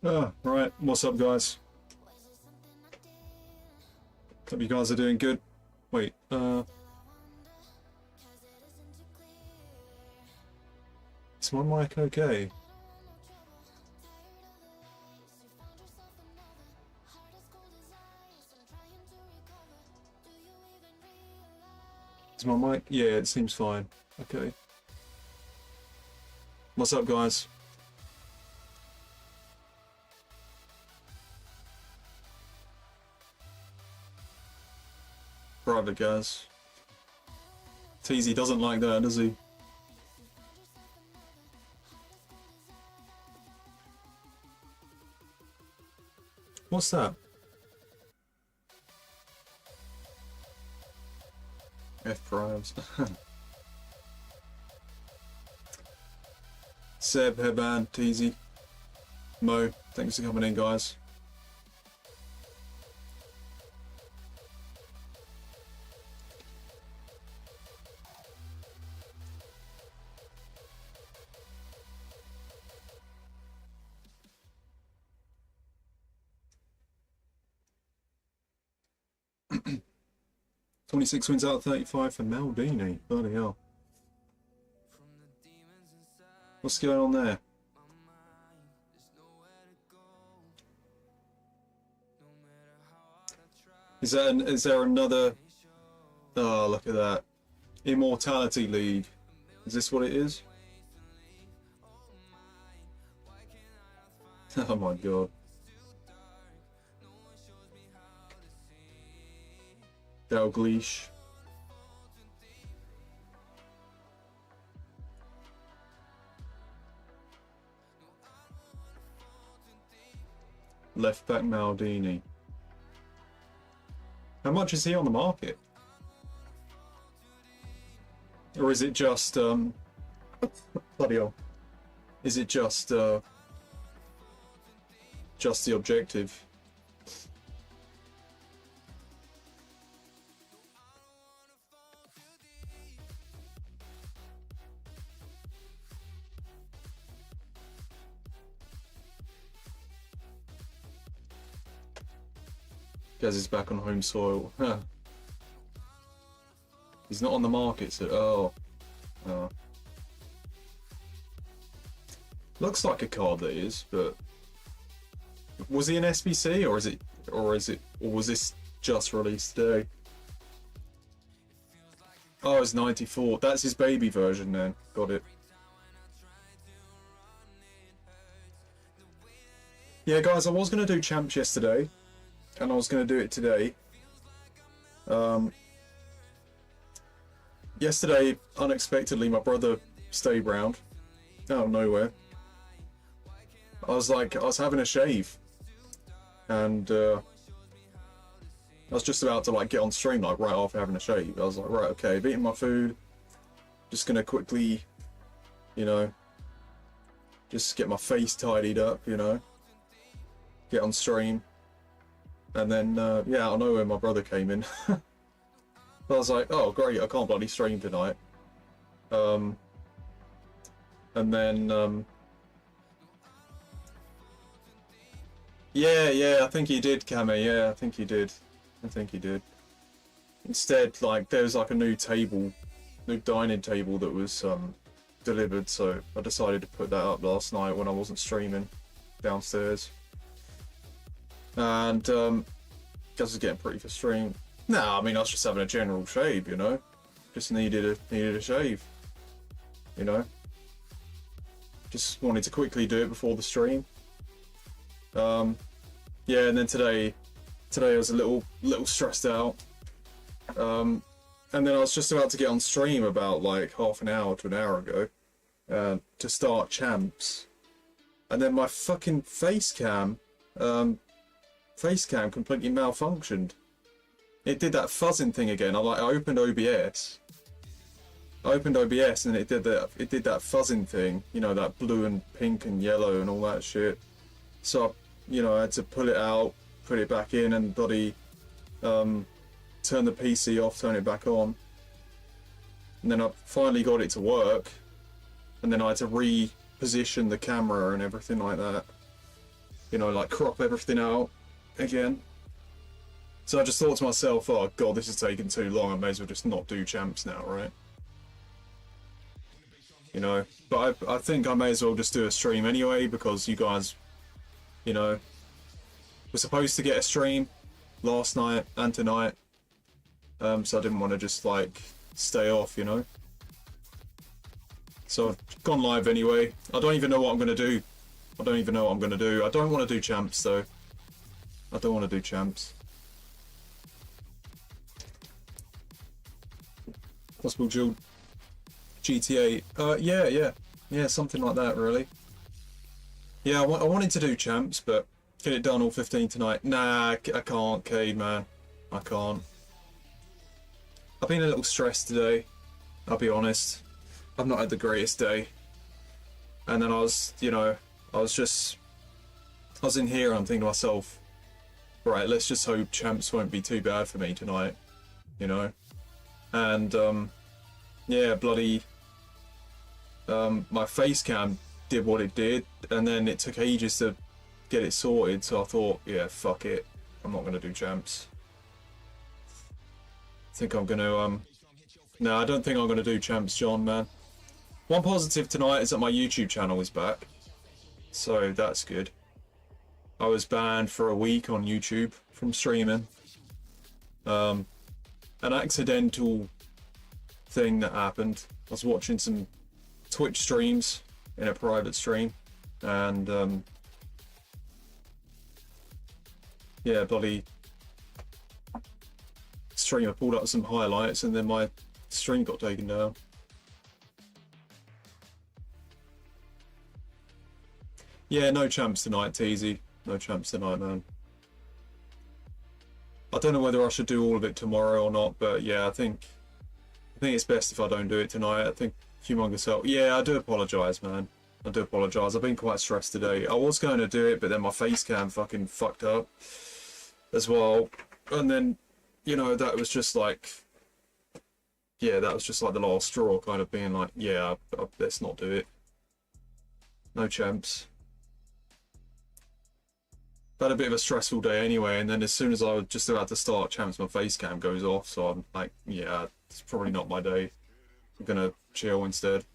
Right, what's up guys? Hope you guys are doing good. Wait, is my mic okay? Is my mic? Yeah, it seems fine. Okay. What's up guys? Private guys. Teasy doesn't like that, does he? What's that? F-Primes. Seb, Headband, Teasy, Mo, thanks for coming in guys. "26 wins out of 35 for Maldini." Bloody hell. What's going on there? Is there another? Oh, look at that. Immortality League. Is this what it is? Oh my god. Dalglish. Left back Maldini. How much is he on the market? Or is it just bloody hell. Is it just the objective? Gaz is back on home soil. He's not on the market, so oh. Looks like a card that is, but was he an SBC or was this just released today? Oh, it's 94. That's his baby version then. Got it. Yeah, guys, I was gonna do champs yesterday. And I was going to do it today. Yesterday, unexpectedly, my brother stayed round out of nowhere. I was having a shave, and I was just about to get on stream right after having a shave. I was like, right, okay, I've eaten my food. Just gonna quickly, just get my face tidied up, get on stream. And then, yeah, out of nowhere, my brother came in. I was like, oh, great, I can't bloody stream tonight. And then, yeah, I think he did, Cammy, yeah, I think he did. Instead, there was a new dining table that was delivered, so I decided to put that up last night when I wasn't streaming downstairs. And Gaz was getting pretty for stream. Nah, I mean I was just having a general shave, Just needed a shave, Just wanted to quickly do it before the stream. Yeah, and then today I was a little stressed out. And then I was just about to get on stream about half an hour to an hour ago to start champs, and then my fucking face cam completely malfunctioned. It did that fuzzing thing again. I opened OBS. And it did that fuzzing thing, that blue and pink and yellow and all that shit. So I had to pull it out, put it back in, and bloody turn the PC off, turn it back on. And then I finally got it to work, and then I had to reposition the camera and everything like that. you know, like crop everything out again. So I just thought to myself, oh god, this is taking too long, I may as well just not do champs now, right? You know, but I think I may as well just do a stream anyway, because you guys, you know, were supposed to get a stream last night and tonight, so I didn't want to just like stay off, you know. So I've gone live anyway. I don't even know what I'm going to do. I don't even know what I'm going to do. I don't want to do champs though. I don't want to do champs. Possible dual GTA. Yeah, something like that really. Yeah, I wanted to do champs, but get it done all 15 tonight. Nah, I can't, Cade, man. I can't. I've been a little stressed today, I'll be honest. I've not had the greatest day. And then I was, you know, I was in here and I'm thinking to myself, right, let's just hope champs won't be too bad for me tonight, you know? And, yeah, bloody, my face cam did what it did, and then it took ages to get it sorted, so I thought, yeah, fuck it, I'm not gonna do champs. I think I'm gonna, no, I don't think I'm gonna do champs, John, man. One positive tonight is that my YouTube channel is back, so that's good. I was banned for a week on YouTube from streaming. An accidental thing that happened. I was watching some Twitch streams in a private stream, and yeah, bloody streamer pulled up some highlights and then my stream got taken down. Yeah, no champs tonight, Teasy. No champs tonight, man. I don't know whether I should do all of it tomorrow or not, but yeah, I think it's best if I don't do it tonight. I think Humongous Help. Yeah, I do apologise, man. I do apologise. I've been quite stressed today. I was going to do it, but then my face cam fucking fucked up as well. And then, you know, that was just like, yeah, that was just like the last straw, kind of being like, yeah, let's not do it. No champs. I had a bit of a stressful day anyway, and then as soon as I was just about to start champs, my face cam goes off, so I'm like, yeah, it's probably not my day. I'm gonna chill instead.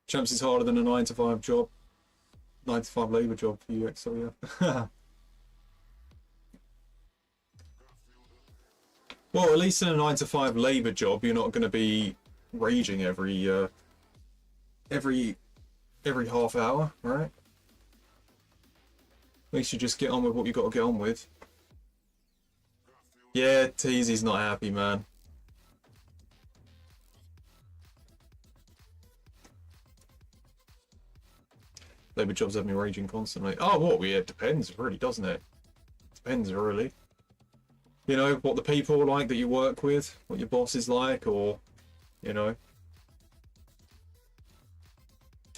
Champs is harder than a 9-to-5 job. 9-to-5 labour job for you, so yeah. Well, at least in a 9-to-5 labour job, you're not going to be raging every half hour, right? At least you just get on with what you got to get on with. Yeah, Teasy's not happy, man. Labour jobs have me raging constantly. Oh, what? Yeah, it depends, really, doesn't it? Depends, really. You know, what the people are like that you work with, what your boss is like, or, you know.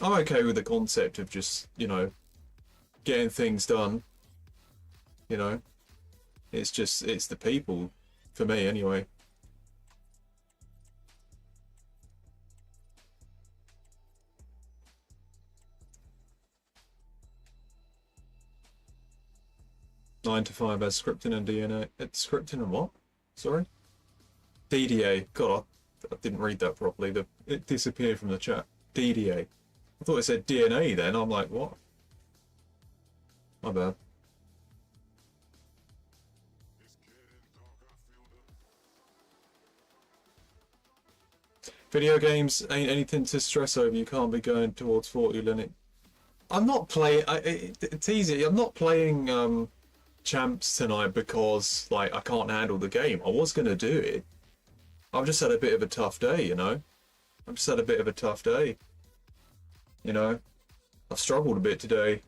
I'm okay with the concept of just, you know, getting things done. You know, it's the people, for me anyway. Nine to 5 as scripting and DNA. It's scripting and what? Sorry? DDA. God, I didn't read that properly. It disappeared from the chat. DDA. I thought it said DNA then. I'm like, what? My bad. Video games ain't anything to stress over. You can't be going towards 40 Linux. I'm not playing. It's easy. I'm not playing champs tonight because like I can't handle the game. I was gonna do it. I've just had a bit of a tough day, you know. I've just had a bit of a tough day. You know, I've struggled a bit today.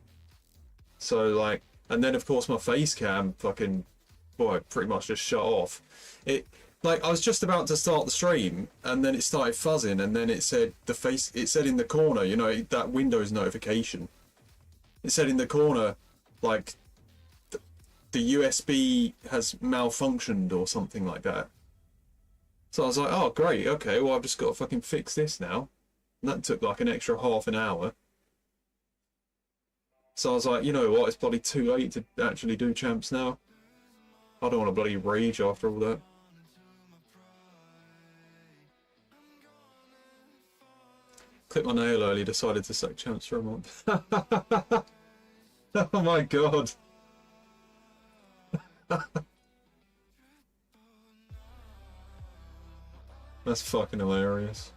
So like, and then of course my face cam fucking, boy, pretty much just shut off. It, like, I was just about to start the stream and then it started fuzzing and then it said it said in the corner, you know, that Windows notification. It said in the corner, like, the USB has malfunctioned or something like that. So I was like, oh great, okay, well I've just got to fucking fix this now. And that took like an extra half an hour. So I was like, you know what, it's bloody too late to actually do champs now. I don't want to bloody rage after all that. Clipped my nail early, decided to sack champs for a month. Oh my god. That's fucking hilarious.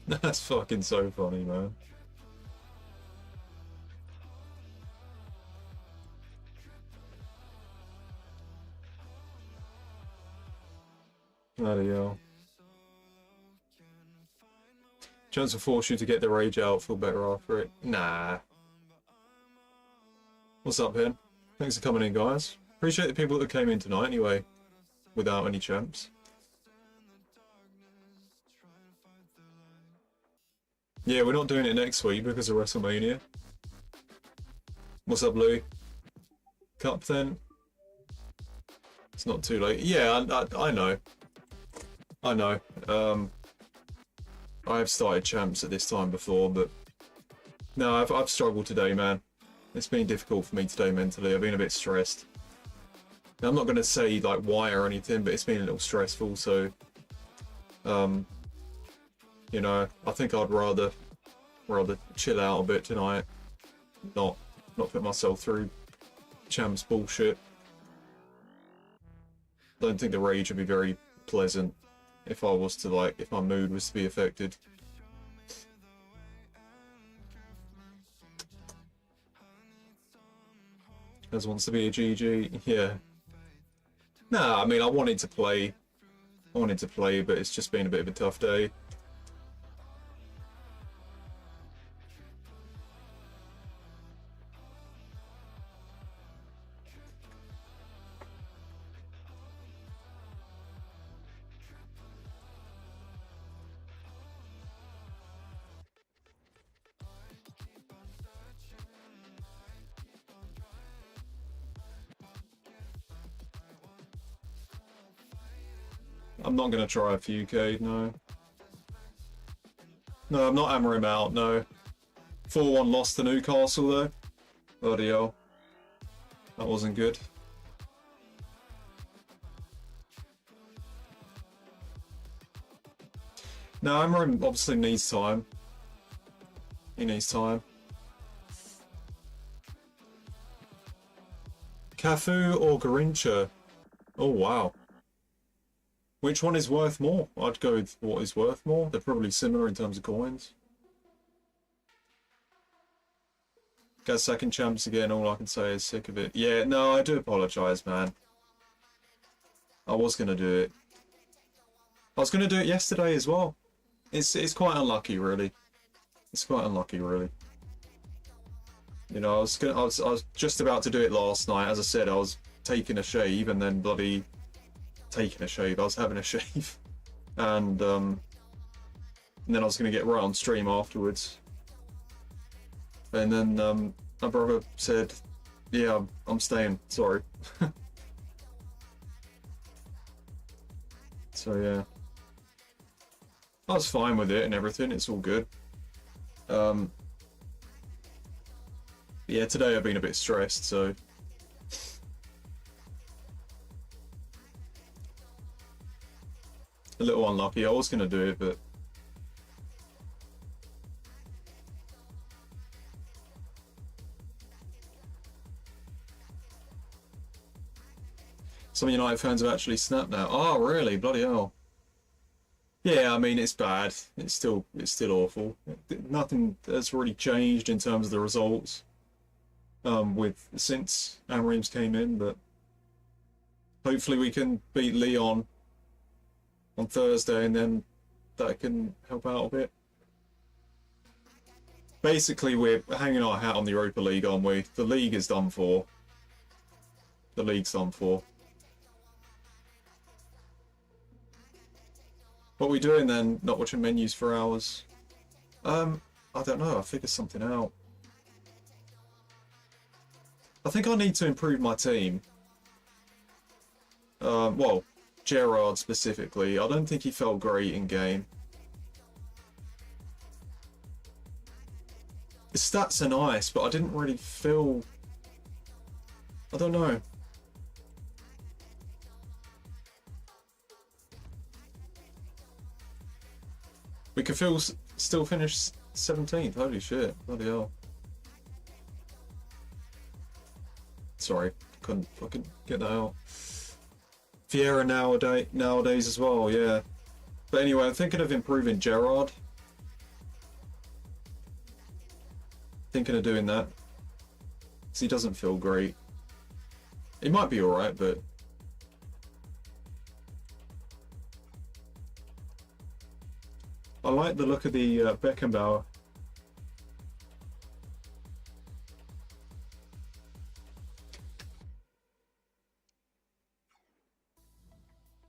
That's fucking so funny, man. Bloody hell. Chance will force you to get the rage out, feel better after it. Nah. What's up, Hen? Thanks for coming in, guys. Appreciate the people that came in tonight, anyway, without any champs. Yeah, we're not doing it next week because of WrestleMania. What's up, Louis? Cup, then? It's not too late. Yeah, I know. I know. I have started champs at this time before, but no, I've struggled today, man. It's been difficult for me today mentally. I've been a bit stressed. Now, I'm not going to say like why or anything, but it's been a little stressful. So, you know, I think I'd rather chill out a bit tonight, not put myself through champs bullshit. I don't think the rage would be very pleasant if I was to like, if my mood was to be affected. As wants to be a GG, yeah. Nah, I mean, I wanted to play, but it's just been a bit of a tough day. I'm not going to try a few K, no. No, I'm not hammering him out, no. 4-1 loss to Newcastle, though. Bloody hell. That wasn't good. No, Amarim obviously needs time. He needs time. Cafu or Garincha? Oh, wow. Which one is worth more? I'd go with what is worth more. They're probably similar in terms of coins. Got second champs again, all I can say is sick of it. Yeah, no, I do apologise, man. I was going to do it. I was going to do it yesterday as well. It's quite unlucky, really. It's quite unlucky, really. You know, I was just about to do it last night. As I said, I was taking a shave and then bloody... taking a shave. I was having a shave, and then I was going to get right on stream afterwards. And then my brother said, "Yeah, I'm staying. Sorry." So yeah, I was fine with it and everything. It's all good. Yeah, today I've been a bit stressed, so. A little unlucky. I was going to do it, but some United fans have actually snapped now. Oh, really? Bloody hell. Yeah, I mean, it's bad. It's still awful. Nothing has really changed in terms of the results since Amarim's came in, but hopefully we can beat Leon on Thursday, and then that can help out a bit. Basically, we're hanging our hat on the Europa League, aren't we? The league is done for. The league's done for. What are we doing then? Not watching menus for hours? I don't know. I'll figure something out. I think I need to improve my team. Well, Gerrard specifically. I don't think he felt great in game. His stats are nice, but I didn't really feel... I don't know. We could still finish 17th. Holy shit. Bloody hell. Sorry. Couldn't fucking get that out. Vieira nowadays as well, yeah. But anyway, I'm thinking of improving Gerrard. Thinking of doing that. Because he doesn't feel great. He might be alright, but... I like the look of the Beckenbauer.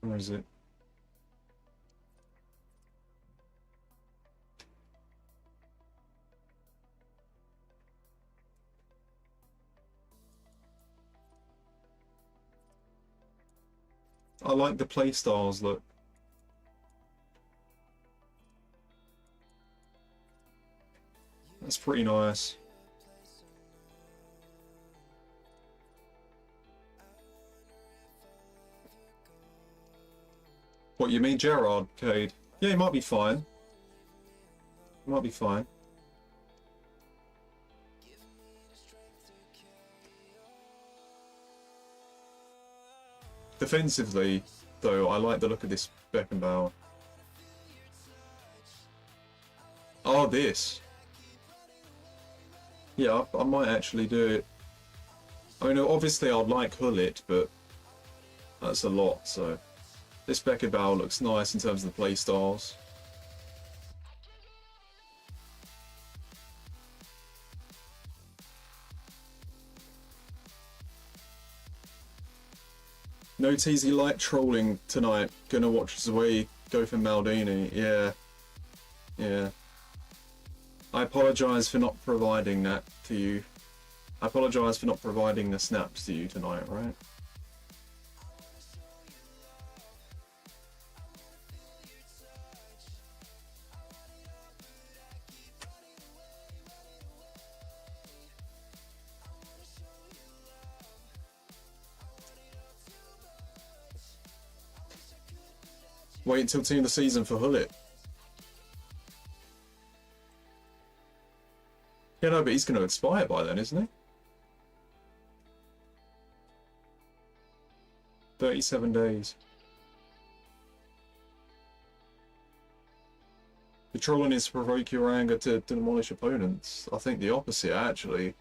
Where is it? I like the playstyles look. That's pretty nice. What, you mean Gerrard, Cade? Yeah, he might be fine. He might be fine. Defensively, though, I like the look of this Beckenbauer. Oh, this. Yeah, I might actually do it. I mean, obviously I'd like Hullet, but that's a lot, so... This Beckenbauer looks nice in terms of the playstyles. No TZ light trolling tonight. Gonna watch Zway go for Maldini. Yeah. Yeah. I apologise for not providing that to you. I apologise for not providing the snaps to you tonight, right? Wait until team of the season for Hullet. Yeah, no, but he's going to expire by then, isn't he? 37 days. The trolling is to provoke your anger to demolish opponents. I think the opposite, actually.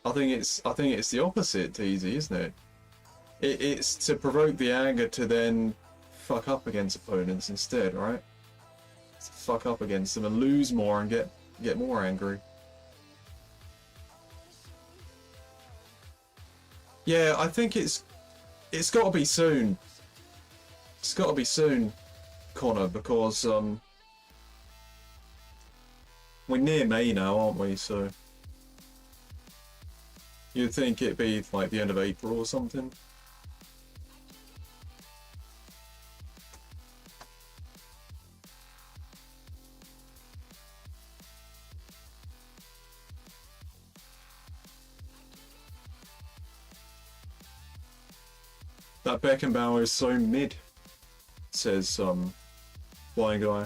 I think it's the opposite, TZ, isn't it? It's to provoke the anger to then fuck up against opponents instead, right? To fuck up against them and lose more and get more angry. Yeah, I think it's got to be soon. It's got to be soon, Connor, because we're near May now, aren't we? So you'd think it'd be like the end of April or something. That Beckenbauer is so mid, says blind guy.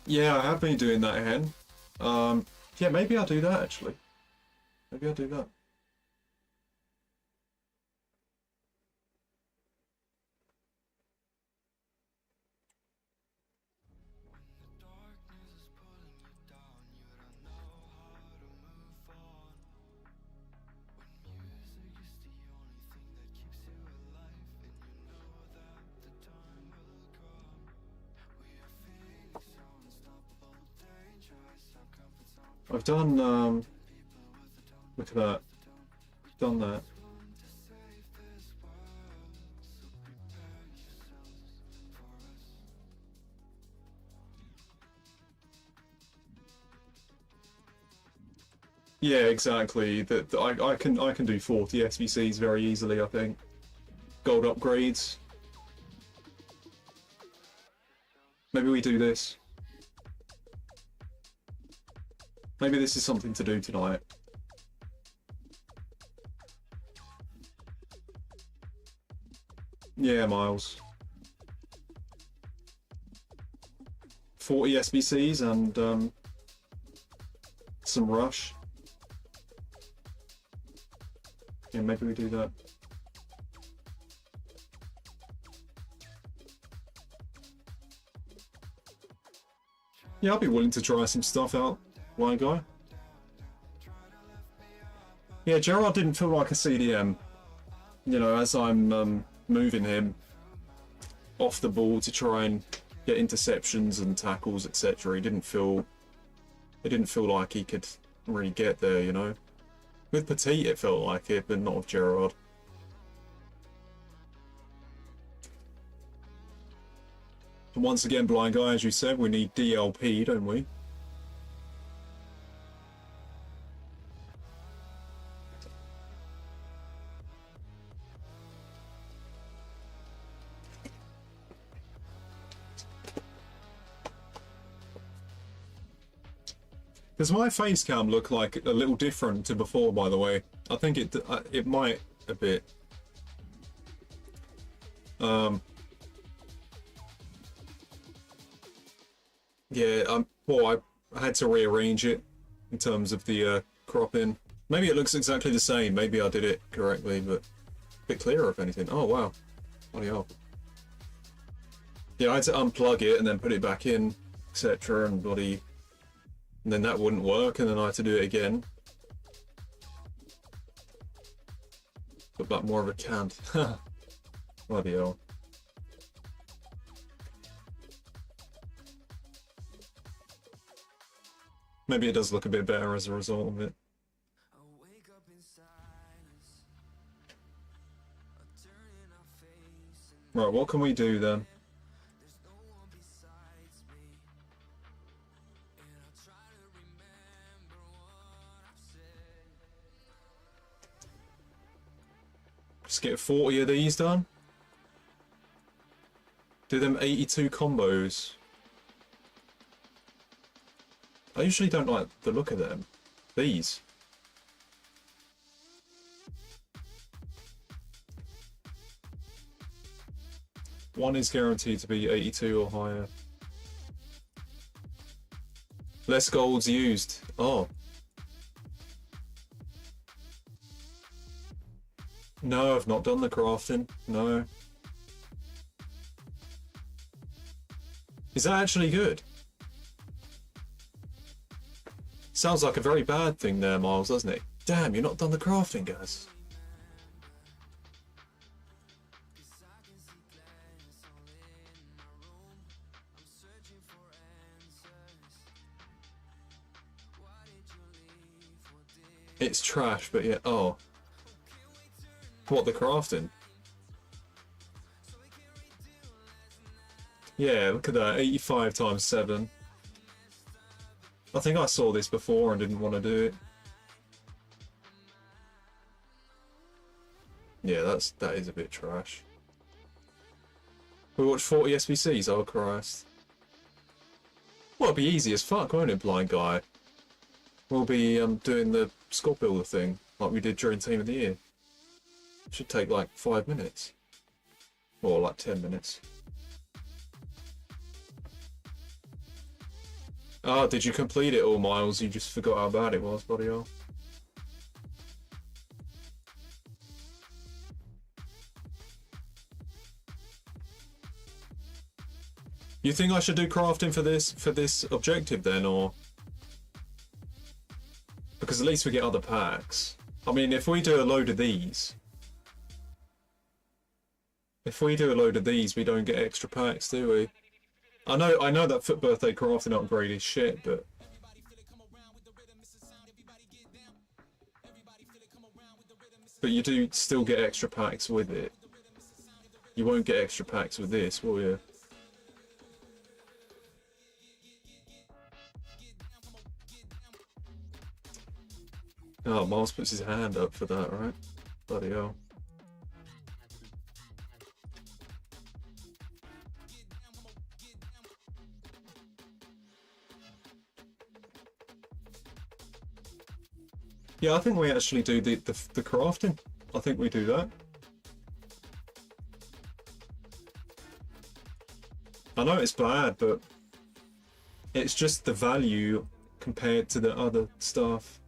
Yeah, I have been doing that, Hen. Yeah, maybe I'll do that actually. Maybe I'll do that. I've done, look at that, done that. Yeah, exactly. That I can do 40 SBCs very easily, I think. Gold upgrades. Maybe we do this. Maybe this is something to do tonight. Yeah, Miles. 40 SBCs and some rush. Yeah, maybe we do that. Yeah, I'll be willing to try some stuff out, blind guy. Yeah, Gerard didn't feel like a CDM. You know, as I'm moving him off the ball to try and get interceptions and tackles, etc. It didn't feel like he could really get there, you know. With Petit it felt like it, but not with Gerard. And once again, blind guy, as you said, we need DLP, don't we? Does my face cam look like a little different to before, by the way? I think it might a bit. Yeah, well, I had to rearrange it in terms of the cropping. Maybe it looks exactly the same. Maybe I did it correctly, but a bit clearer, if anything. Oh, wow. Bloody hell. Yeah, I had to unplug it and then put it back in, etc. and bloody... And then that wouldn't work, and then I had to do it again. Put back more of a cant. Bloody hell. Maybe it does look a bit better as a result of it. Right, what can we do then? Just get 40 of these done. Do them 82 combos. I usually don't like the look of them. These. One is guaranteed to be 82 or higher. Less golds used. Oh. No, I've not done the crafting. No. Is that actually good? Sounds like a very bad thing there, Miles, doesn't it? Damn, you've not done the crafting, guys. It's trash, but yeah. Oh. What, the crafting? Yeah, look at that. 85 times 7. I think I saw this before and didn't want to do it. Yeah, that is a bit trash. We watched 40 SBCs, oh Christ. Well, it'll be easy as fuck, won't it, blind guy? We'll be doing the squad builder thing, like we did during Team of the Year. Should take like 5 minutes. Or like 10 minutes. Ah, did you complete it all, Miles? You just forgot how bad it was, bloody hell. You think I should do crafting for this objective then, or? Because at least we get other packs. I mean, if we do a load of these... If we do a load of these, we don't get extra packs, do we? I know that Foot Birthday crafting upgrade is shit, but... But you do still get extra packs with it. You won't get extra packs with this, will you? Oh, Miles puts his hand up for that, right? Bloody hell. Yeah, I think we actually do the crafting. I think we do that. I know it's bad, but it's just the value compared to the other stuff.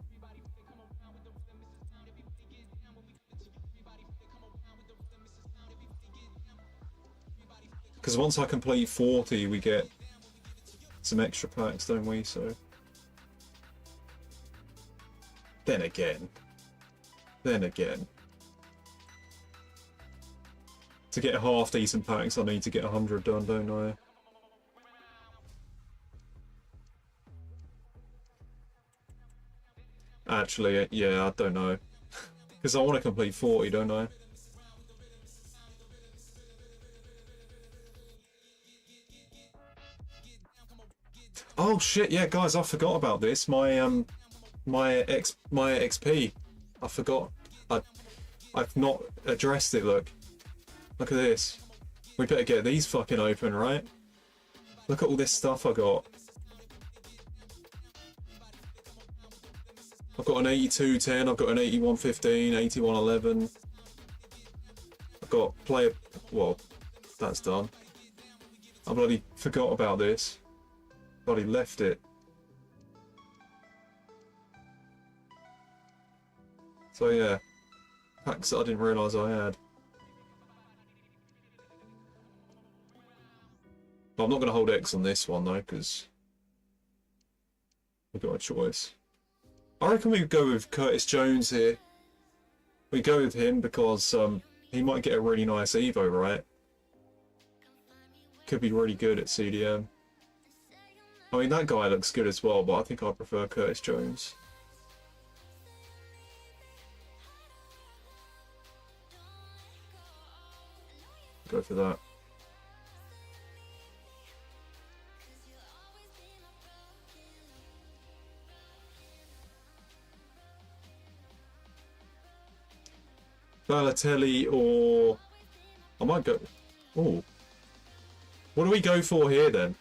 Because once I complete 40, we get some extra packs, don't we? So then again, to get half decent packs, I need to get 100 done, don't I? Actually, yeah, I don't know. Because I want to complete 40, don't I? Oh shit, yeah, guys, I forgot about this. My XP. I forgot. I've not addressed it, look. Look at this. We better get these fucking open, right? Look at all this stuff I got. I've got an 8210, I've got an 8115, 8111. I've got player... Well, that's done. I bloody forgot about this. Bloody left it. So yeah, packs that I didn't realise I had. But I'm not going to hold X on this one though, because we've got a choice. I reckon we go with Curtis Jones here. We go with him because he might get a really nice Evo, right? Could be really good at CDM. I mean, that guy looks good as well, but I think I prefer Curtis Jones. Go for that. Balotelli, or I might go... Oh. What do we go for here then?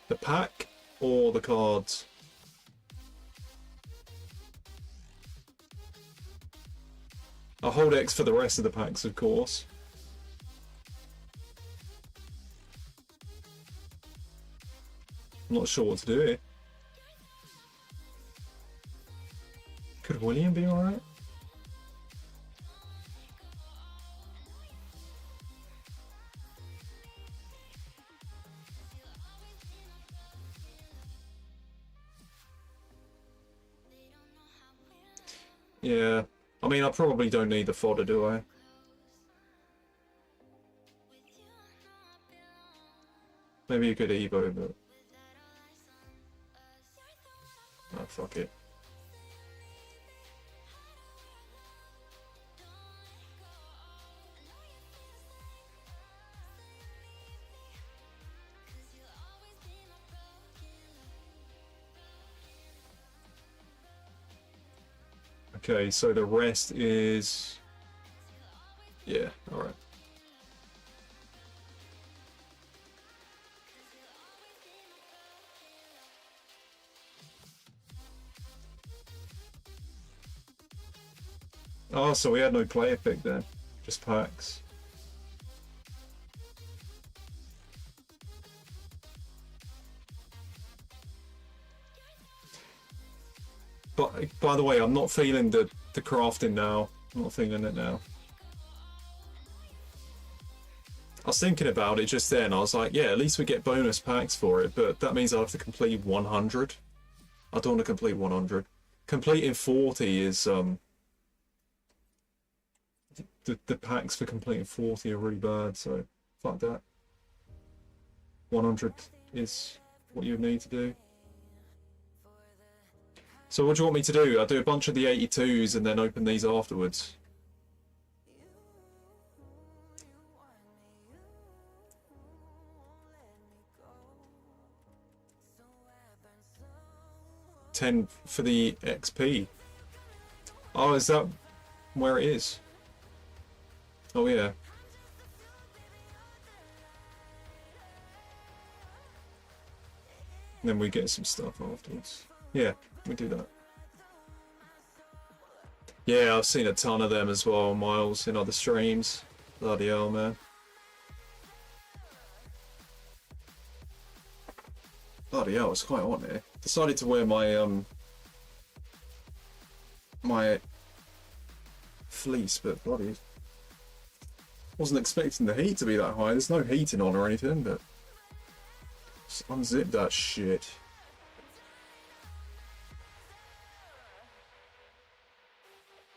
The pack or the cards? I'll hold X for the rest of the packs, of course. I'm not sure what to do here. Could William be alright? Yeah, I mean, I probably don't need the fodder, do I? Maybe you could Evo, but... Oh, fuck it. Okay, so the rest is... Yeah, alright. Oh, so we had no player pick then, just packs. But by the way, I'm not feeling the crafting now. I'm not feeling it now. I was thinking about it just then. I was like, yeah, at least we get bonus packs for it, but that means I have to complete 100. I don't want to complete 100. Completing 40 is the packs for completing 40 are really bad, so fuck that. 100 is what you need to do. So what do you want me to do? I'll do a bunch of the 82s and then open these afterwards. 10 for the XP. Oh, is that where it is? Oh yeah. And then we get some stuff afterwards. Yeah, we do that. Yeah, I've seen a ton of them as well, Miles, in other streams. Bloody hell, man. Bloody hell, it's quite hot here. Decided to wear my my fleece, but bloody wasn't expecting the heat to be that high. There's no heating on or anything, but just unzip that shit.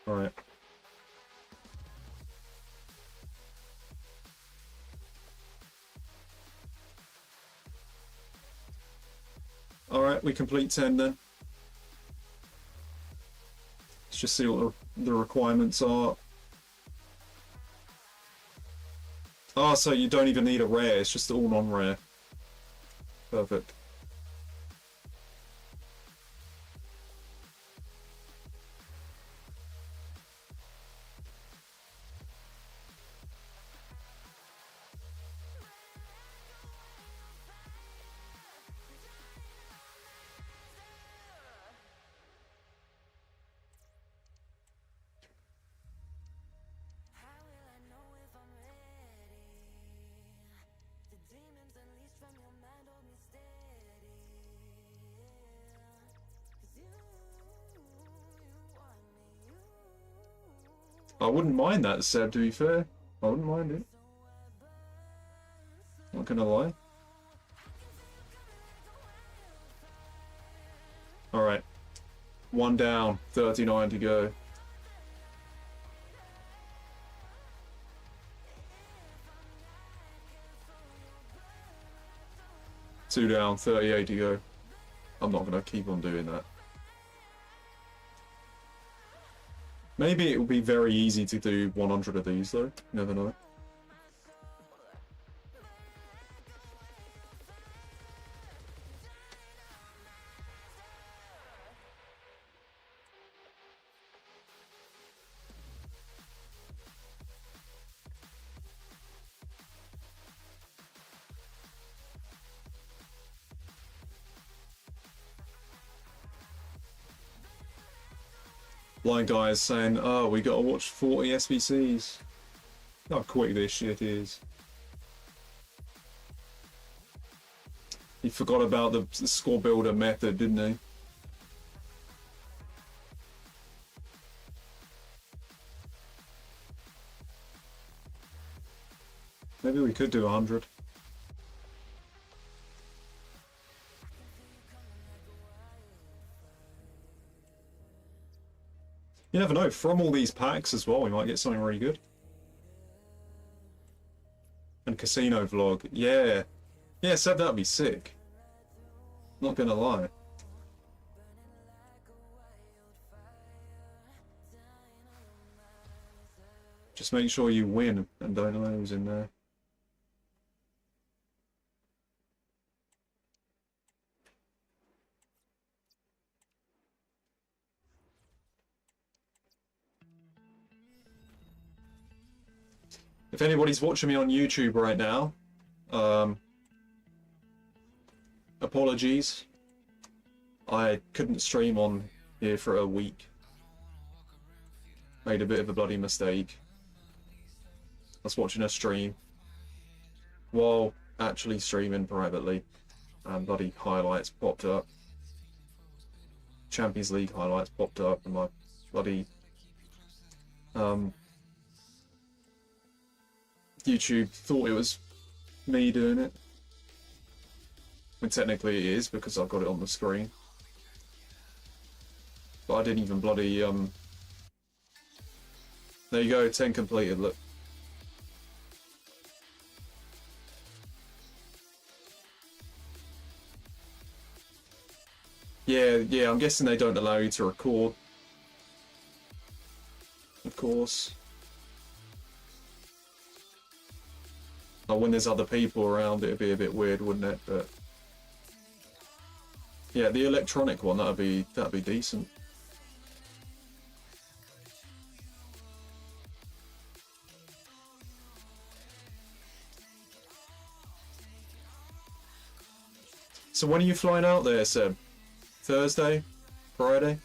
Alright. Alright, we complete 10 then. Let's just see what the requirements are. Oh, so you don't even need a rare, it's just all non-rare. Perfect. I wouldn't mind that, Seb, to be fair. I wouldn't mind it. Not gonna lie. Alright. 1 down, 39 to go. Two down, 38 to go. I'm not gonna keep on doing that. Maybe it will be very easy to do 100 of these though, you never know. Blind guys saying, oh, we gotta watch 40 SBCs. How quick this shit is. He forgot about the score builder method, didn't he? Maybe we could do 100. You never know, from all these packs as well, we might get something really good. And casino vlog, yeah. Yeah, said that'd be sick. Not gonna lie. Just make sure you win and don't lose in there. If anybody's watching me on YouTube right now, apologies. I couldn't stream on here for a week. Made a bit of a bloody mistake. I was watching a stream while actually streaming privately, and bloody highlights popped up. Champions League highlights popped up, and my bloody YouTube thought it was me doing it. And technically it is, because I've got it on the screen. But I didn't even bloody, there you go, 10 completed, look. Yeah, I'm guessing they don't allow you to record. Of course. When there's other people around, it'd be a bit weird, wouldn't it? But Yeah, the electronic one, that'd be decent. So when are you flying out there, Seb? Thursday? Friday?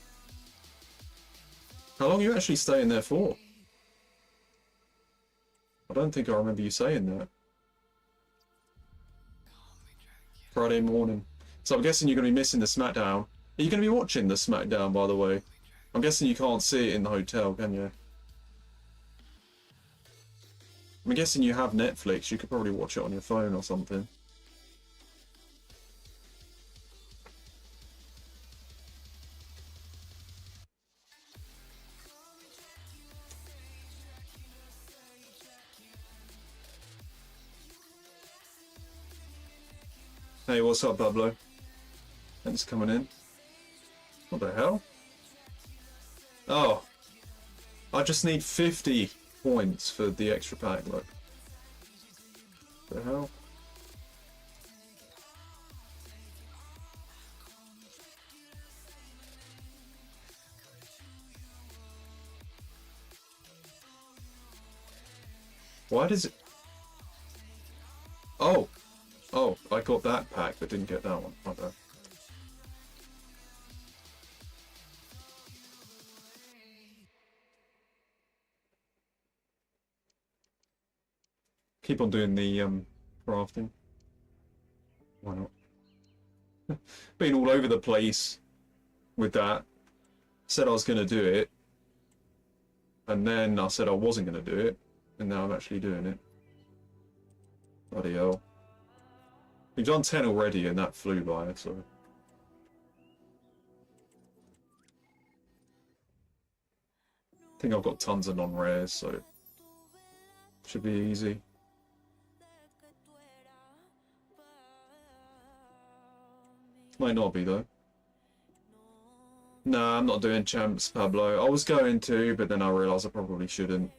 How long are you actually staying there for? I don't think I remember you saying that. Friday morning. So I'm guessing you're going to be missing the SmackDown. Are you going to be watching the SmackDown, by the way? I'm guessing you can't see it in the hotel, can you? I'm guessing you have Netflix. You could probably watch it on your phone or something. Hey, what's up, Pablo? Thanks for coming in. What the hell? Oh. I just need 50 points for the extra pack, look. What the hell? Why does it... Oh! Oh, I got that pack, but didn't get that one. Okay. Keep on doing the crafting. Why not? Been all over the place with that. Said I was going to do it. And then I said I wasn't going to do it. And now I'm actually doing it. Bloody hell. We've done 10 already and that flew by, so... I think I've got tons of non-rares, so... Should be easy. Might not be, though. Nah, I'm not doing champs, Pablo. I was going to, but then I realised I probably shouldn't.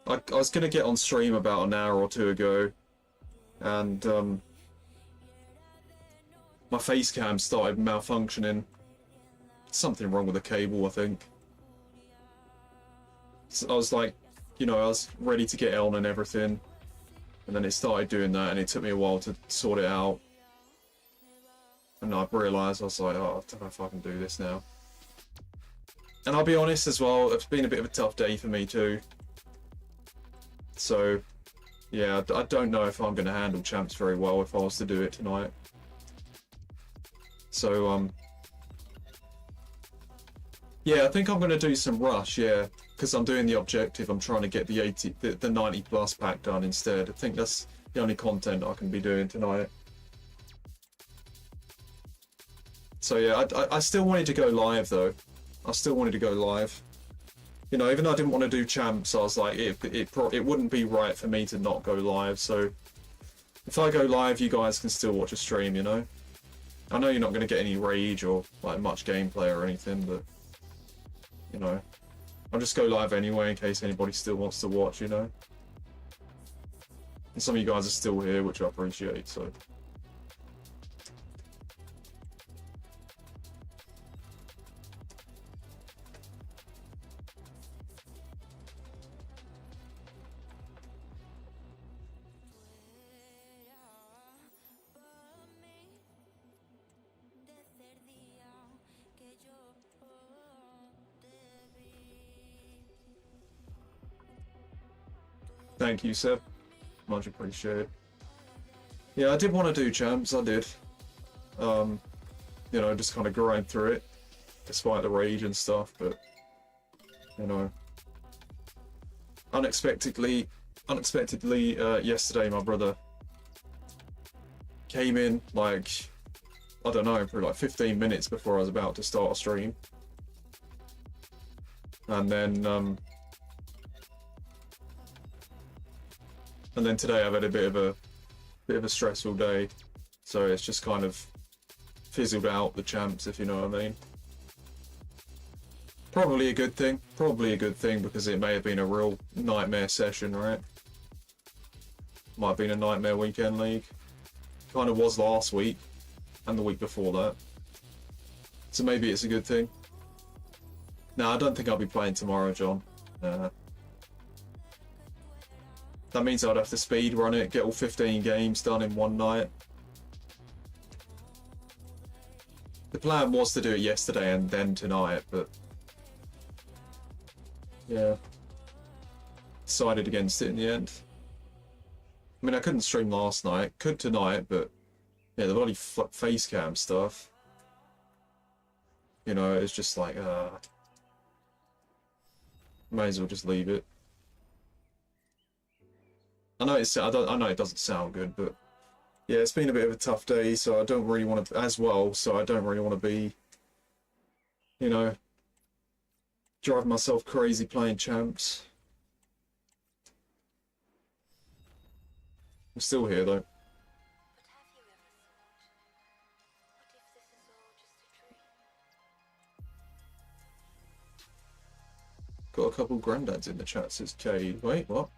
I was going to get on stream about an hour or two ago, and my face cam started malfunctioning. Something wrong with the cable, I think. So I was like, you know, I was ready to get on and everything, and then it started doing that, and it took me a while to sort it out. And I realised, I was like, oh, I don't know if I can do this now. And I'll be honest as well, it's been a bit of a tough day for me too. So, yeah, I don't know if I'm going to handle champs very well if I was to do it tonight. So, yeah, I think I'm going to do some rush, yeah, because I'm doing the objective. I'm trying to get the 90 plus pack done instead. I think that's the only content I can be doing tonight. So yeah, I still wanted to go live though. I still wanted to go live. You know, even though I didn't want to do champs, I was like, it wouldn't be right for me to not go live. So if I go live, you guys can still watch a stream, you know? I know you're not going to get any rage or like much gameplay or anything, but you know, I'll just go live anyway in case anybody still wants to watch, you know? And some of you guys are still here, which I appreciate, so... Thank you, Seb. Much appreciated. Yeah, I did want to do champs, I did. You know, just kind of grind through it, despite the rage and stuff, but, you know. Unexpectedly, yesterday my brother came in, like, I don't know, probably like 15 minutes before I was about to start a stream. And then today I've had a bit of a stressful day, so it's just kind of fizzled out the champs, if you know what I mean. Probably a good thing. Probably a good thing because it may have been a real nightmare session, right? Might have been a nightmare weekend league. Kind of was last week. and the week before that. So maybe it's a good thing. No, I don't think I'll be playing tomorrow, John. That means I'd have to speed run it, get all 15 games done in one night. The plan was to do it yesterday and then tonight, but yeah, decided against it in the end. I mean, I couldn't stream last night, could tonight, but yeah, the bloody face cam stuff. You know, it's just like, may as well just leave it. I know I know it doesn't sound good, but yeah, it's been a bit of a tough day, so I don't really want to, as well, so I don't really want to be, you know, driving myself crazy playing champs. I'm still here though. Got a couple granddads in the chat, says Cade. Wait, what?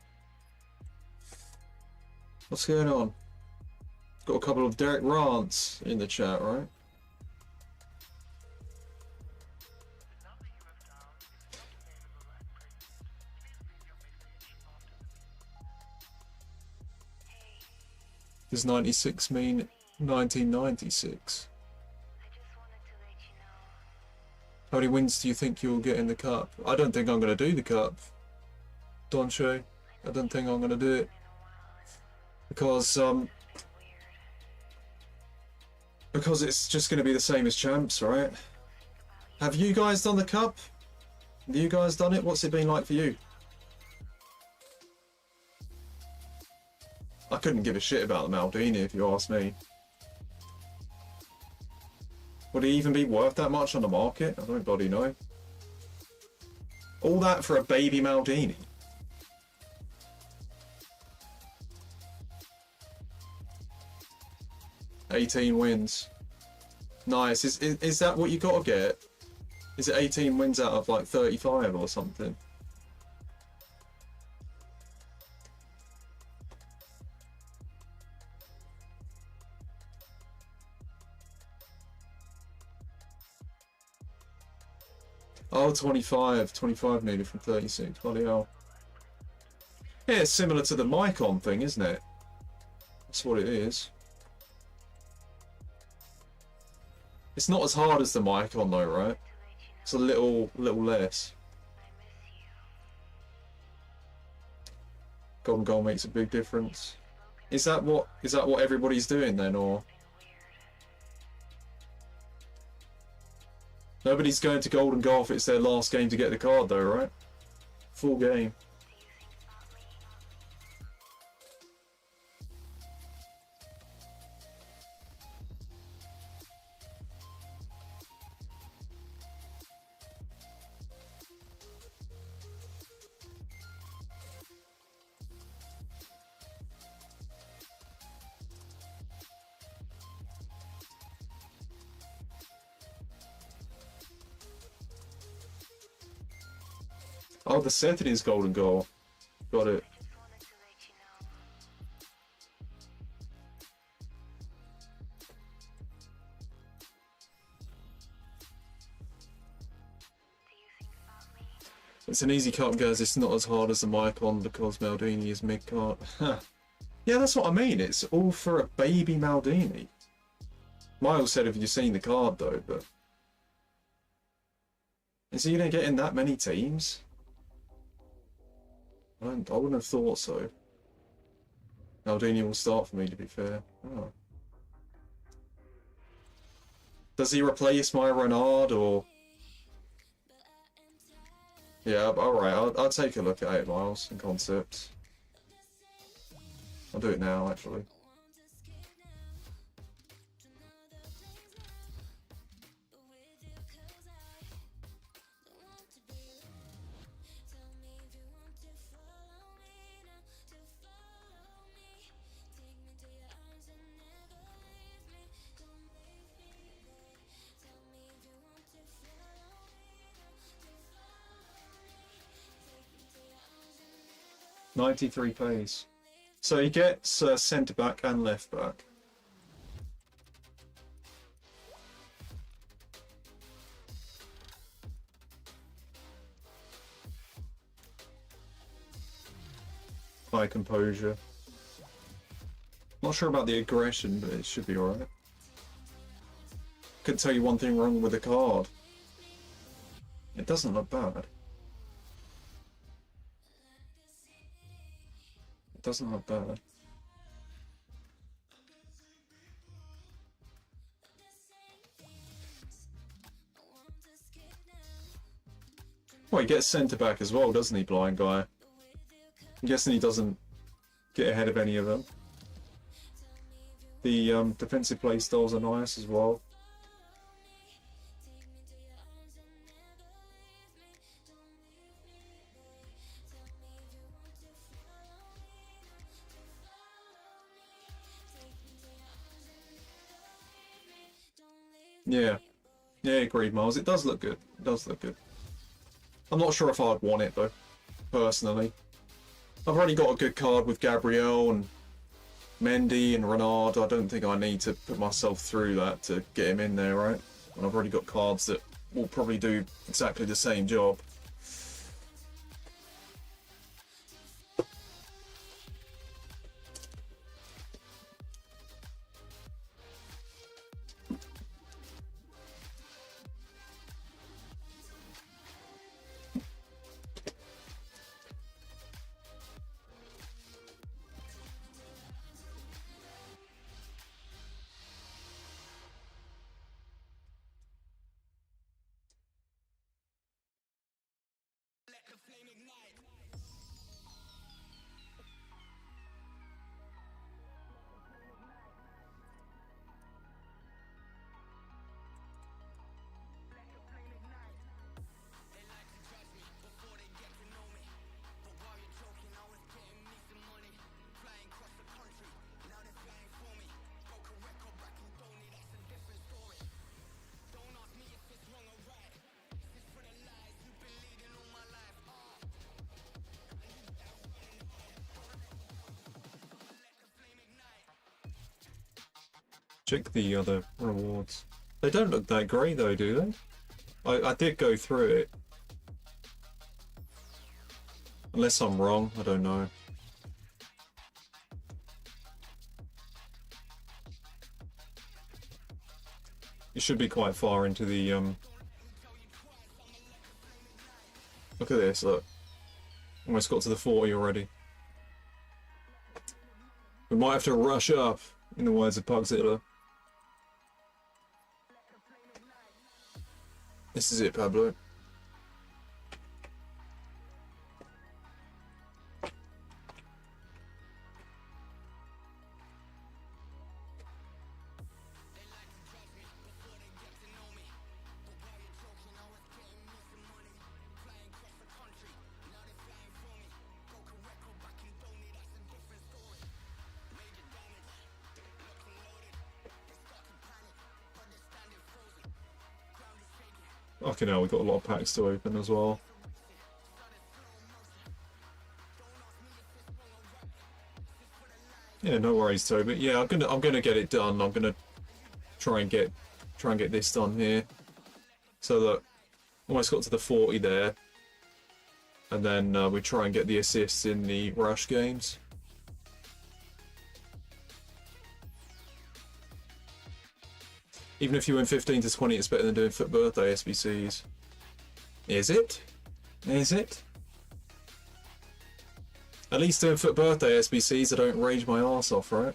What's going on? Got a couple of Derek Rants in the chat, right? Does 96 mean 1996? How many wins do you think you'll get in the cup? I don't think I'm going to do the cup, Donche. I don't think I'm going to do it. Because it's just going to be the same as champs, right? Have you guys done the cup? Have you guys done it? What's it been like for you? I couldn't give a shit about the Maldini if you ask me. Would it even be worth that much on the market? I don't bloody know. All that for a baby Maldini. $18 wins. Nice. Is that what you got to get? Is it 18 wins out of like 35 or something? Oh, 25 needed from 36. Bloody hell. Yeah, it's similar to the Micon thing, isn't it? That's what it is. It's not as hard as the Micon though, right? It's a little less. Golden goal makes a big difference. Is that what everybody's doing then, or? Nobody's going to golden goal if it's their last game to get the card though, right? Full game. Oh, the Sethany's golden goal. Got it. It's an easy cup, guys. It's not as hard as the Micon because Maldini is mid-card. Yeah, that's what I mean. It's all for a baby Maldini. Miles said, have you seen the card though? But is he going to get in that many teams? I wouldn't have thought so. Maldini will start for me, to be fair. Oh. Does he replace my Renard, or? Yeah, alright, I'll take a look at 8 Miles in concept. I'll do it now, actually. .93 pace. So he gets centre back and left back. high composure. Not sure about the aggression, but it should be alright. Couldn't tell you one thing wrong with the card. It doesn't look bad. It doesn't look bad. Well, he gets centre back as well, doesn't he, blind guy? I'm guessing he doesn't get ahead of any of them. The defensive play styles are nice as well. Yeah. Yeah, agreed, Miles. It does look good. It does look good. I'm not sure if I'd want it, though, personally. I've already got a good card with Gabriel and Mendy and Renard. I don't think I need to put myself through that to get him in there, right? And I've already got cards that will probably do exactly the same job. Check the other rewards. They don't look that great though, do they? I did go through it. Unless I'm wrong, I don't know. It should be quite far into the Look at this, look. Almost got to the 40 already. We might have to rush up, in the words of Pugzilla. This is it, Pablo. Fucking hell, we've got a lot of packs to open as well. Yeah, no worries, Toby. Yeah, I'm gonna get it done. I'm gonna try and get this done here. So that almost got to the 40 there. And then we try and get the assists in the rush games. Even if you win 15 to 20, it's better than doing FUT birthday SBCs. Is it? Is it? At least doing FUT birthday SBCs, I don't rage my arse off, right?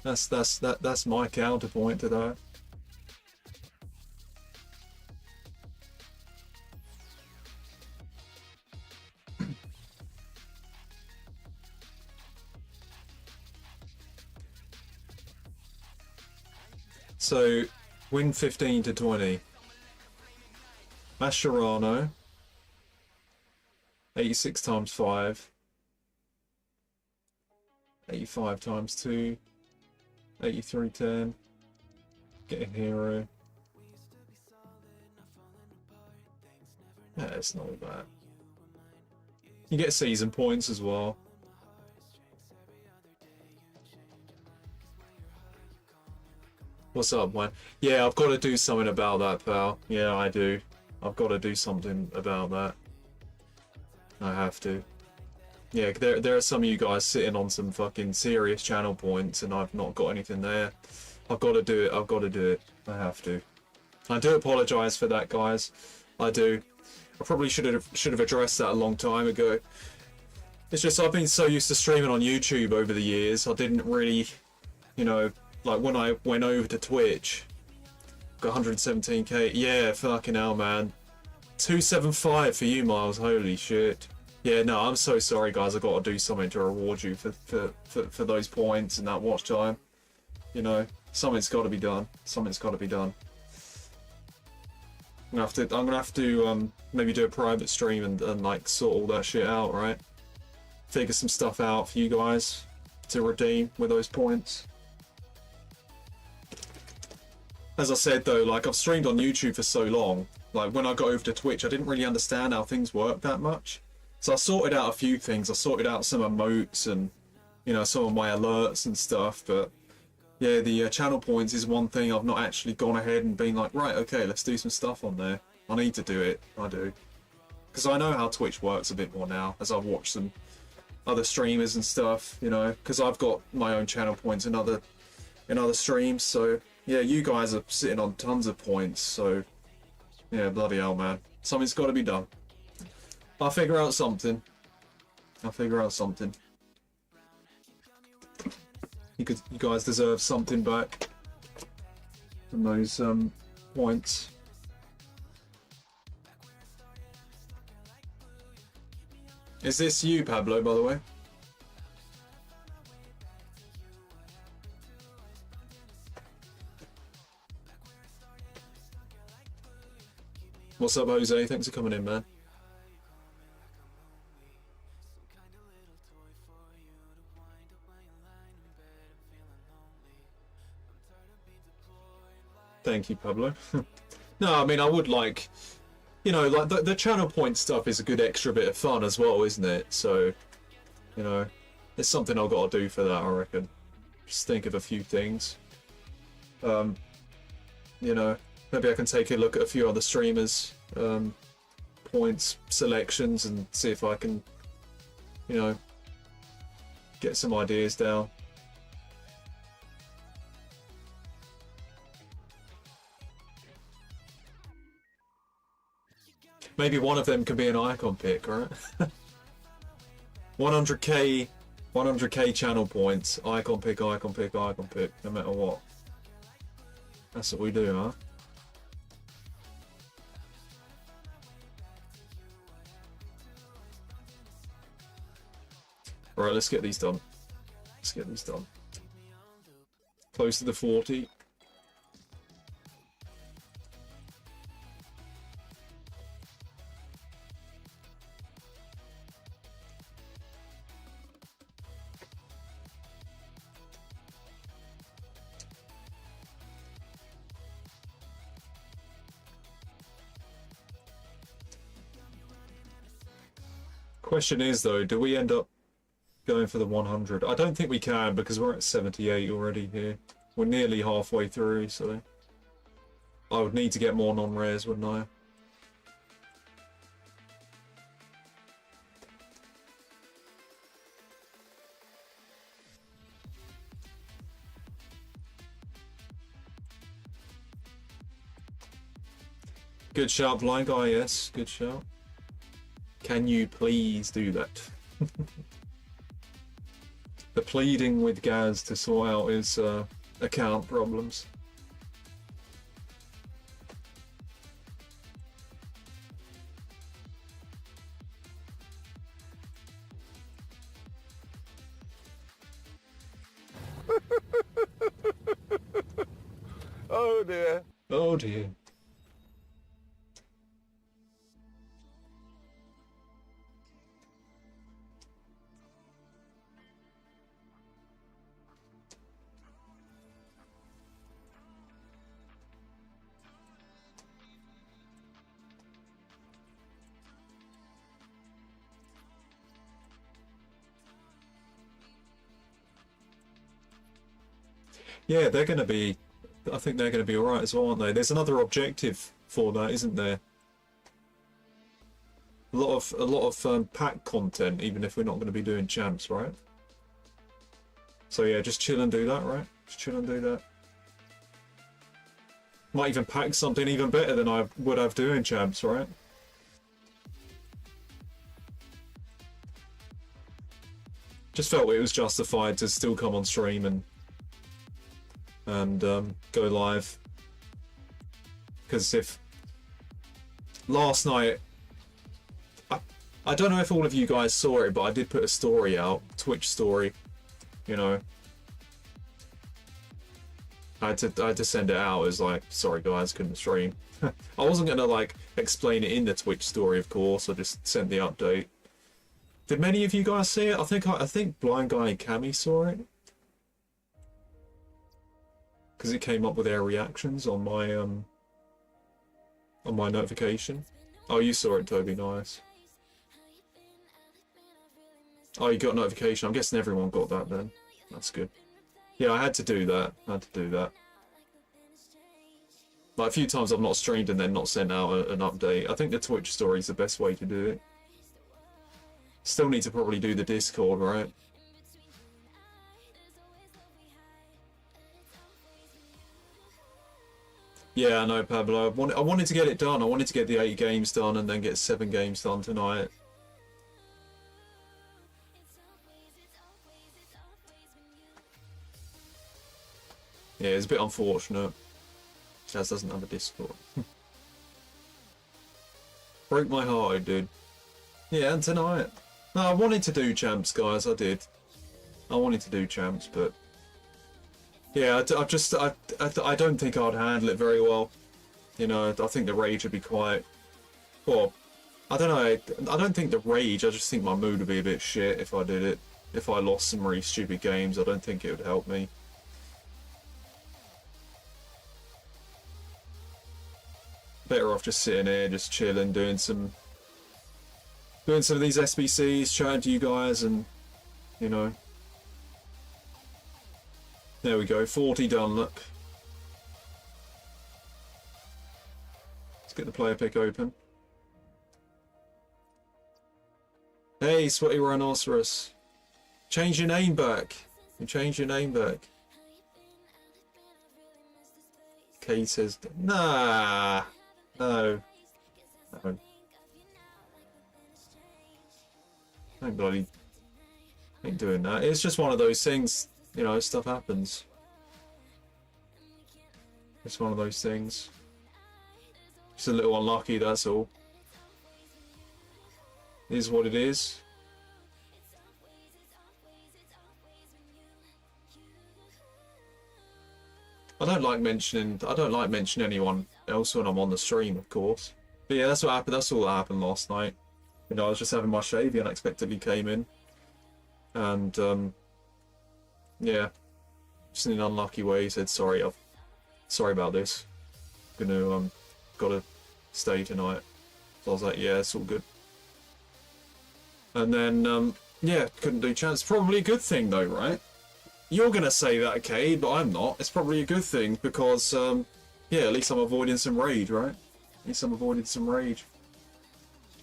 That's my counterpoint to that. So, win 15 to 20. Mascherano. 86 times 5. 85 times 2. 8310. Get a hero. Yeah, it's not bad. You get season points as well. What's up, man? Yeah, I've got to do something about that, pal. Yeah, I do. I've got to do something about that. I have to. Yeah, there are some of you guys sitting on some fucking serious channel points, and I've not got anything there. I've got to do it. I've got to do it. I have to. I do apologise for that, guys. I do. I probably should have addressed that a long time ago. It's just I've been so used to streaming on YouTube over the years. I didn't really, you know, like when I went over to Twitch, got 117k. Yeah, fucking hell, man. 275 for you, Miles. Holy shit. Yeah, no, I'm so sorry, guys. I've got to do something to reward you for those points and that watch time. You know, something's got to be done. Something's got to be done. I'm gonna have to maybe do a private stream and like sort all that shit out, right? Figure some stuff out for you guys to redeem with those points. As I said though, like I've streamed on YouTube for so long, like when I got over to Twitch, I didn't really understand how things work that much. So I sorted out a few things. I sorted out some emotes and, you know, some of my alerts and stuff, but yeah, the channel points is one thing I've not actually gone ahead and been like, right, okay, let's do some stuff on there. I need to do it. I do. Because I know how Twitch works a bit more now, as I've watched some other streamers and stuff, you know, because I've got my own channel points in other streams, so yeah, you guys are sitting on tons of points, so yeah, bloody hell, man. Something's got to be done. I'll figure out something. I'll figure out something. You guys deserve something back from those points. Is this you, Pablo, by the way? What's up, Jose? Thanks for coming in, man. Thank you, Pablo. No, I mean, I would like, you know, like the channel point stuff is a good extra bit of fun as well, isn't it? So, you know, there's something I've got to do for that, I reckon. Just think of a few things. You know, maybe I can take a look at a few other streamers' points selections and see if I can, you know, get some ideas down. Maybe one of them can be an icon pick, right? 100k channel points, icon pick, icon pick, icon pick, no matter what. That's what we do, huh? Alright, let's get these done. Let's get these done. Close to the 40. Question is though, do we end up going for the 100? I don't think we can because we're at 78 already here. We're nearly halfway through, so I would need to get more non-rares, wouldn't I? Good shout, blind guy, yes, good shout. Can you please do that? The pleading with Gaz to sort out his account problems. Oh dear. Oh dear. Yeah, they're going to be, I think they're going to be alright as well, aren't they? There's another objective for that, isn't there? A lot of pack content, even if we're not going to be doing champs, right? So yeah, just chill and do that, right? Just chill and do that. Might even pack something even better than I would have doing champs, right? Just felt it was justified to still come on stream and go live. Because if last night, I don't know if all of you guys saw it, but I did put a story out, Twitch story, you know. I had to send it out as like, sorry guys, couldn't stream. I wasn't gonna like explain it in the Twitch story, of course. I just sent the update. Did many of you guys see it? I think Blind Guy and Cammy saw it because it came up with their reactions on my notification. Oh, you saw it, Toby. Nice. Oh, you got a notification. I'm guessing everyone got that then. That's good. Yeah, I had to do that. Like a few times I've not streamed and then not sent out an update. I think the Twitch story is the best way to do it. Still need to probably do the Discord, right? Yeah, I know, Pablo. I wanted to get it done. I wanted to get the 8 games done and then get 7 games done tonight. Yeah, it's a bit unfortunate. Jazz doesn't have a Discord. Broke my heart, dude. Yeah, and tonight. No, I wanted to do champs, guys. I did. I wanted to do champs, but yeah, I don't think I'd handle it very well. You know, I think the rage would be quite. Well, I don't know. I don't think the rage. I just think my mood would be a bit shit if I did it. If I lost some really stupid games, I don't think it would help me. Better off just sitting here, just chilling, doing some of these SBCs, chatting to you guys, and you know. There we go, 40 done. Look. Let's get the player pick open. Hey, Sweaty Rhinoceros, change your name back. You change your name back. Kate says, nah. No. No. Ain't bloody. Ain't doing that. It's just one of those things, you know, stuff happens. It's one of those things. Just a little unlucky, that's all. It is what it is. I don't like mentioning anyone else when I'm on the stream, of course. But yeah, that's what happened. That's all that happened last night. You know, I was just having my shave. He unexpectedly came in, and yeah, just in an unlucky way, he said, "Sorry, sorry about this. Gonna gotta stay tonight." So I was like, "Yeah, it's all good." And then yeah, couldn't do chance. Probably a good thing though, right? You're gonna say that, Cade, but I'm not. It's probably a good thing because yeah, at least I'm avoiding some rage, right? At least I'm avoiding some rage.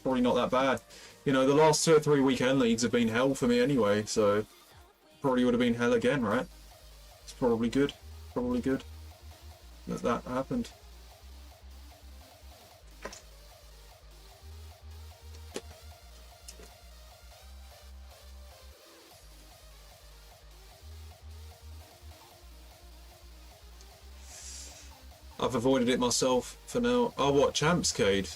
Probably not that bad. You know, the last 2 or 3 weekend leagues have been hell for me anyway, so probably would have been hell again, right? It's probably good. Probably good that happened. I've avoided it myself for now. Oh, what? Champs, Cade?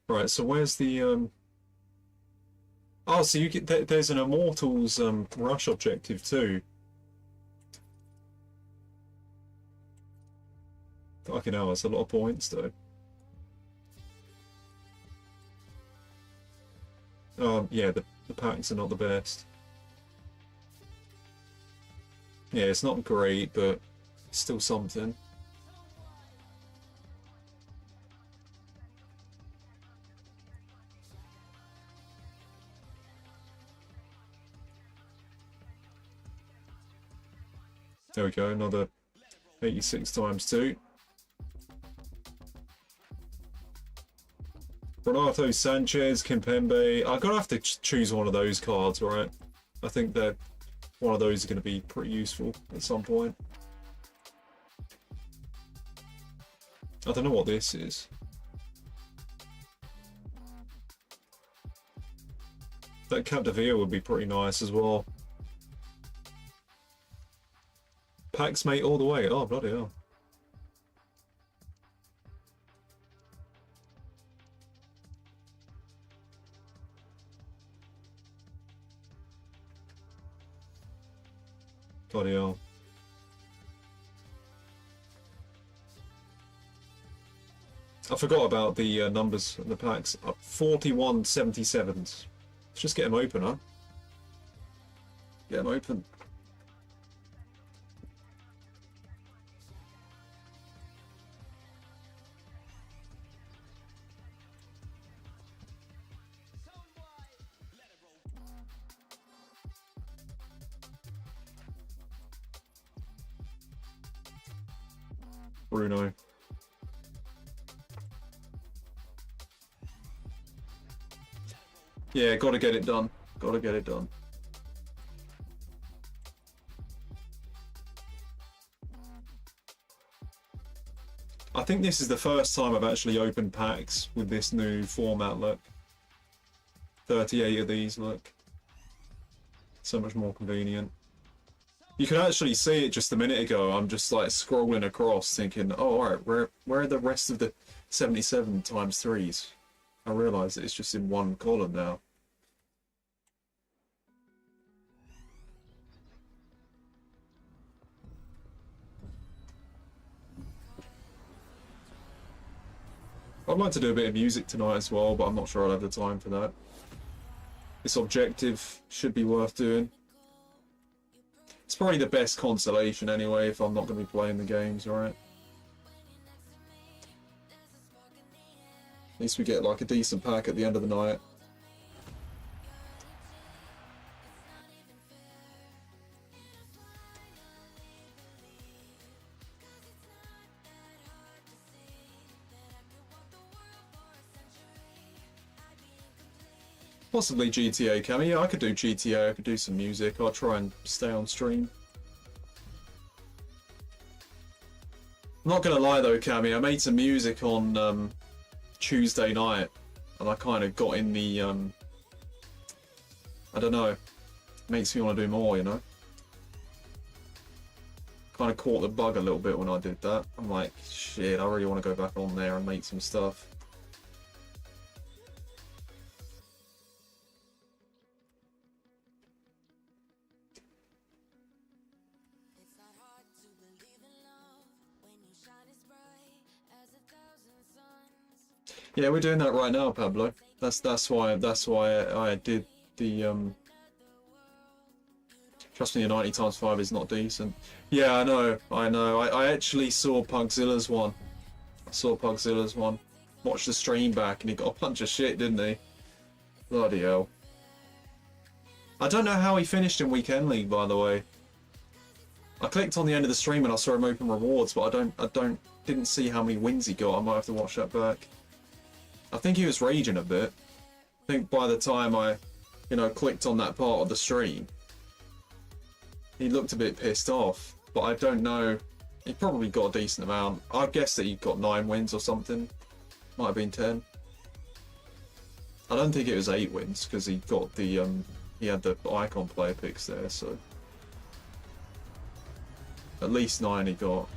Right, so where's the Oh, so you get there's an Immortals rush objective too. Fucking hell, that's a lot of points though. Yeah, the packs are not the best. Yeah, it's not great, but it's still something. There we go, another 86 times 2. Renato Sanchez, Kimpembe. I'm gonna have to choose one of those cards, right? I think that one of those is gonna be pretty useful at some point. I don't know what this is. That Capdevia would be pretty nice as well. Pax mate all the way. Oh, bloody hell. Bloody hell. I forgot about the numbers in the packs. 4177s. Let's just get them open, huh? Get them open. Bruno. Yeah, gotta get it done. Gotta get it done. I think this is the first time I've actually opened packs with this new format look. 38 of these, look. So much more convenient. You can actually see it just a minute ago. I'm just like scrolling across thinking, oh, alright, where are the rest of the 77 times 3s? I realise that it's just in one column now. I'd like to do a bit of music tonight as well, but I'm not sure I'll have the time for that. This objective should be worth doing. It's probably the best consolation anyway if I'm not going to be playing the games, right? At least we get like a decent pack at the end of the night. Possibly GTA, Cammy. Yeah, I could do GTA, I could do some music. I'll try and stay on stream. I'm not gonna lie though, Cammy, I made some music on Tuesday night, and I kind of got in the, I don't know, makes me want to do more, you know? Kind of caught the bug a little bit when I did that. I'm like, shit, I really want to go back on there and make some stuff. Yeah, we're doing that right now, Pablo. That's why I did the Trust me, the 90 times 5 is not decent. Yeah, I know. I actually saw Pugzilla's one. Watched the stream back and he got a bunch of shit, didn't he? Bloody hell. I don't know how he finished in Weekend League, by the way. I clicked on the end of the stream and I saw him open rewards, but I didn't see how many wins he got. I might have to watch that back. I think he was raging a bit. I think by the time I, clicked on that part of the stream, he looked a bit pissed off. But I don't know. He probably got a decent amount. I guess that he got 9 wins or something. Might have been 10. I don't think it was 8 wins because he got the he had the icon player picks there, so at least 9 he got.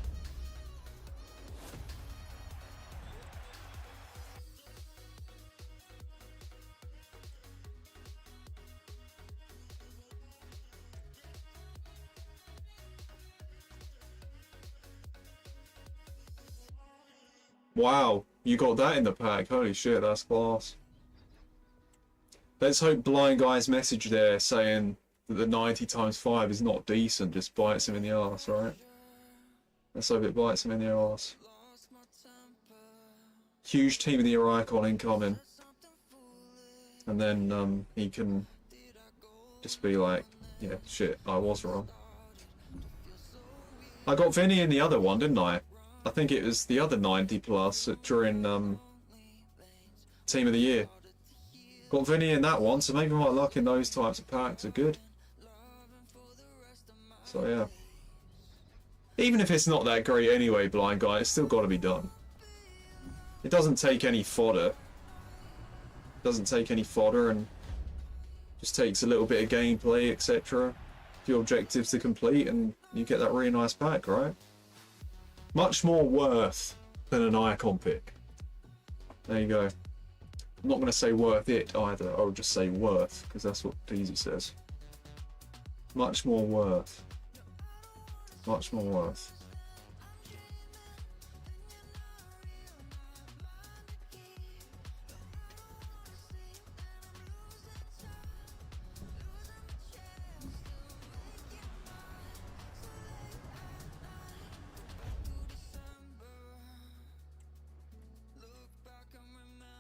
Wow, you got that in the pack. Holy shit, that's class. Let's hope Blind Guy's message there saying that the 90 times 5 is not decent just bites him in the arse, right? Let's hope it bites him in the arse. Huge Team of the Year icon incoming. And then he can just be like, yeah, shit, I was wrong. I got Vinny in the other one, didn't I? I think it was the other 90 plus during Team of the Year. Got Vinny in that one, so maybe my luck in those types of packs are good. So yeah. Even if it's not that great anyway, Blind Guy, it's still got to be done. It doesn't take any fodder. It doesn't take any fodder and just takes a little bit of gameplay, etc. A few objectives to complete and you get that really nice pack, right? Much more worth than an icon pick. There you go. I'm not going to say worth it either, I'll just say worth, because that's what Deezy says. Much more worth. Much more worth.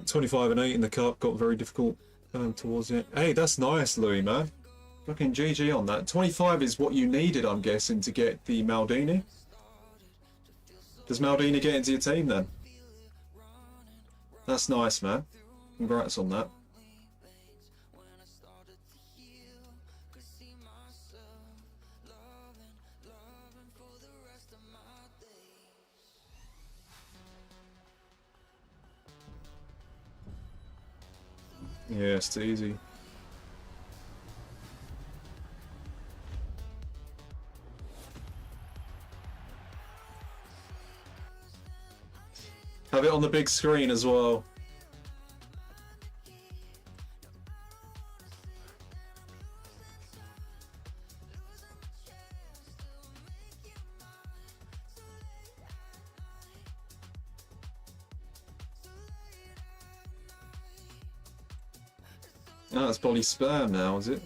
$25 and 8 in the cup, got very difficult towards it. Hey, that's nice, Louis, man. Fucking GG on that. 25 is what you needed, I'm guessing, to get the Maldini. Does Maldini get into your team then? That's nice, man. Congrats on that. Yeah, it's easy. Have it on the big screen as well. Oh, it's probably spam now, is it?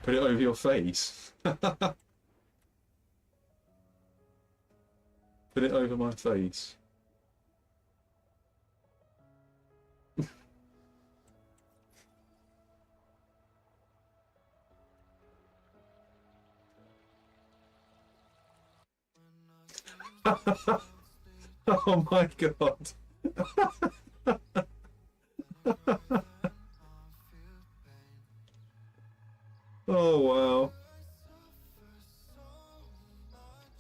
Put it over your face. Put it over my face. Oh my god. Oh wow.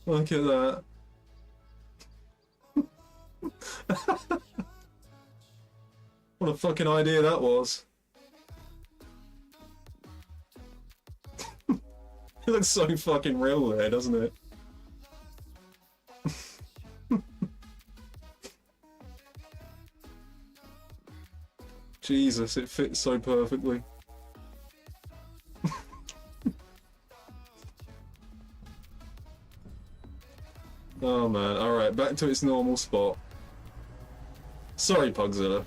Look at that. What a fucking idea that was. It looks so fucking real there, doesn't it? Jesus, it fits so perfectly. Oh man, alright, back to its normal spot. Sorry, Pugzilla.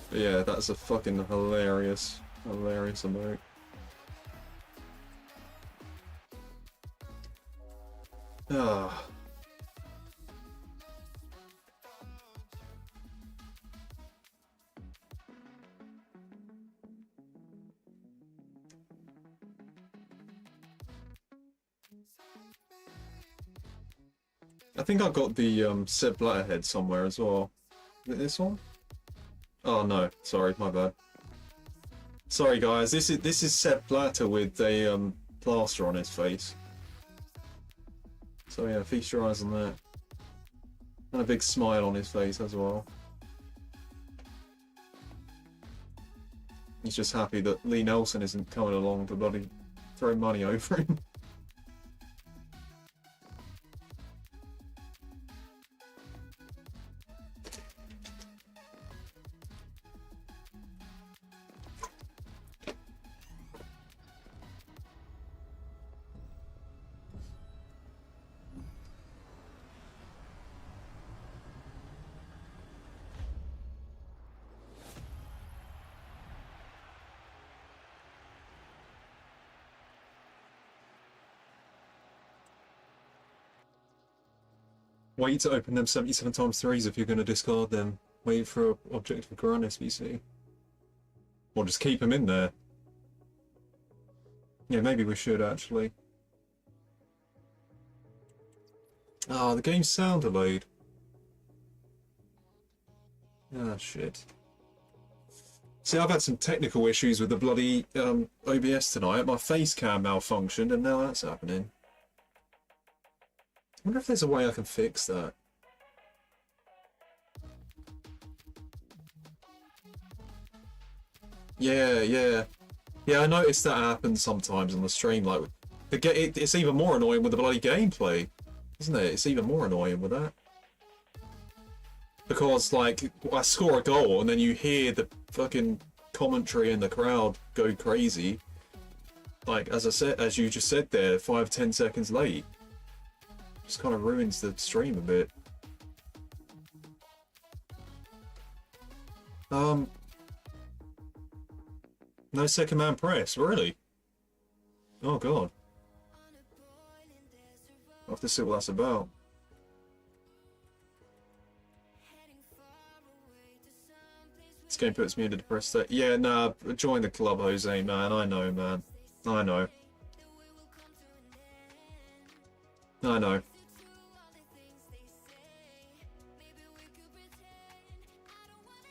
But yeah, that's a fucking hilarious emote. Ah. I think I got the Seb Blatterhead somewhere as well. Is it this one? Oh no, sorry, my bad. Sorry guys, this is Seb Blatter with a plaster on his face. So yeah, feast your eyes on that. And a big smile on his face as well. He's just happy that Lee Nelson isn't coming along to bloody throw money over him. Wait to open them 77 times 3s if you're going to discard them. Wait for an objective Quran SBC. Or just keep them in there. Yeah, maybe we should actually. Ah, the game's sound delayed. Ah, shit. See, I've had some technical issues with the bloody OBS tonight. My face cam malfunctioned and now that's happening. I wonder if there's a way I can fix that. Yeah, I noticed that happens sometimes on the stream. Like, it's even more annoying with the bloody gameplay, isn't it? It's even more annoying with that. Because, like, I score a goal and then you hear the fucking commentary in the crowd go crazy. Like, as you just said there, 5-10 seconds late. Just kind of ruins the stream a bit. No second man press, really? Oh god. I'll have to see what that's about. This game puts me in a depressed state. Yeah, nah, join the club, Jose, man. I know, man. I know. I know.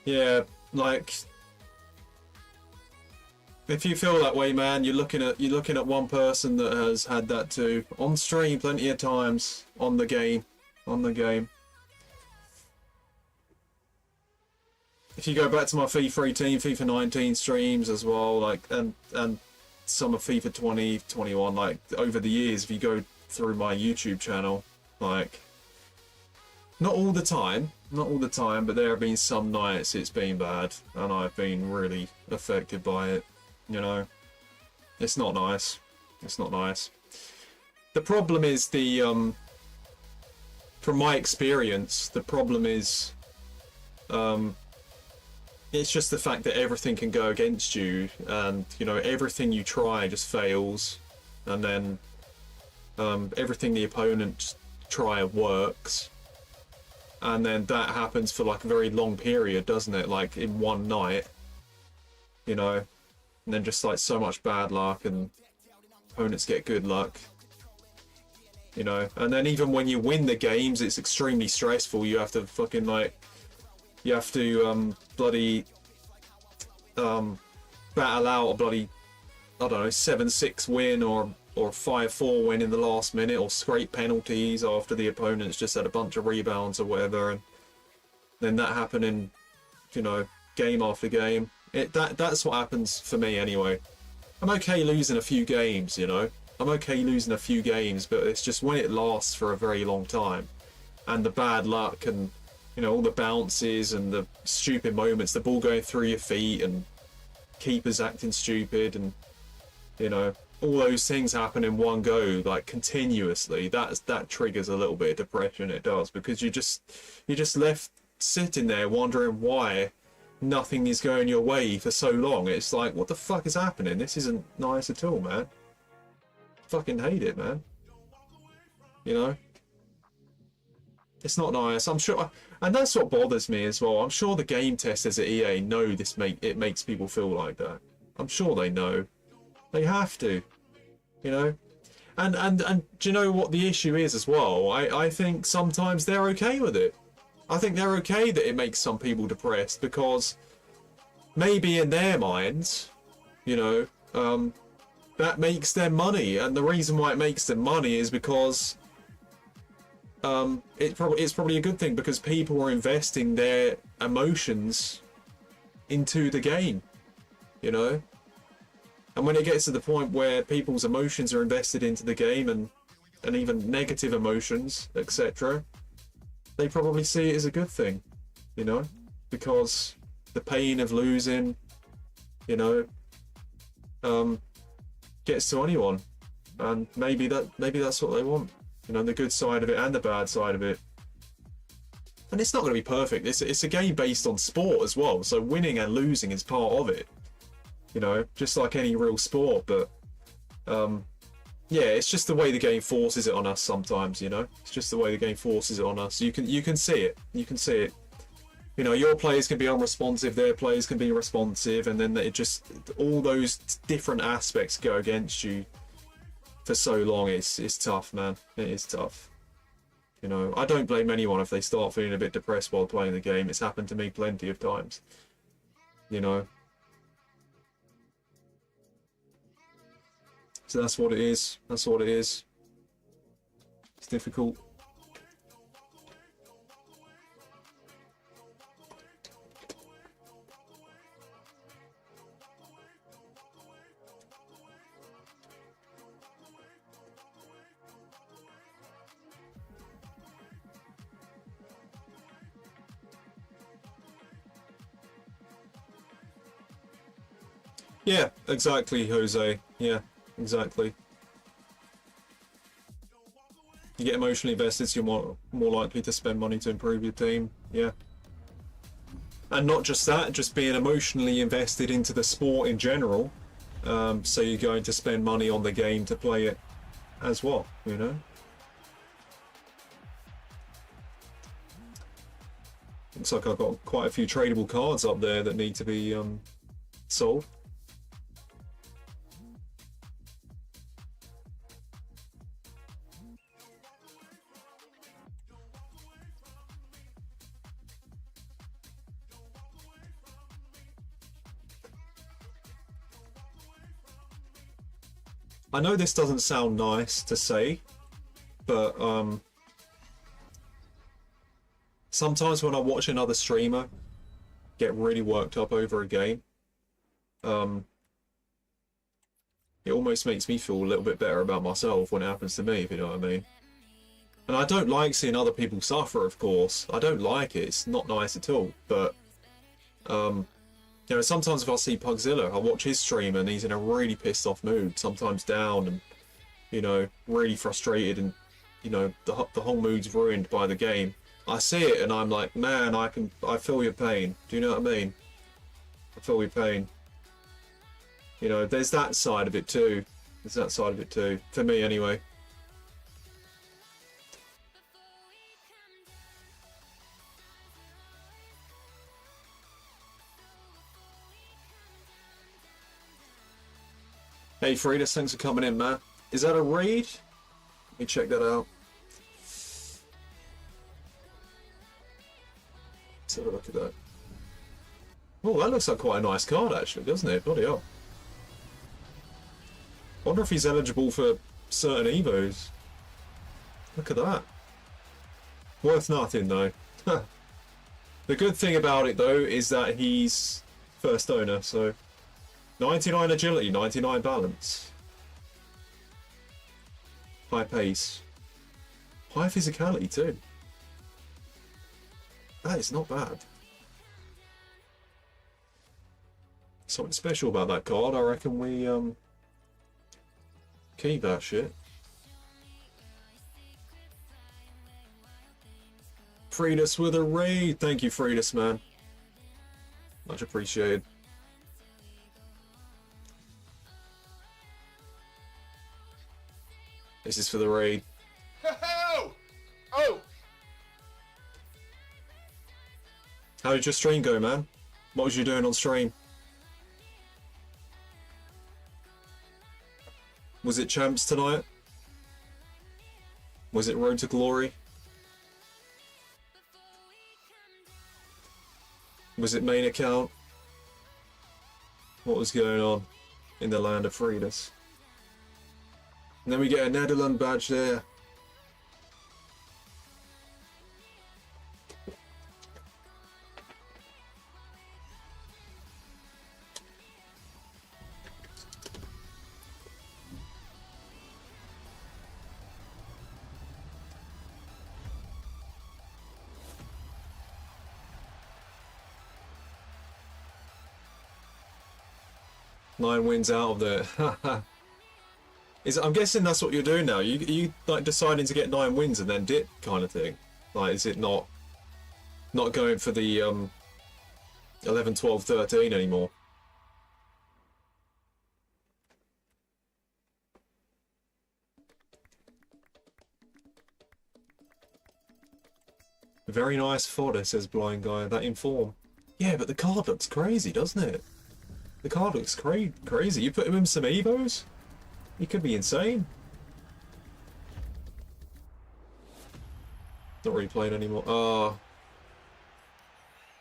Yeah, like, if you feel that way, man, you're looking at one person that has had that too on stream plenty of times on the game. If you go back to my FIFA 18, FIFA 19 streams as well, like, and some of FIFA 20, 21, like, over the years, if you go through my YouTube channel, like, not all the time, but there have been some nights it's been bad, and I've been really affected by it, you know. It's not nice. It's not nice. The problem is from my experience, the problem is, it's just the fact that everything can go against you, and, you know, everything you try just fails, and then everything the opponent try works, and then that happens for like a very long period, doesn't it? Like in one night, you know, and then just like so much bad luck, and opponents get good luck, you know, and then even when you win the games, it's extremely stressful. You have to fucking like, you have to bloody battle out a bloody, I don't know, 7-6 win or 5-4 win in the last minute, or scrape penalties after the opponent's just had a bunch of rebounds or whatever, and then that happening, you know, game after game. That's what happens for me anyway. I'm okay losing a few games, you know. I'm okay losing a few games, but it's just when it lasts for a very long time, and the bad luck, and, you know, all the bounces and the stupid moments, the ball going through your feet, and keepers acting stupid, and, you know, all those things happen in one go, like continuously. That triggers a little bit of depression. It does, because you're just left sitting there wondering why nothing is going your way for so long. It's like, what the fuck is happening? This isn't nice at all, man. Fucking hate it, man. You know, it's not nice. I'm sure, and that's what bothers me as well. I'm sure the game testers at EA know it makes people feel like that. I'm sure they know. They have to, you know, and do you know what the issue is as well? I think sometimes they're okay with it. I think they're okay that it makes some people depressed, because maybe in their minds, you know, that makes them money, and the reason why it makes them money is because it's probably a good thing, because people are investing their emotions into the game, you know. And when it gets to the point where people's emotions are invested into the game, and even negative emotions, etc., they probably see it as a good thing, you know, because the pain of losing, you know, gets to anyone, and maybe that's what they want, you know, the good side of it and the bad side of it. And it's not going to be perfect. It's a game based on sport as well, so winning and losing is part of it. You know, just like any real sport, but yeah, it's just the way the game forces it on us sometimes, you know? It's just the way the game forces it on us. You can see it. You can see it. You know, your players can be unresponsive, their players can be responsive, and then it just, all those different aspects go against you for so long. It's tough, man. It is tough. You know, I don't blame anyone if they start feeling a bit depressed while playing the game. It's happened to me plenty of times. You know. So that's what it is. That's what it is. It's difficult. Yeah, exactly, Jose. Yeah, exactly. You get emotionally invested, so you're more likely to spend money to improve your team. Yeah. And not just that, just being emotionally invested into the sport in general. So you're going to spend money on the game to play it as well, you know? Looks like I've got quite a few tradable cards up there that need to be sold. I know this doesn't sound nice to say, but sometimes when I watch another streamer get really worked up over a game, it almost makes me feel a little bit better about myself when it happens to me, if you know what I mean. And I don't like seeing other people suffer, of course. I don't like it. It's not nice at all. But, you know, sometimes if I see Pugzilla, I watch his stream and he's in a really pissed off mood, sometimes down and, you know, really frustrated and, you know, the whole mood's ruined by the game. I see it and I'm like, man, I feel your pain. Do you know what I mean? I feel your pain. You know, there's that side of it too. There's that side of it too. For me, anyway. Hey, Fridas, thanks for coming in, man. Is that a raid? Let me check that out. Let's have a look at that. Oh, that looks like quite a nice card, actually, doesn't it? Bloody hell. Wonder if he's eligible for certain Evos. Look at that. Worth nothing, though. The good thing about it, though, is that he's first owner, so 99 agility, 99 balance. High pace. High physicality, too. That is not bad. Something special about that card. I reckon we keep that shit. Fridas with a raid. Thank you, Fridas, man. Much appreciated. This is for the raid. Oh! Oh! How did your stream go, man? What was you doing on stream? Was it champs tonight? Was it Road to Glory? Was it main account? What was going on in the land of Fridas? And then we get a Netherlands badge there. Nine wins out of there. I'm guessing that's what you're doing now. You like deciding to get 9 wins and then dip kind of thing. Like, is it not going for the 11, 12, 13 anymore? Very nice fodder, says Blind Guy. That in form. Yeah, but the card looks crazy, doesn't it? The card looks crazy. You put him in some Evos? He could be insane. Not really playing anymore.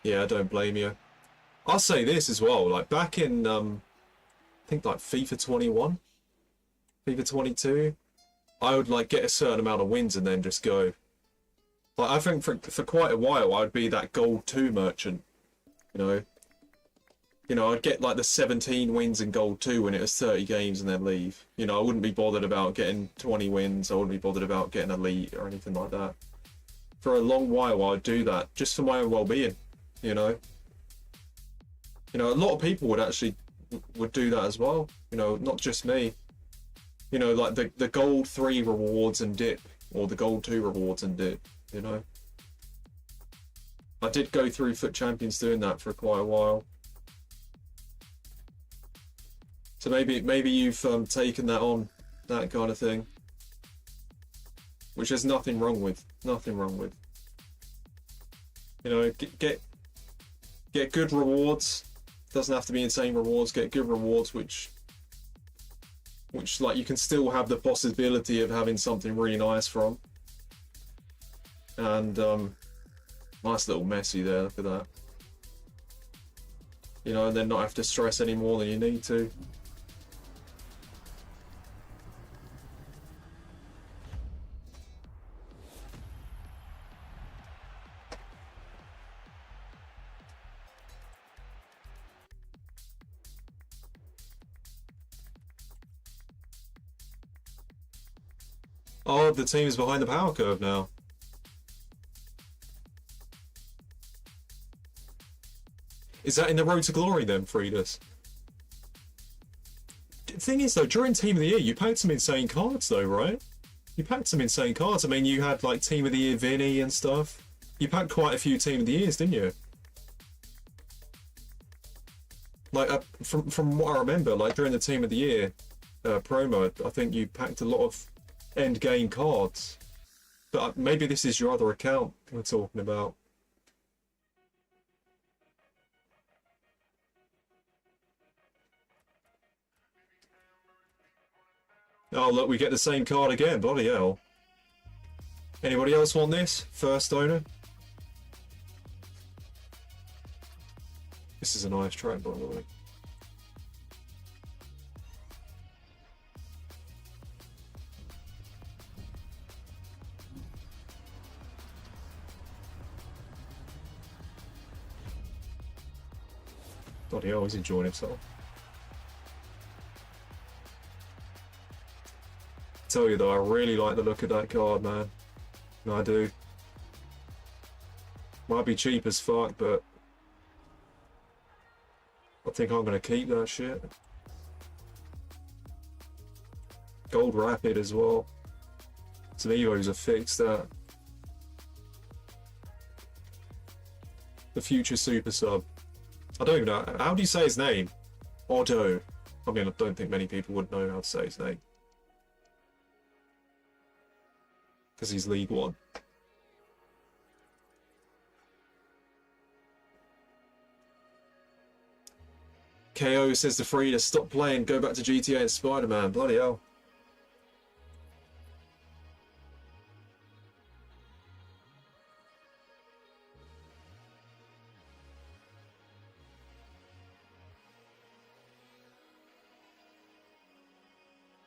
Yeah, I don't blame you. I'll say this as well. Like back in, I think like FIFA 21, FIFA 22, I would like get a certain amount of wins and then just go. Like I think for quite a while I would be that gold 2 merchant. You know, I'd get like the 17 wins in gold 2 when it was 30 games and then leave. You know, I wouldn't be bothered about getting 20 wins. I wouldn't be bothered about getting elite or anything like that. For a long while I'd do that just for my own well-being. You know, a lot of people would do that as well. You know, not just me. You know, like the gold 3 rewards and dip, or the gold 2 rewards and dip. You know, I did go through Foot Champions doing that for quite a while. So maybe you've taken that on, that kind of thing, which there's nothing wrong with. Nothing wrong with. You know, get good rewards. Doesn't have to be insane rewards. Get good rewards, which like you can still have the possibility of having something really nice from. And nice little Messi there. Look at that. You know, and then not have to stress any more than you need to. Oh, the team is behind the power curve now. Is that in the Road to Glory then, Fridas? The thing is though, during Team of the Year, you packed some insane cards though, right? You packed some insane cards. I mean, you had like Team of the Year Vinny and stuff. You packed quite a few Team of the Years, didn't you? Like, from what I remember, like during the Team of the Year promo, I think you packed a lot of end game cards. But maybe this is your other account we're talking about. Oh look, we get the same card again, bloody hell. Anybody else want this? First owner? This is a nice track, by the way. Bloody hell, he's enjoying himself. Tell you though, I really like the look of that card, man. I do. Might be cheap as fuck, but I think I'm gonna keep that shit. Gold Rapid as well. Some Evos are fixed that. The future super sub. I don't even know. How do you say his name? Otto. I mean, I don't think many people would know how to say his name. Because he's League One. KO says to Frida, stop playing, go back to GTA and Spider-Man. Bloody hell.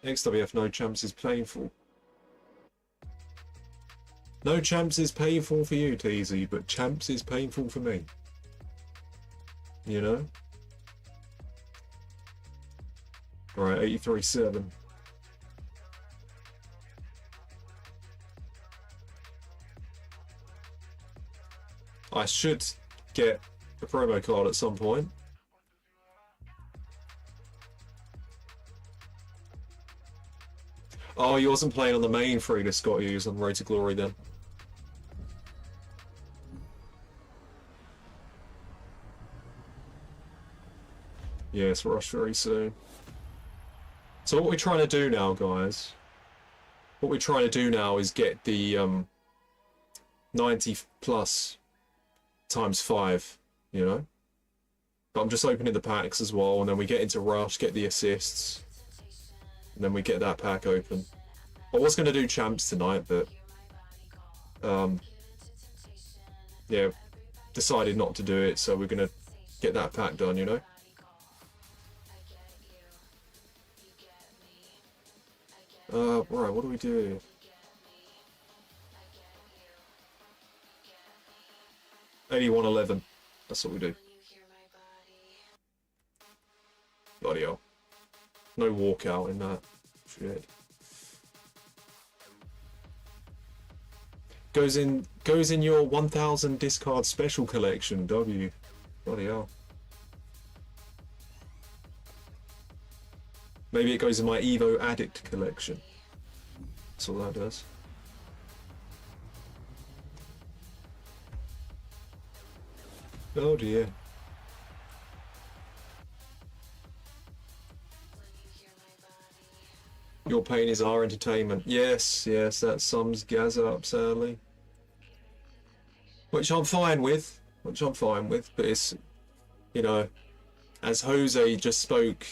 XWF no champs is painful. No champs is painful for you, TZ, but champs is painful for me. You know? Alright, 83.7. I should get a promo card at some point. Oh, he wasn't playing on the main Frida Scott, he was on Road to Glory then. Yes, rush very soon. So what we're trying to do now, guys, what we're trying to do now is get the 90 plus times 5, you know. But I'm just opening the packs as well, and then we get into Rush, get the assists, and then we get that pack open. I was going to do champs tonight, but yeah, decided not to do it, so we're going to get that pack done, you know. Right, what do we do? $81.11. That's what we do. Bloody hell. No walkout in that. Shit. Goes in your 1000 discard special collection, W. Bloody hell. Maybe it goes in my Evo Addict collection. That's all that does. Oh dear. Your pain is our entertainment. Yes, yes, that sums Gaz up, sadly. Which I'm fine with. But it's, you know, as Jose just spoke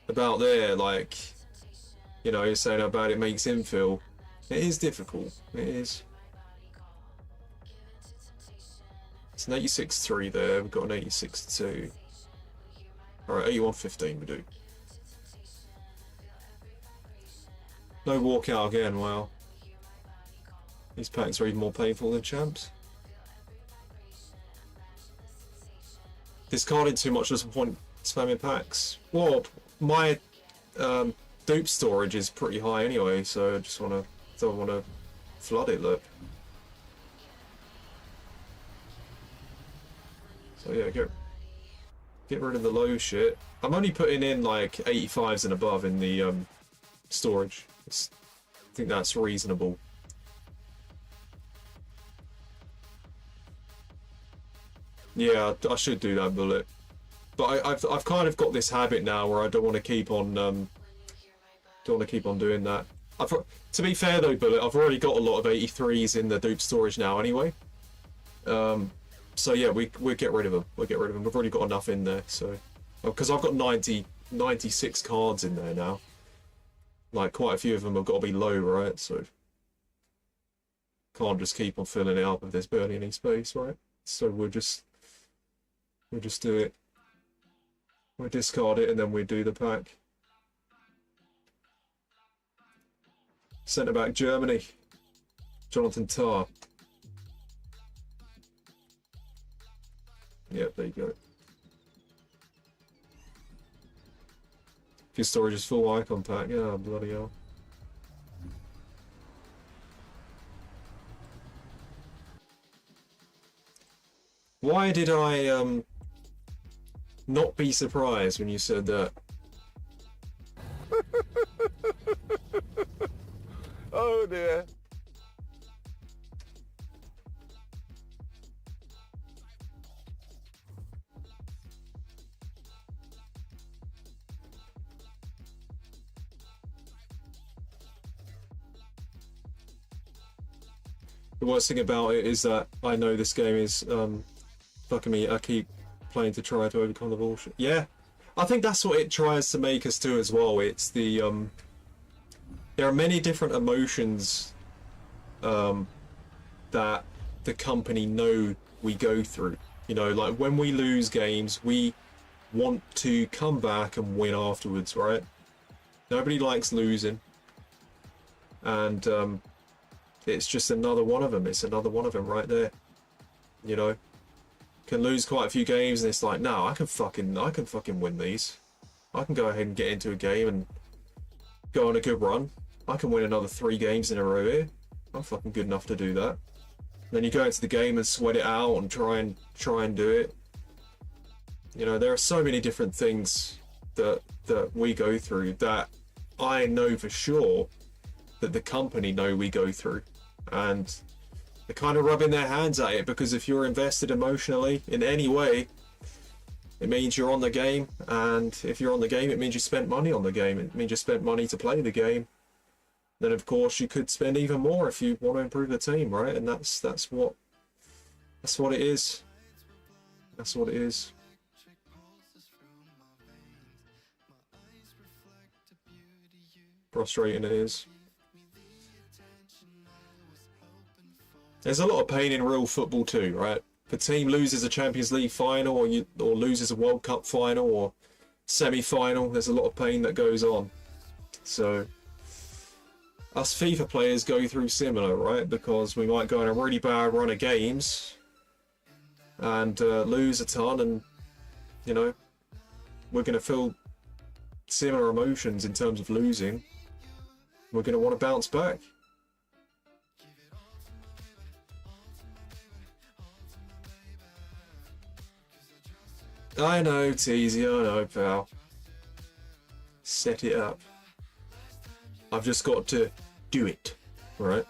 about there, like, you know, saying how bad it makes him feel. It is difficult. It is. It's an 86.3 there. We've got an 86.2. Alright, 81.15 we do. No walkout again, wow. These packs are even more painful than champs. Discarding too much doesn't point spamming packs. Well, my dupe storage is pretty high anyway, so I just don't wanna flood it, look. So yeah, get rid of the low shit. I'm only putting in like 85s and above in the storage. I think that's reasonable. Yeah, I should do that, Bullet. But I've kind of got this habit now where I don't want to keep on doing that. To be fair though, Bullet, I've already got a lot of 83s in the dupe storage now anyway. So yeah, we'll get rid of them. We'll get rid of them. We've already got enough in there, so because I've got 96 cards in there now. Like quite a few of them have got to be low, right? So can't just keep on filling it up if there's barely any space, right? So we'll just do it. We'll discard it and then we do the pack. Centre back Germany, Jonathan Tah. Yep, there you go. If your storage is full, icon pack. Yeah, bloody hell. Why did I not be surprised when you said that? Oh dear. The worst thing about it is that I know this game is fucking me. I keep playing to try to overcome the bullshit. Yeah, I think that's what it tries to make us do as well. It's the there are many different emotions that the company know we go through. You know, like when we lose games, we want to come back and win afterwards, right? Nobody likes losing, and it's just another one of them. It's another one of them right there. You know, can lose quite a few games, and it's like, no, I can fucking win these. I can go ahead and get into a game and go on a good run. I can win another 3 games in a row here. I'm fucking good enough to do that. And then you go into the game and sweat it out and try and do it. You know, there are so many different things that we go through that I know for sure that the company know we go through, and they're kind of rubbing their hands at it, because if you're invested emotionally in any way, it means you're on the game, and if you're on the game, it means you spent money on the game. It means you spent money to play the game. Then of course you could spend even more if you want to improve the team, right? And that's what That's what it is. That's what it is. Frustrating it is. There's a lot of pain in real football too, right? If a team loses a Champions League final or loses a World Cup final or semi-final, there's a lot of pain that goes on. So us FIFA players go through similar, right? Because we might go on a really bad run of games and lose a ton, and you know, we're going to feel similar emotions in terms of losing. We're going to want to bounce back. I know, Teasy, I know, pal. Set it up. I've just got to do it, right?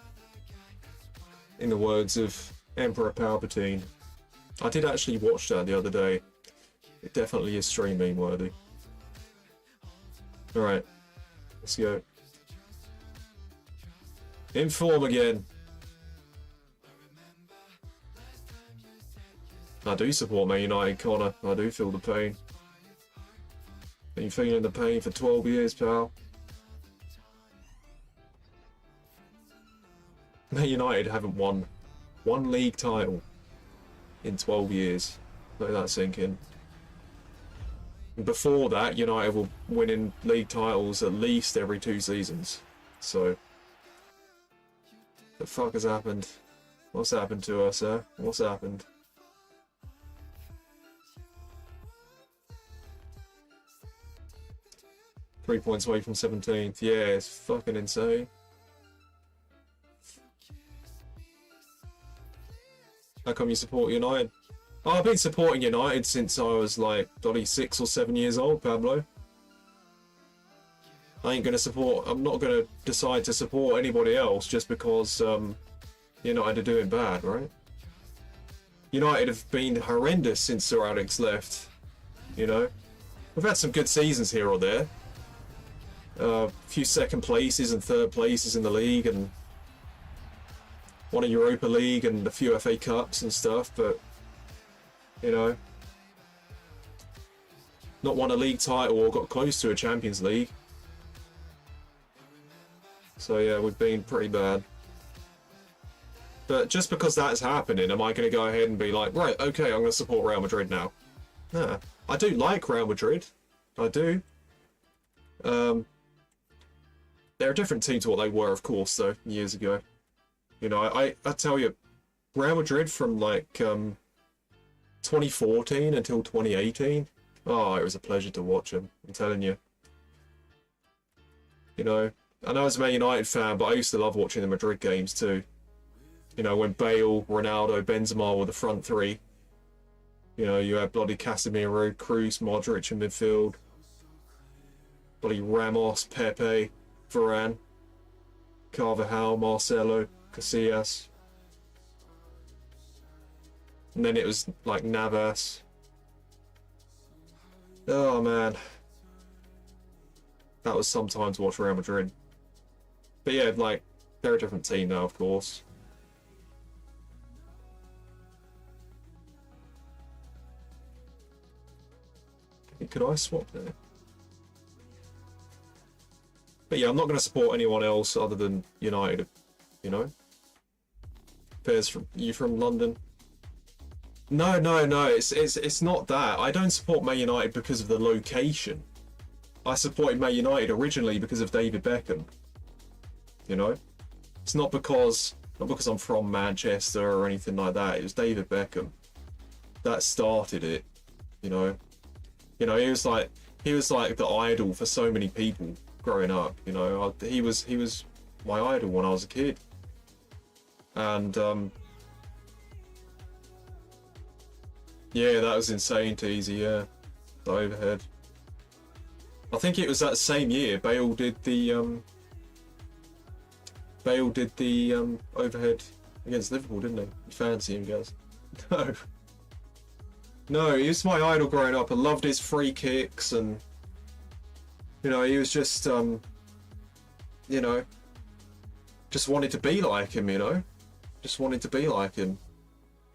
In the words of Emperor Palpatine. I did actually watch that the other day. It definitely is streaming worthy. Alright, let's go. In form again. I do support Man United, Connor. I do feel the pain. Been feeling the pain for 12 years, pal. Man United haven't won one league title in 12 years. Let that sink in. Before that, United were winning league titles at least every 2 seasons. So, the fuck has happened? What's happened to us, sir? What's happened? Three points away from 17th. Yeah, it's fucking insane. How come you support United? Oh, I've been supporting United since I was like, bloody 6 or 7 years old, Pablo. I ain't gonna support, I'm not gonna decide to support anybody else just because United are doing bad, right? United have been horrendous since Sir Alex left, you know? We've had some good seasons here or there. A few second places and third places in the league, and won a Europa League and a few FA Cups and stuff, but you know, not won a league title or got close to a Champions League. So yeah, we've been pretty bad. But just because that's happening, am I going to go ahead and be like, right, okay, I'm going to support Real Madrid now? Nah, I do like Real Madrid. I do. They're a different team to what they were, of course, though, years ago. You know, I tell you, Real Madrid from like 2014 until 2018, oh, it was a pleasure to watch them, I'm telling you. You know, I know I was a Man United fan, but I used to love watching the Madrid games too. You know, when Bale, Ronaldo, Benzema were the front three. You know, you had bloody Casemiro, Kroos, Modric in midfield. Bloody Ramos, Pepe, Varane, Carvajal, Marcelo, Casillas. And then it was like Navas. Oh man. That was some time to watch Real Madrid. But yeah, like, they're a different team now, of course. Could I swap there? But yeah, I'm not going to support anyone else other than United, you know? Pairs, you from London? No, it's not that. I don't support Man United because of the location. I supported Man United originally because of David Beckham. You know? It's not because I'm from Manchester or anything like that. It was David Beckham that started it, you know? You know, he was like the idol for so many people growing up, you know. He was my idol when I was a kid. And yeah, that was insane, Teasy, yeah. The overhead. I think it was that same year Bale did the overhead against Liverpool, didn't he? You fancy him, guys? No, he was my idol growing up. I loved his free kicks, and you know, he was just you know, just wanted to be like him, you know? Just wanted to be like him.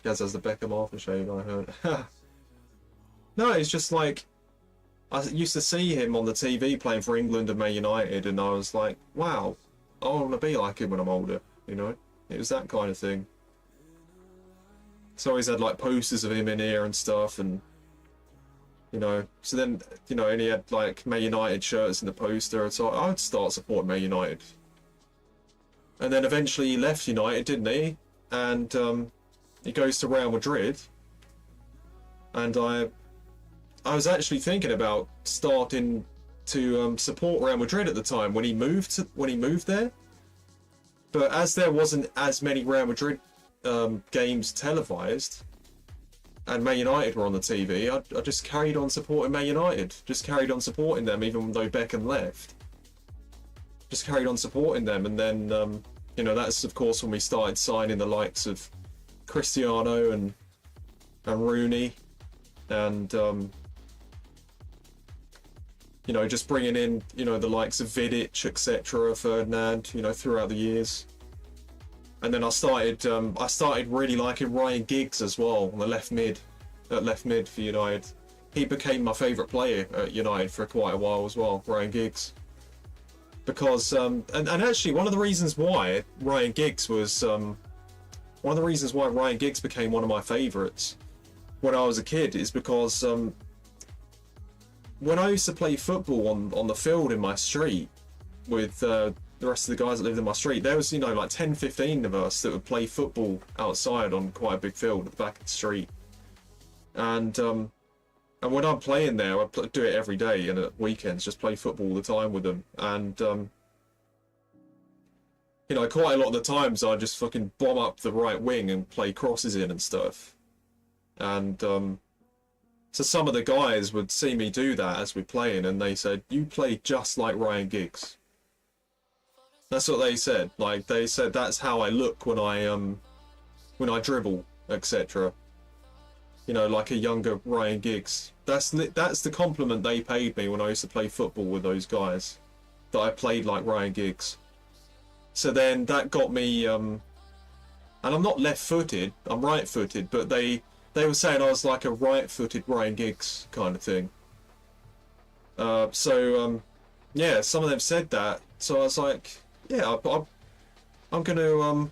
Gaz has the Beckham aftershave, I heard. No, it's just like, I used to see him on the TV playing for England and Man United, and I was like, wow, I want to be like him when I'm older, you know? It was that kind of thing. So I always had like posters of him in here and stuff, and you know, so then, you know, and he had like Man United shirts in the poster, and so I would start supporting Man United. And then eventually he left United, didn't he? And he goes to Real Madrid, and I was actually thinking about starting to support Real Madrid at the time when he moved there. But as there wasn't as many Real Madrid games televised, and Man United were on the TV, I just carried on supporting Man United. Just carried on supporting them, even though Beckham left. Just carried on supporting them, and then you know, that's of course when we started signing the likes of Cristiano and Rooney, and you know, just bringing in, you know, the likes of Vidic, etc., Ferdinand, you know, throughout the years. And then I started really liking Ryan Giggs as well on the left mid for United. He became my favourite player at United for quite a while as well, Ryan Giggs. Because and actually one of the reasons why Ryan Giggs became one of my favourites when I was a kid is because when I used to play football on the field in my street with the rest of the guys that lived in my street, there was, you know, like 10, 15 of us that would play football outside on quite a big field at the back of the street. And when I'm playing there, I do it every day, and at weekends just play football all the time with them. And you know, quite a lot of the times I just fucking bomb up the right wing and play crosses in and stuff. And so some of the guys would see me do that as we're playing, and they said, "You play just like Ryan Giggs." That's what they said. Like, they said that's how I look when I dribble, etc. You know, like a younger Ryan Giggs. That's the compliment they paid me when I used to play football with those guys, that I played like Ryan Giggs. So then that got me, and I'm not left-footed, I'm right-footed, but they were saying I was like a right-footed Ryan Giggs kind of thing. Yeah, some of them said that, so I was like, yeah, I'm going to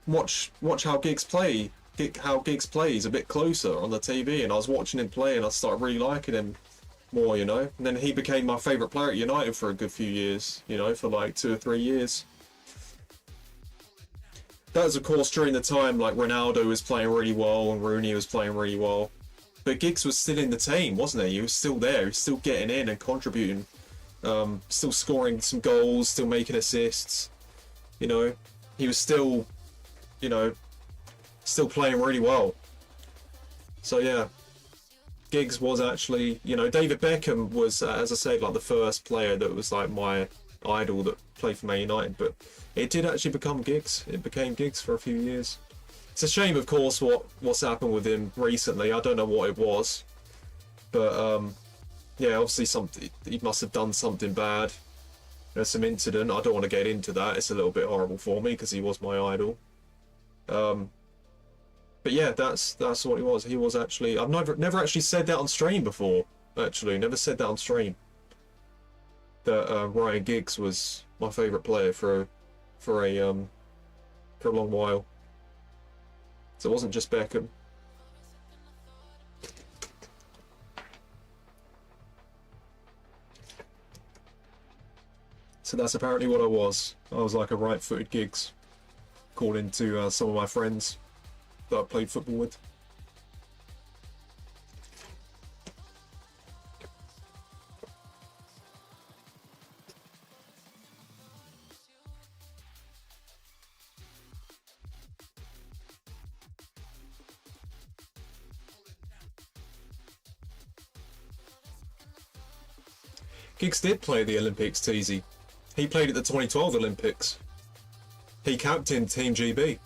watch how Giggs plays a bit closer on the TV, and I was watching him play, and I started really liking him more, you know. And then he became my favourite player at United for a good few years, you know, for like 2 or 3 years. That was, of course, during the time like Ronaldo was playing really well and Rooney was playing really well. But Giggs was still in the team, wasn't he? He was still there, he was still getting in and contributing. Still scoring some goals, still making assists. You know, he was still, you know, still playing really well. So yeah, Giggs was actually, you know, David Beckham was, as I said, like the first player that was like my idol that played for Man United, but it did actually become Giggs. It became Giggs for a few years. It's a shame, of course, what's happened with him recently. I don't know what it was, but yeah, obviously he must have done something bad. There's some incident. I don't want to get into that. It's a little bit horrible for me because he was my idol. But yeah, that's what he was. He was actually. I've never actually said that on stream before. Actually, never said that on stream. That Ryan Giggs was my favourite player for a long while. So it wasn't just Beckham. So that's apparently what I was. I was like a right-footed Giggs, according to some of my friends that I played football with. Giggs did play the Olympics, Teasy. He played at the 2012 Olympics. He captained Team GB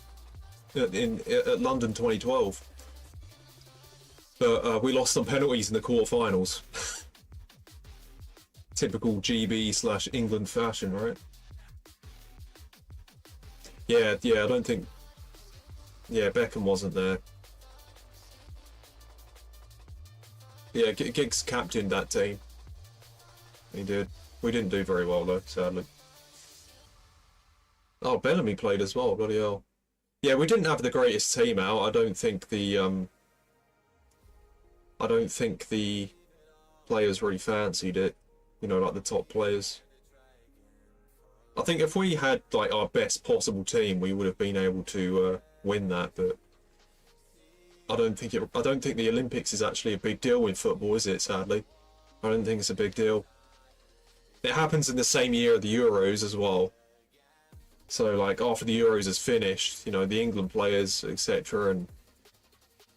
at London 2012. But we lost on penalties in the quarterfinals. Typical GB/England fashion, right? Yeah, I don't think Yeah, Beckham wasn't there. Yeah, Giggs captained that team. He did. We didn't do very well though, sadly. Oh, Bellamy played as well, bloody hell. Yeah, we didn't have the greatest team out. I don't think the players really fancied it. You know, like the top players. I think if we had like our best possible team, we would have been able to win that. But I don't think the Olympics is actually a big deal in football, is it? Sadly, I don't think it's a big deal. It happens in the same year of the Euros as well. So like after the Euros is finished, you know, the England players, etc., and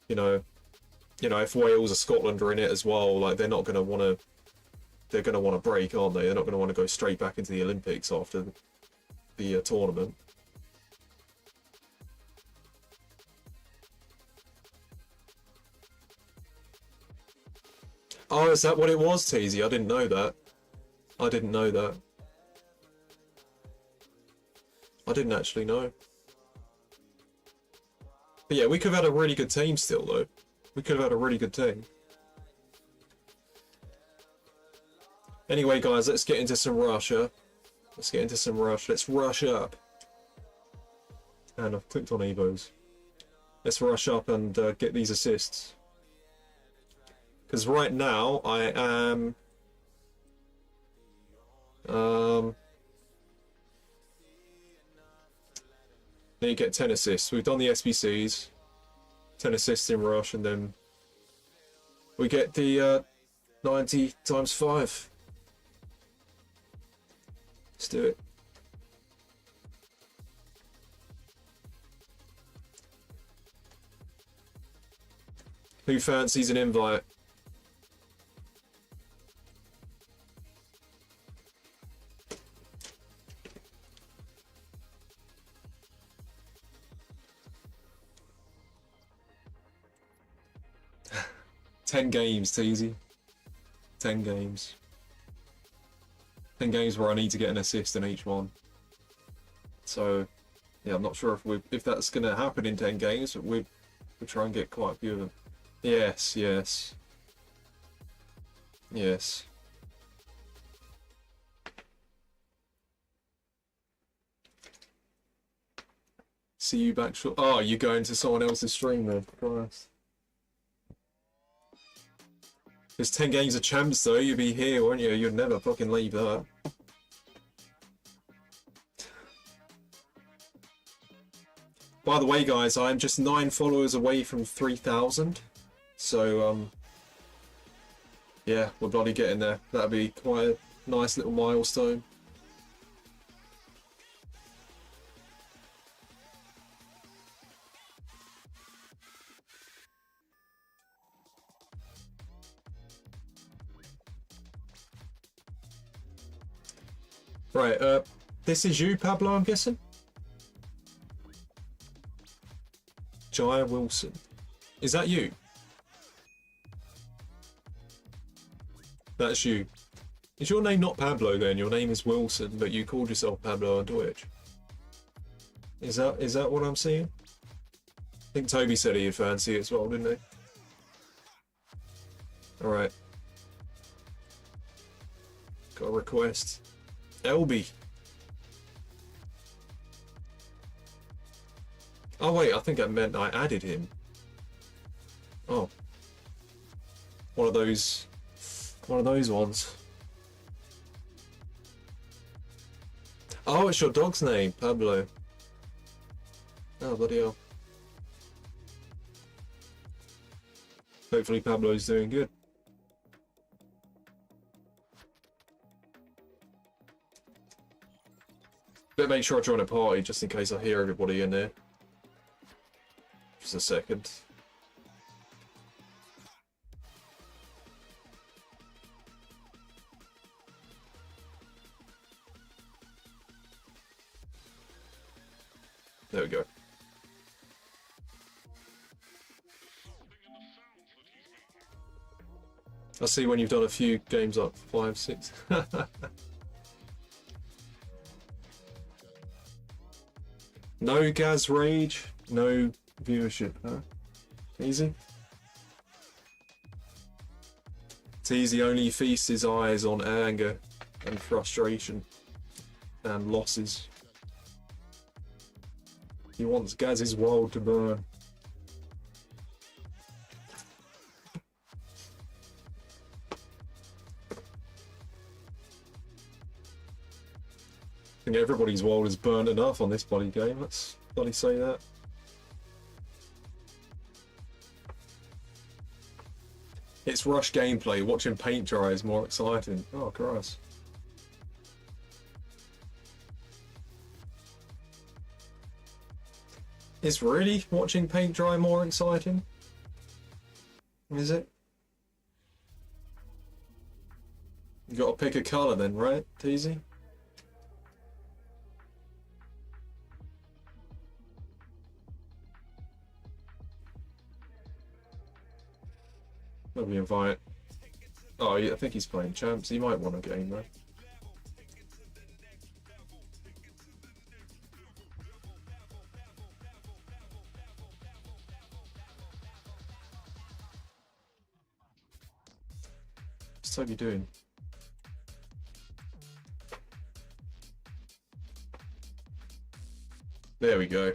you know, if Wales or Scotland are in it as well, like they're not going to want to. They're going to want to break, aren't they? They're not going to want to go straight back into the Olympics after the tournament. Oh, is that what it was, Teasy? I didn't know that. I didn't know that. I didn't actually know. But yeah, we could have had a really good team still, though. We could have had a really good team. Anyway, guys, let's get into some Russia. Let's get into some Rush. Let's rush up. And I've clicked on Evos. Let's rush up and get these assists. Because right now, I am... Then you get 10 assists. We've done the SBCs. 10 assists in Rush, and then we get the 90 times 5. Let's do it. Who fancies an invite? Ten games, Teasy. 10 games. 10 games where I need to get an assist in each one. So, yeah, I'm not sure if that's going to happen in 10 games, but we'll try and get quite a few of them. Yes, yes. Yes. See you back short. Oh, you're going to someone else's stream then. Christ. There's 10 games of champs though, you'd be here, won't you? You'd never fucking leave that. By the way, guys, I'm just 9 followers away from 3,000. So, yeah, we're bloody getting there. That'd be quite a nice little milestone. Right, this is you, Pablo, I'm guessing? Jai Wilson. Is that you? That's you. Is your name not Pablo then? Your name is Wilson, but you called yourself Pablo on Twitch. Is that what I'm seeing? I think Toby said he'd fancy it as well, didn't he? Alright. Got a request. Elby. Oh wait, I think that meant I added him. Oh. One of those ones. Oh, it's your dog's name, Pablo. Oh, bloody hell. Hopefully Pablo's doing good. Better make sure I join a party just in case I hear everybody in there. Just a second. There we go. I see when you've done a few games up, 5, 6. No Gaz Rage, no viewership, huh? Easy. Teasy only feasts his eyes on anger and frustration and losses. He wants Gaz's world to burn. I think everybody's world is burnt enough on this bloody game. Let's bloody say that. It's rush gameplay. Watching paint dry is more exciting. Oh, Christ. Is really watching paint dry more exciting? Is it? You gotta pick a colour then, right, Teasy? Let me invite. Oh, yeah, I think he's playing champs. He might want a game though. What's Toby doing? There we go.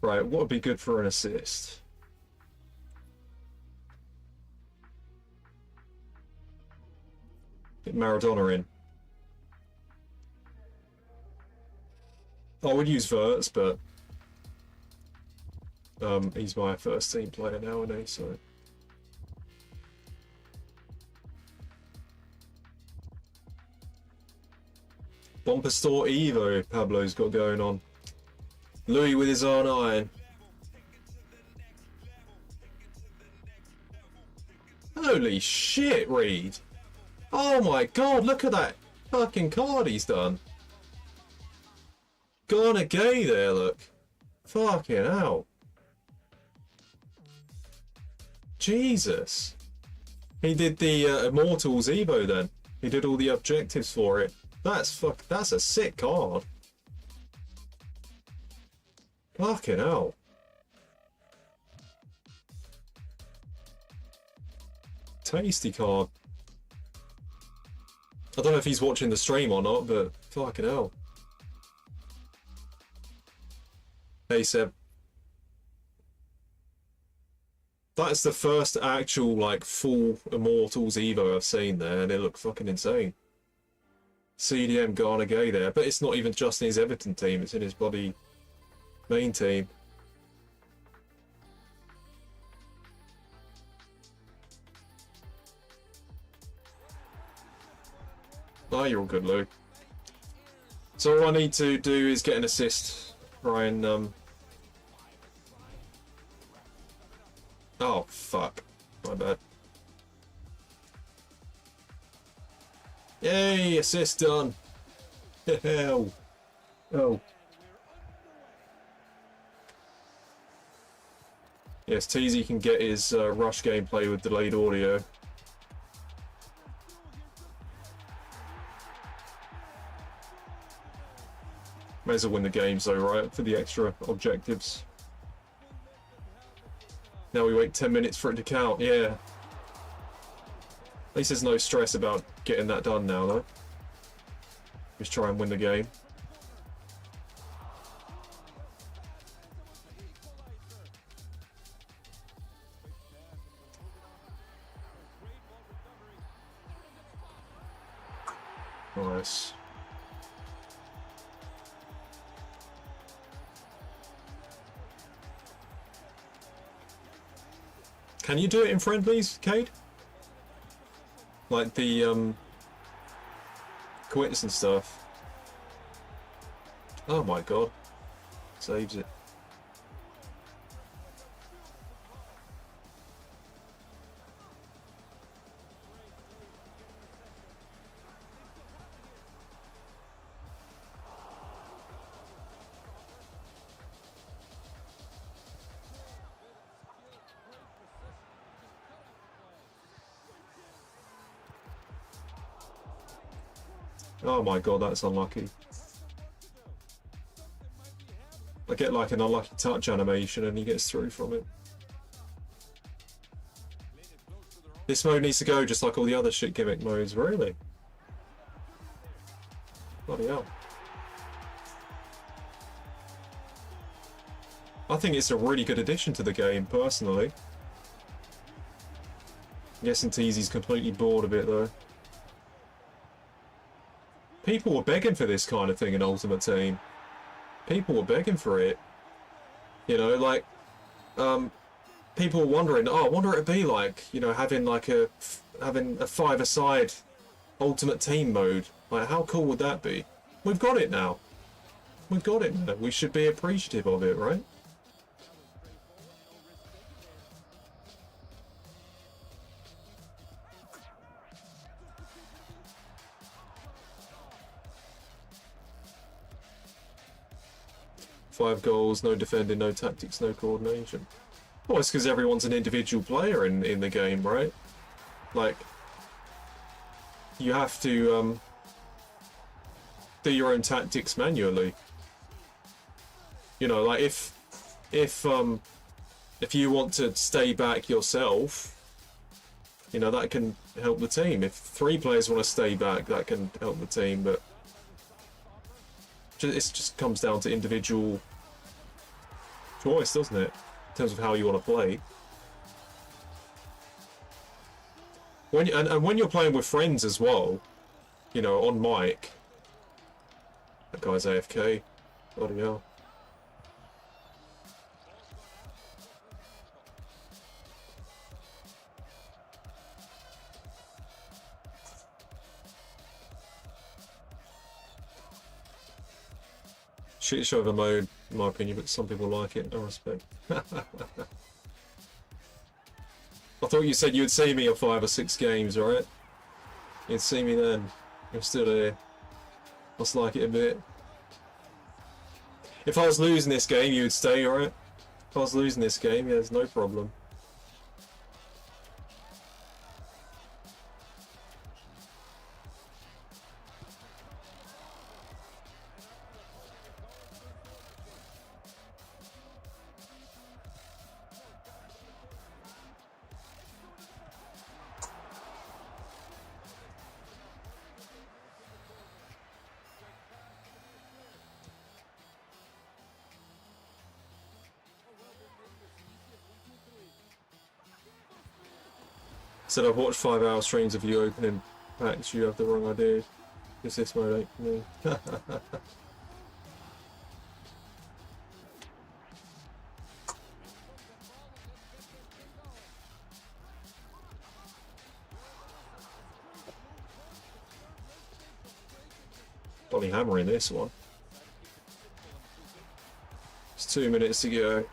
Right, what would be good for an assist? Get Maradona in. I would use Verts, but he's my first team player now, isn't he? So Bumper Store Evo Pablo's got going on. Louis with his own iron. Holy shit, Reed. Oh my god, look at that fucking card he's done. Gone gay there, look. Fucking hell. Jesus. He did the Immortals Evo then. He did all the objectives for it. That's a sick card. Fucking hell. Tasty card. I don't know if he's watching the stream or not, but fucking hell. Hey Seb. That's the first actual, like, full Immortals Evo I've seen there, and it looked fucking insane. CDM Ghana Gay there, but it's not even just in his Everton team, it's in his bloody main team. Oh, you're all good, Lou. So all I need to do is get an assist. Ryan, oh, fuck. My bad. Yay, assist done. Hell. Oh. Yes, Teasy can get his rush gameplay with delayed audio. May as well win the games though, right? For the extra objectives. Now we wait 10 minutes for it to count, yeah. At least there's no stress about getting that done now though. Just try and win the game. Nice. Can you do it in friendlies, Cade? Like the quits and stuff. Oh my god. Saves it. Oh my god, that's unlucky. I get like an unlucky touch animation and he gets through from it. This mode needs to go just like all the other shit gimmick modes, really? Bloody hell. I think it's a really good addition to the game, personally. I'm guessing TZ's completely bored of it, though. People were begging for this kind of thing in Ultimate Team. People were begging for it. You know, like, people were wondering, oh, I wonder what it'd be like, you know, having a five-a-side Ultimate Team mode. Like, how cool would that be? We've got it now. We've got it now. We should be appreciative of it, right? Five goals, no defending, no tactics, no coordination. Well, it's because everyone's an individual player in the game, right? Like, you have to do your own tactics manually. You know, like if you want to stay back yourself, you know, that can help the team. If 3 players want to stay back, that can help the team, but it just comes down to individual choice, doesn't it? In terms of how you want to play. And when you're playing with friends as well, you know, on mic. That guy's AFK. Bloody hell. Shit show of a mode, in my opinion, but some people like it. I respect. I thought you said you'd see me on 5 or 6 games, right? You'd see me then. You're still here. Must like it a bit. If I was losing this game, you'd stay, right? If I was losing this game, yeah, there's no problem. Said I've watched 5-hour streams of you opening packs. You have the wrong idea. Because this mode ain't for me. Bloody hammer in this one. It's 2 minutes to go.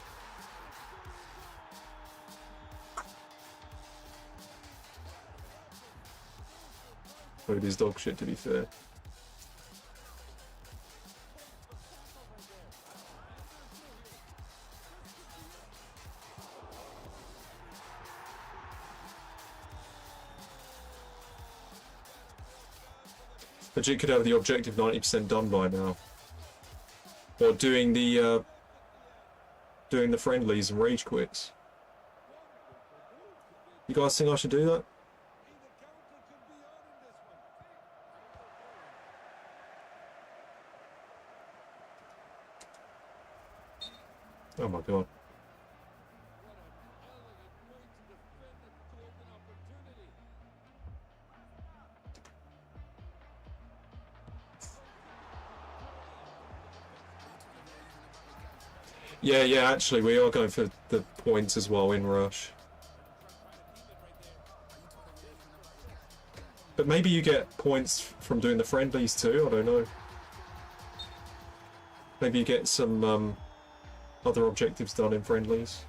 It is dog shit, to be fair. Legit could have the objective 90% done by now. Or doing the friendlies and rage quits. You guys think I should do that? Oh my god. Yeah, actually we are going for the points as well in Rush. But maybe you get points from doing the friendlies too, I don't know. Maybe you get some other objectives done in friendlies.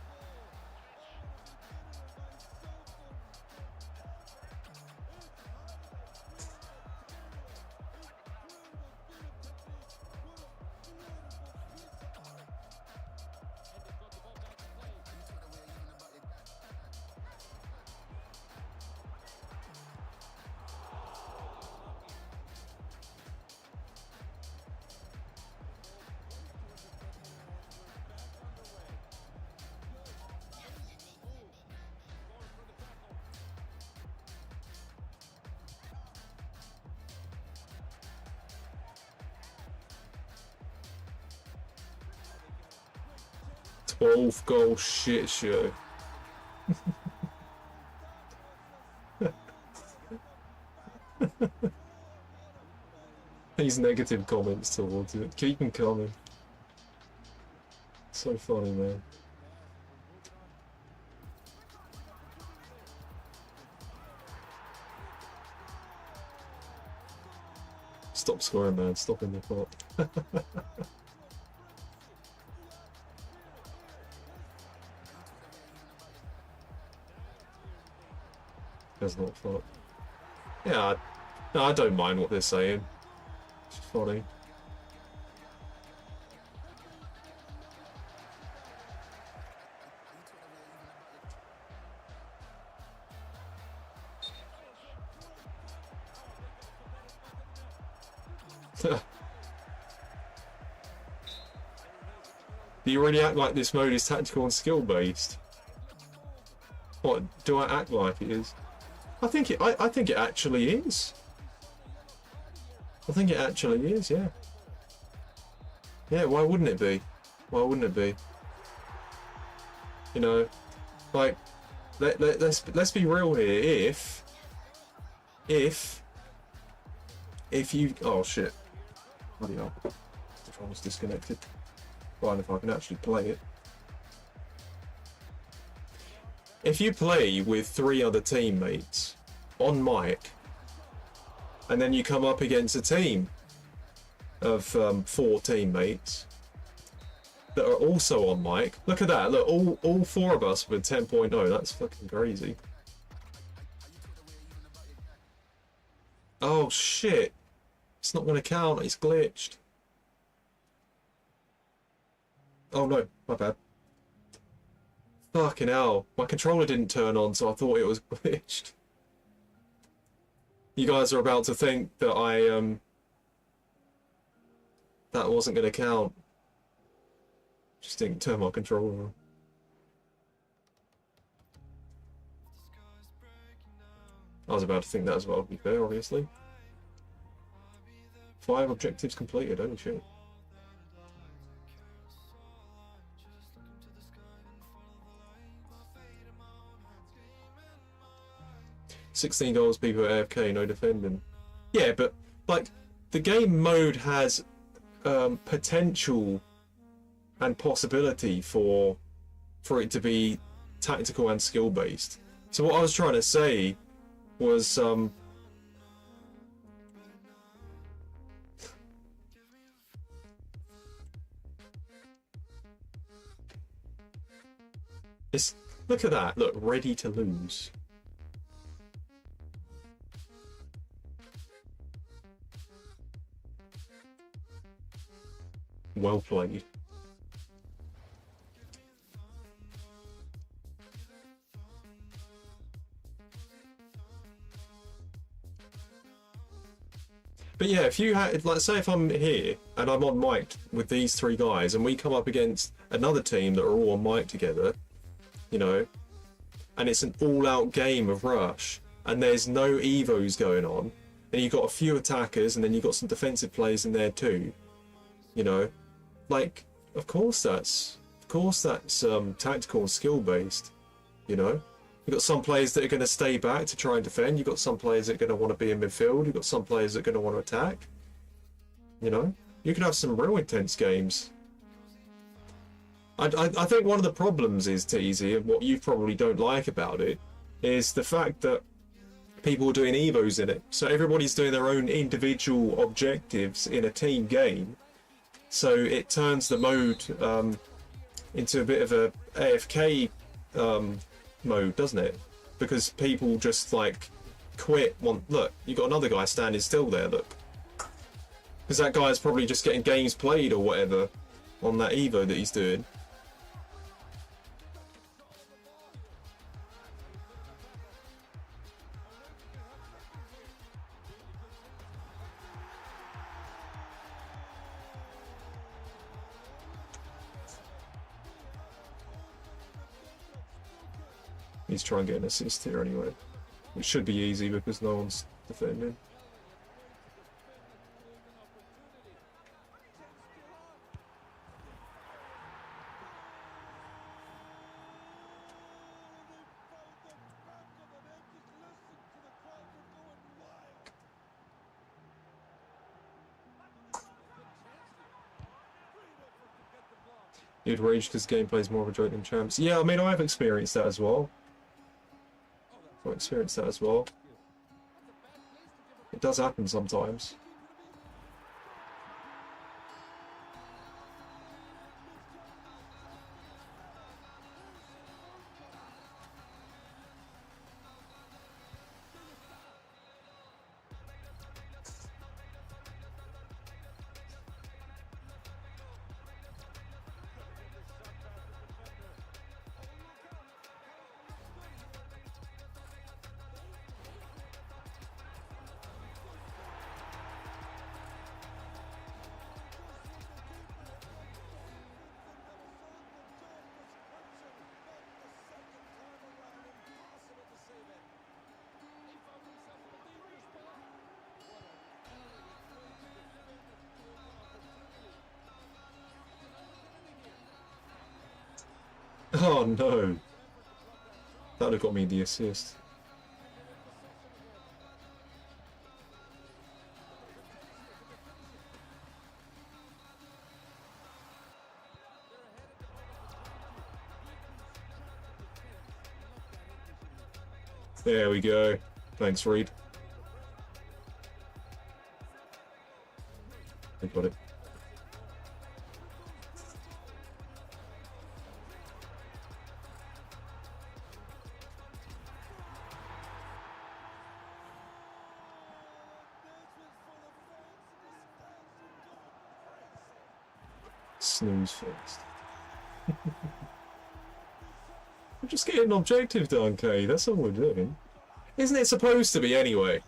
12-goal shit show. These negative comments towards it. Keep them coming. So funny, man. Stop scoring, man. Stop in the pot. That's not fun. Yeah, no, I don't mind what they're saying. It's funny. Do you really act like this mode is tactical and skill based? What do I act like it is? I think it actually is. I think it actually is, yeah. Yeah, why wouldn't it be? Why wouldn't it be? You know, like, let's be real here. If you, oh shit, bloody hell, the phone was disconnected. Fine, if I can actually play it. If you play with 3 other teammates on mic, and then you come up against a team of 4 teammates that are also on mic, look at that, look, all 4 of us with 10.0, that's fucking crazy. Oh shit, it's not gonna count, it's glitched. Oh no, my bad. Fucking hell, my controller didn't turn on, so I thought it was glitched. You guys are about to think that that wasn't going to count. Just didn't turn my controller on. I was about to think that as well, to be fair, obviously. 5 objectives completed, holy shit. "16 goals, people at AFK, no defending." Yeah, but like the game mode has potential and possibility for it to be tactical and skill based. So what I was trying to say was it's, look at that, look, ready to lose. Well played. But yeah, if you had, like, say if I'm here and I'm on mic with these 3 guys and we come up against another team that are all on mic together, you know, and it's an all-out game of rush and there's no evos going on, and you've got a few attackers and then you've got some defensive players in there too, you know, like, of course that's tactical and skill based, you know. You've got some players that are going to stay back to try and defend. You've got some players that are going to want to be in midfield. You've got some players that are going to want to attack. You know, you can have some real intense games. I think one of the problems is, Teasy, and what you probably don't like about it, is the fact that people are doing evos in it. So everybody's doing their own individual objectives in a team game. So it turns the mode into a bit of a AFK mode, doesn't it? Because people just like quit. Look, you got another guy standing still there, look, because that guy's probably just getting games played or whatever on that evo that he's doing. He's trying to get an assist here anyway. It should be easy because no one's defending. You'd rage because gameplay is more of a joke than champs. Yeah, I mean, I've experienced that as well. I've experienced that as well. It does happen sometimes. Oh no! That would have got me the assist. There we go. Thanks, Reed. I got it. Snooze first. We're just getting an objective done, Kay. That's all we're doing. Isn't it supposed to be anyway?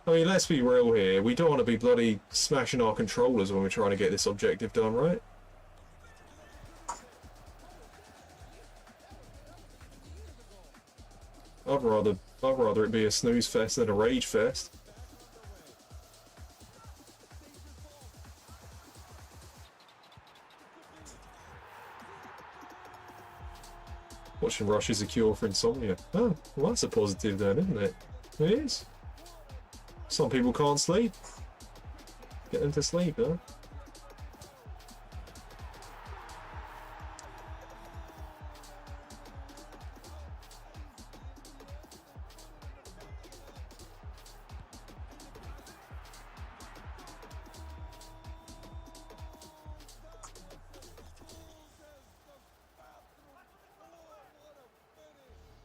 I mean, let's be real here. We don't want to be bloody smashing our controllers when we're trying to get this objective done, right? I'd rather it be a snooze fest than a rage fest. Watching Rush is a cure for insomnia. Oh, well that's a positive then, isn't it? It is. Some people can't sleep. Get them to sleep, huh?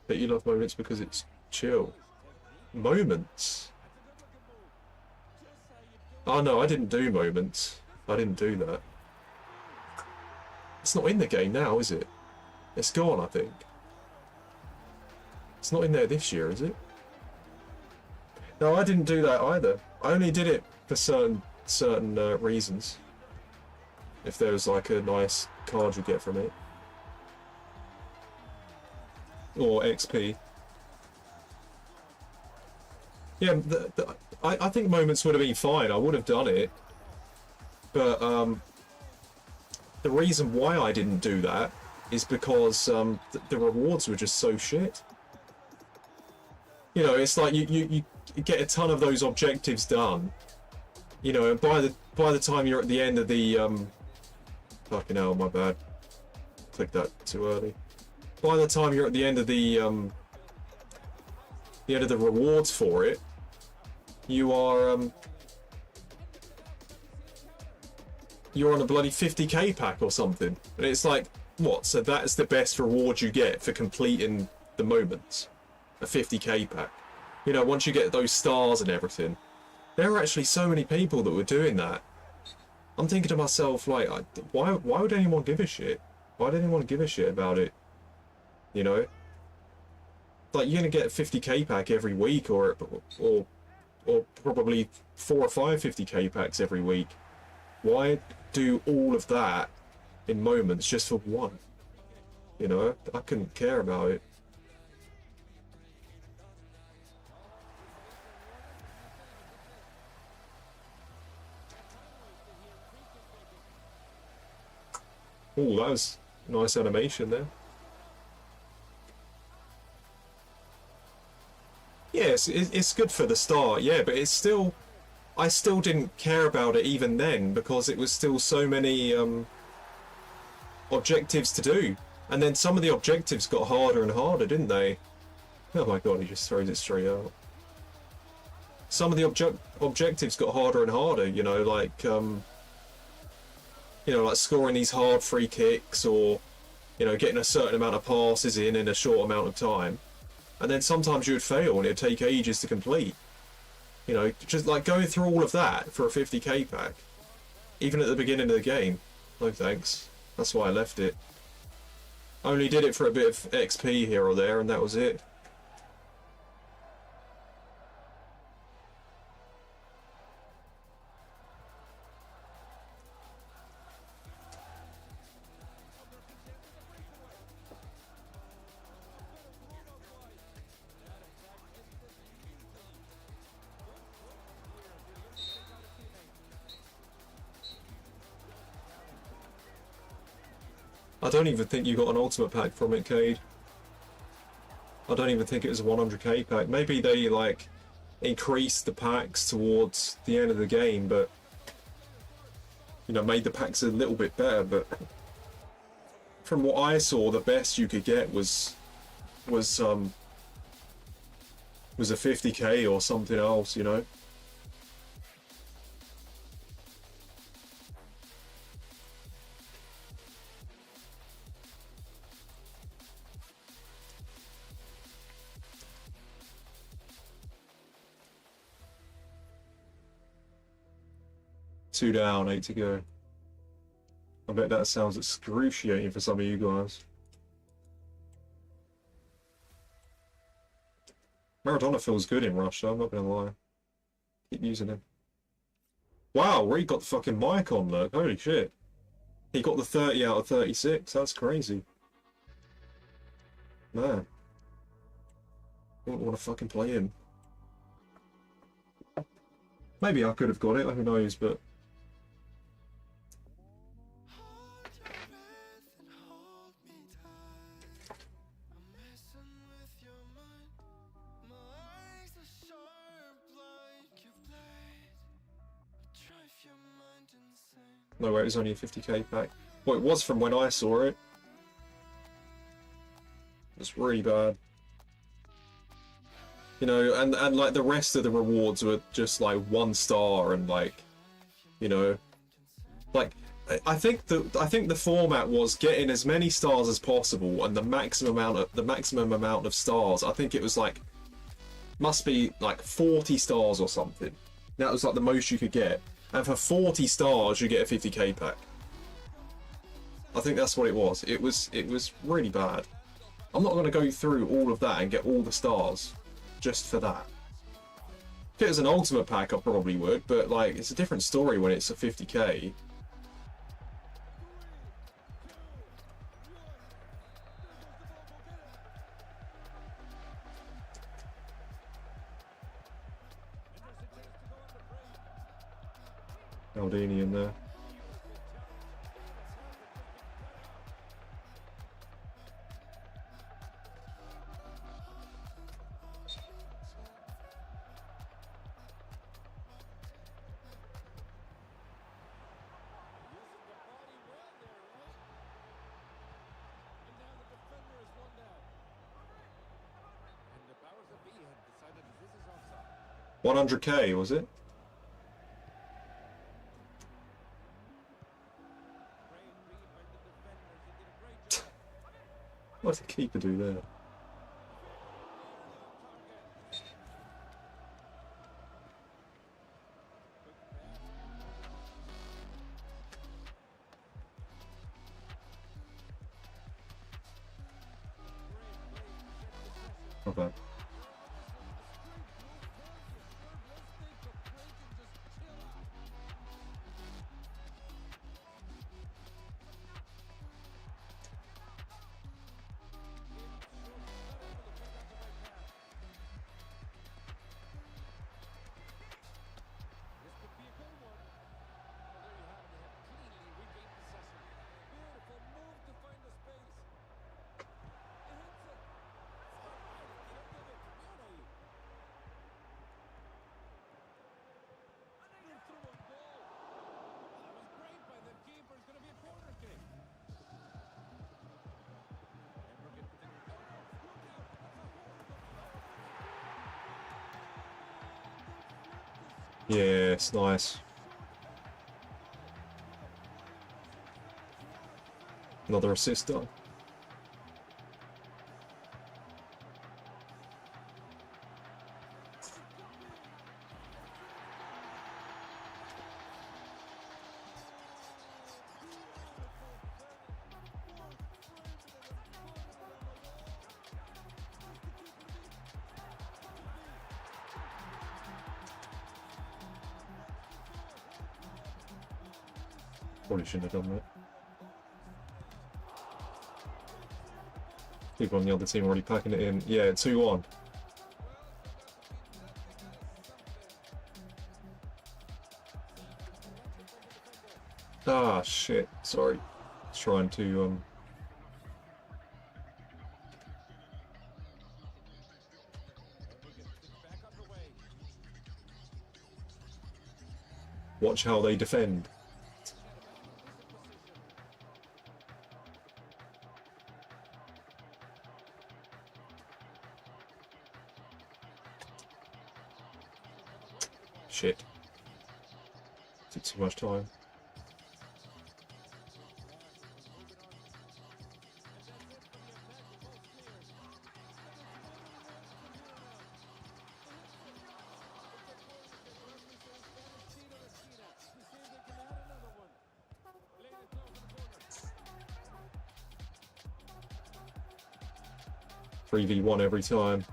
But you love moments because it's chill. Moments? Oh no, I didn't do moments. I didn't do that. It's not in the game now, is it? It's gone, I think. It's not in there this year, is it? No, I didn't do that either. I only did it for certain reasons. If there was like a nice card you get from it. Or XP. Yeah, I think moments would have been fine. I would have done it. But the reason why I didn't do that is because the rewards were just so shit. You know, it's like you get a ton of those objectives done. You know, and by the time you're at the end of the fucking hell, my bad. Clicked that too early. By the time you're at the end of the rewards for it, you are you're on a bloody 50k pack or something, and it's like, what? So that's the best reward you get for completing the moments, a 50k pack. You know, once you get those stars and everything, there are actually so many people that were doing that. I'm thinking to myself, like, why would anyone give a shit? Why would anyone give a shit about it? You know, like you're gonna get a 50k pack every week, or probably 4 or 5 50k packs every week. Why do all of that in moments just for one? You know, I couldn't care about it. Oh, that was nice animation there. Yes, it's good for the start, yeah, but it's still... I still didn't care about it even then, because it was still so many... objectives to do. And then some of the objectives got harder and harder, didn't they? Oh my god, he just throws it straight out. Some of the objectives got harder and harder, you know, like scoring these hard free kicks, or, you know, getting a certain amount of passes in a short amount of time. And then sometimes you would fail and it'd take ages to complete. You know, just like going through all of that for a 50k pack. Even at the beginning of the game. No thanks. That's why I left it. I only did it for a bit of XP here or there, and that was it. I don't even think you got an ultimate pack from it, Cade. I don't even think it was a 100k pack. Maybe they, like, increased the packs towards the end of the game, but, you know, made the packs a little bit better. But from what I saw, the best you could get was a 50k or something else, you know. Two down, 8 to go. I bet that sounds excruciating for some of you guys. Maradona feels good in Russia, I'm not gonna lie. Keep using him. Wow, Reed got the fucking mic on, look. Holy shit. He got the 30 out of 36. That's crazy. Man. I wouldn't want to fucking play him. Maybe I could have got it, who knows, but... No way, it was only a 50k pack. Well, it was from when I saw it. It's really bad. You know, and like the rest of the rewards were just like 1 star and like, you know, like I think the format was getting as many stars as possible, and the maximum amount of stars. I think it was like, must be like 40 stars or something. That was like the most you could get. And for 40 stars, you get a 50k pack. I think that's what it was. It was really bad. I'm not going to go through all of that and get all the stars just for that. If it was an ultimate pack, I probably would, but like, it's a different story when it's a 50k. Aldini in there. $100k, was it? What did the keeper do there? Not bad. Yeah, it's nice. Another assist done. Probably shouldn't have done that. People on the other team already packing it in. Yeah, 2-1. Ah, shit. Sorry. Trying to, watch how they defend. Shit. Took too much time. Three v one every time.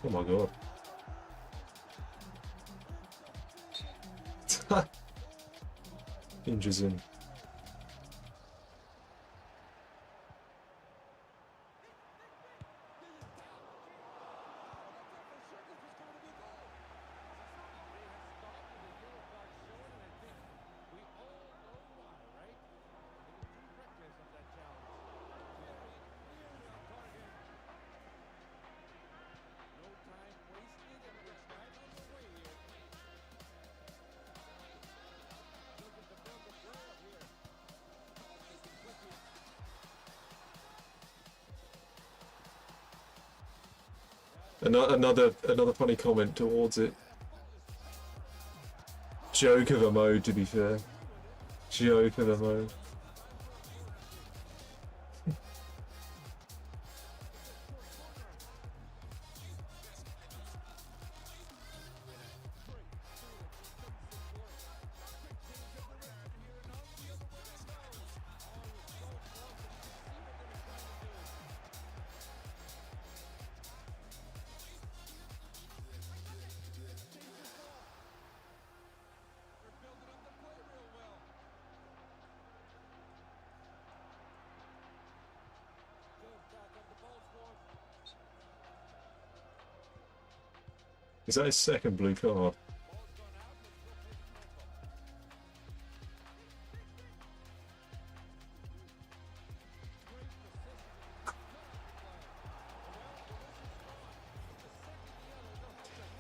Oh my god. Injures him. Another funny comment towards it. Joke of a mode, to be fair. Joke of a mode. Is that his second blue card?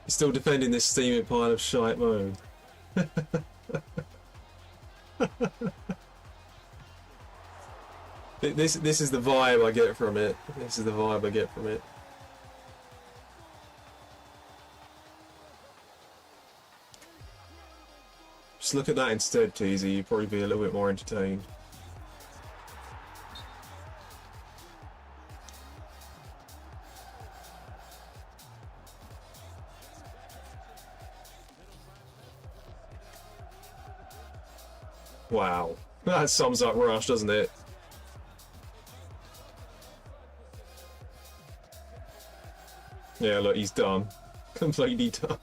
He's still defending this steaming pile of shite mode. This is the vibe I get from it. This is the vibe I get from it. Just look at that instead, Teasy. You'd probably be a little bit more entertained. Wow. That sums up Rush, doesn't it? Yeah, look, he's done. Completely done.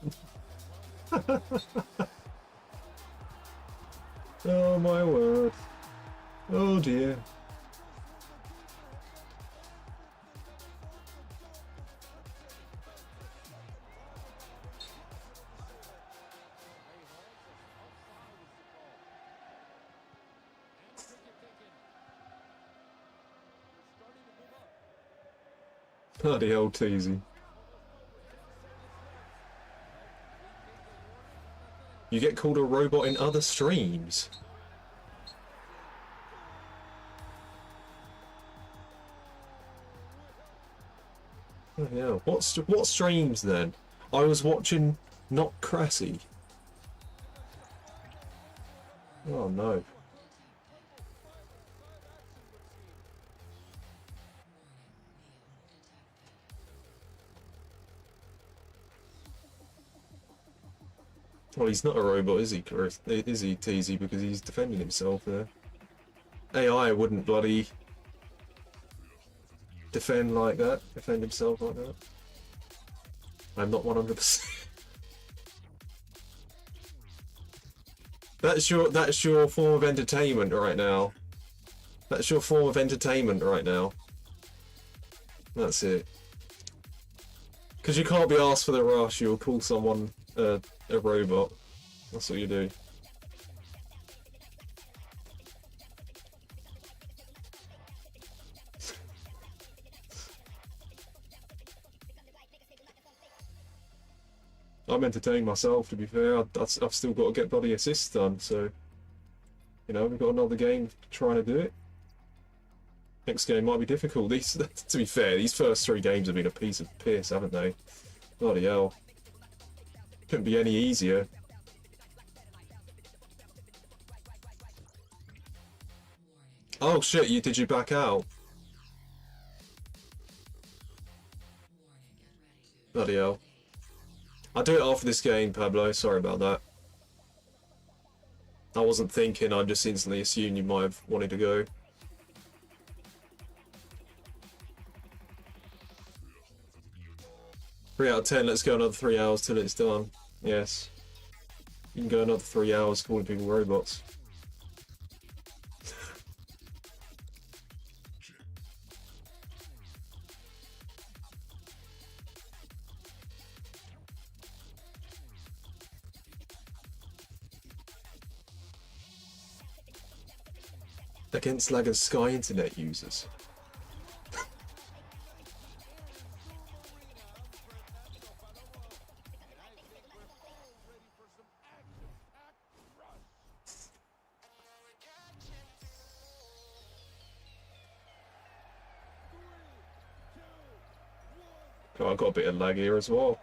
Oh my word. Oh dear. Bloody old Teasy. You get called a robot in other streams. Oh, yeah. What streams then? I was watching Not Crassy. Oh no. Well, he's not a robot, is he, Chris? Is he, Teasy? Because he's defending himself there. AI wouldn't bloody defend like that, defend himself like that. I'm not 100%. That's your form of entertainment right now. That's your form of entertainment right now. That's it. Because you can't be asked for the rush, you'll call someone a robot. That's what you do. I'm entertaining myself, to be fair. I've still got to get bloody assists done, so... You know, we've got another game trying to do it. Next game might be difficult. To be fair, these first 3 games have been a piece of piss, haven't they? Bloody hell. Couldn't be any easier. Oh shit, did you back out? Bloody hell. I'll do it after this game, Pablo. Sorry about that. I wasn't thinking, I just instantly assumed you might have wanted to go. Three out of 10, let's go another 3 hours till it's done. Yes. You can go another 3 hours calling people robots. Against lag of Sky Internet users. Oh, I've got a bit of lag here as well.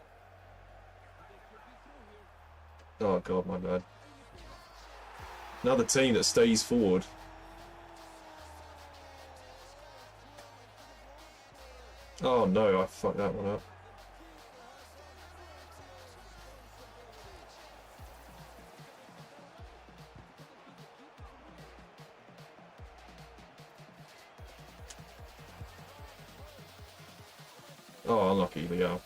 Oh god, my bad. Another team that stays forward. Oh no, I fucked that one up. Oh, unlucky, Leo.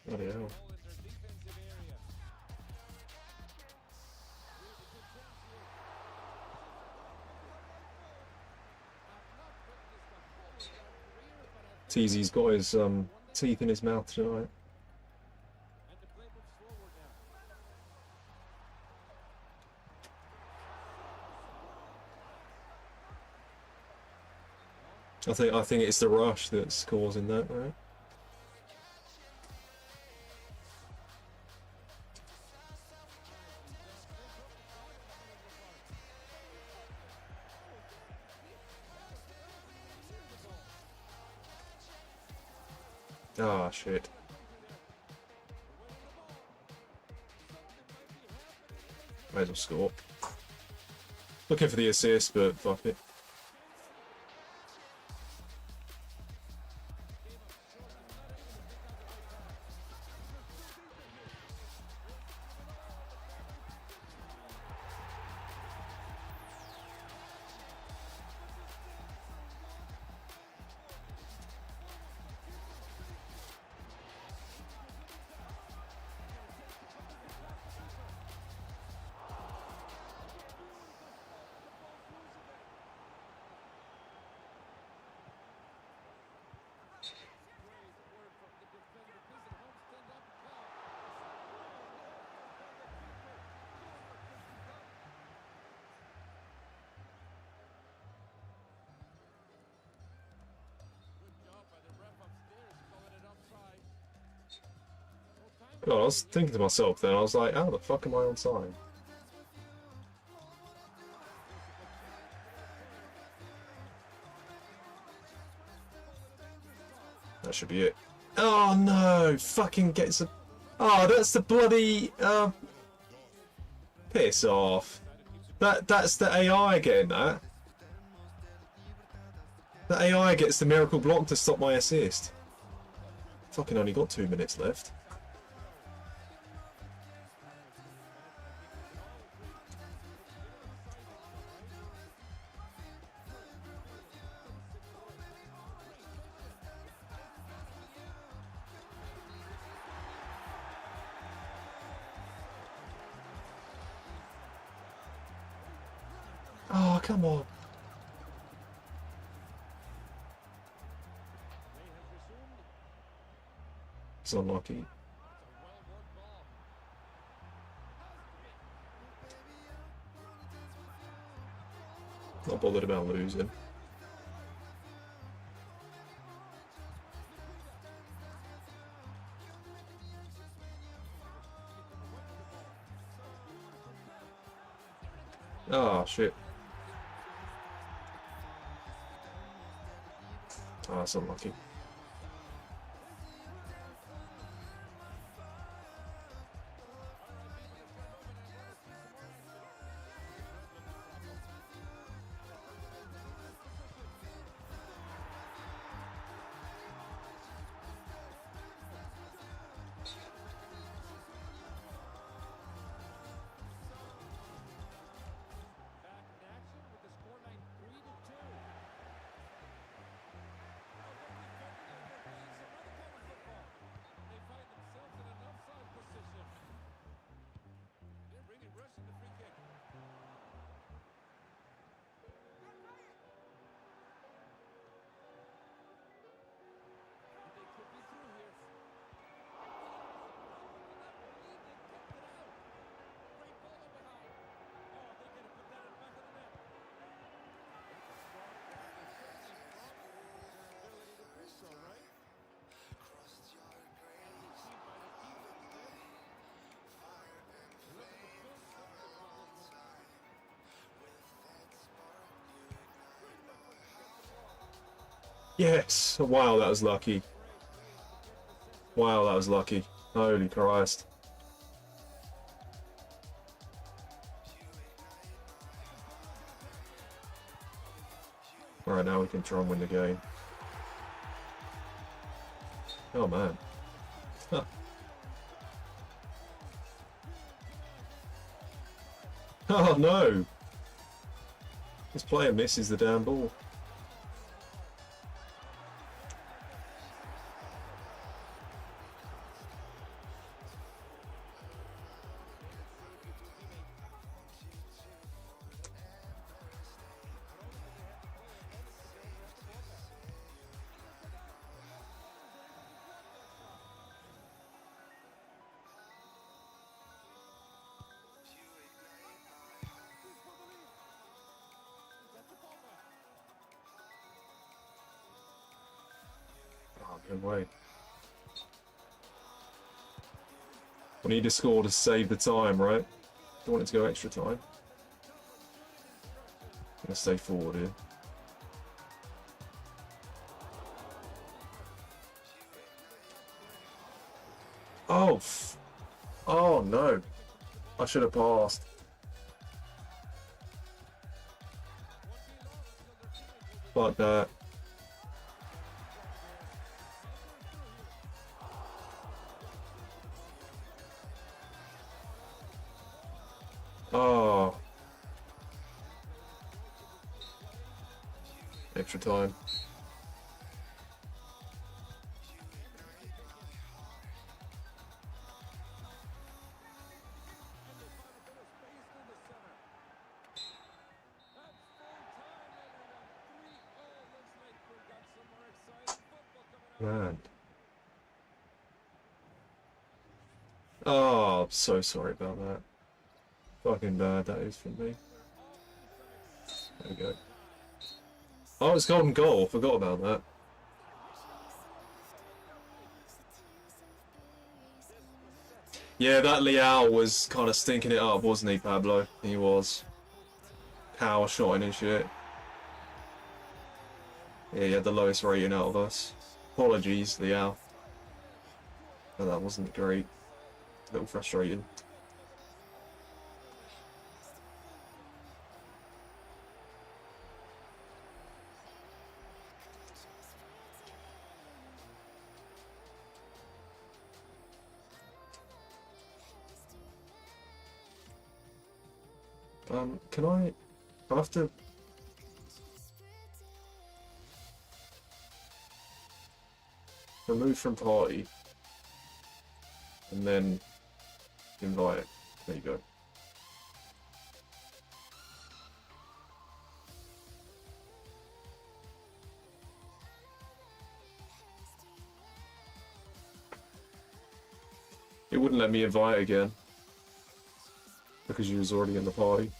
Bloody hell. Teasy's got his teeth in his mouth tonight. I think it's the rush that's causing that, right? Ah, shit. Might as well score. Looking for the assist, but fuck it. God, I was thinking to myself then, I was like, how the fuck am I on time? That should be it. Oh no! Fucking gets a... Oh, that's the bloody... Piss off. That's the AI getting that. The AI gets the miracle block to stop my assist. Fucking only got 2 minutes left. Oh, come on. It's unlucky. Not bothered about losing. Oh, shit. Oh, that's unlucky. Yes! Wow, that was lucky. Wow, that was lucky. Holy Christ. Alright, now we can try and win the game. Oh, man. Huh. Oh, no! This player misses the damn ball. Oh, good way. We need to score to save the time, right? Don't want it to go extra time. I'm gonna stay forward here. Oh, oh no. I should have passed. Fuck that. Oh. Extra time. Man. Oh, I'm so sorry about that. Fucking bad that is from me. There we go. Oh, it's golden goal. Forgot about that. Yeah, that Liao was kind of stinking it up, wasn't he, Pablo? He was. Power shotting and shit. Yeah, he had the lowest rating out of us. Apologies, Liao. But that wasn't great. A little frustrating. Can I have to... remove from party. And then invite. There you go. It wouldn't let me invite again. Because you was already in the party.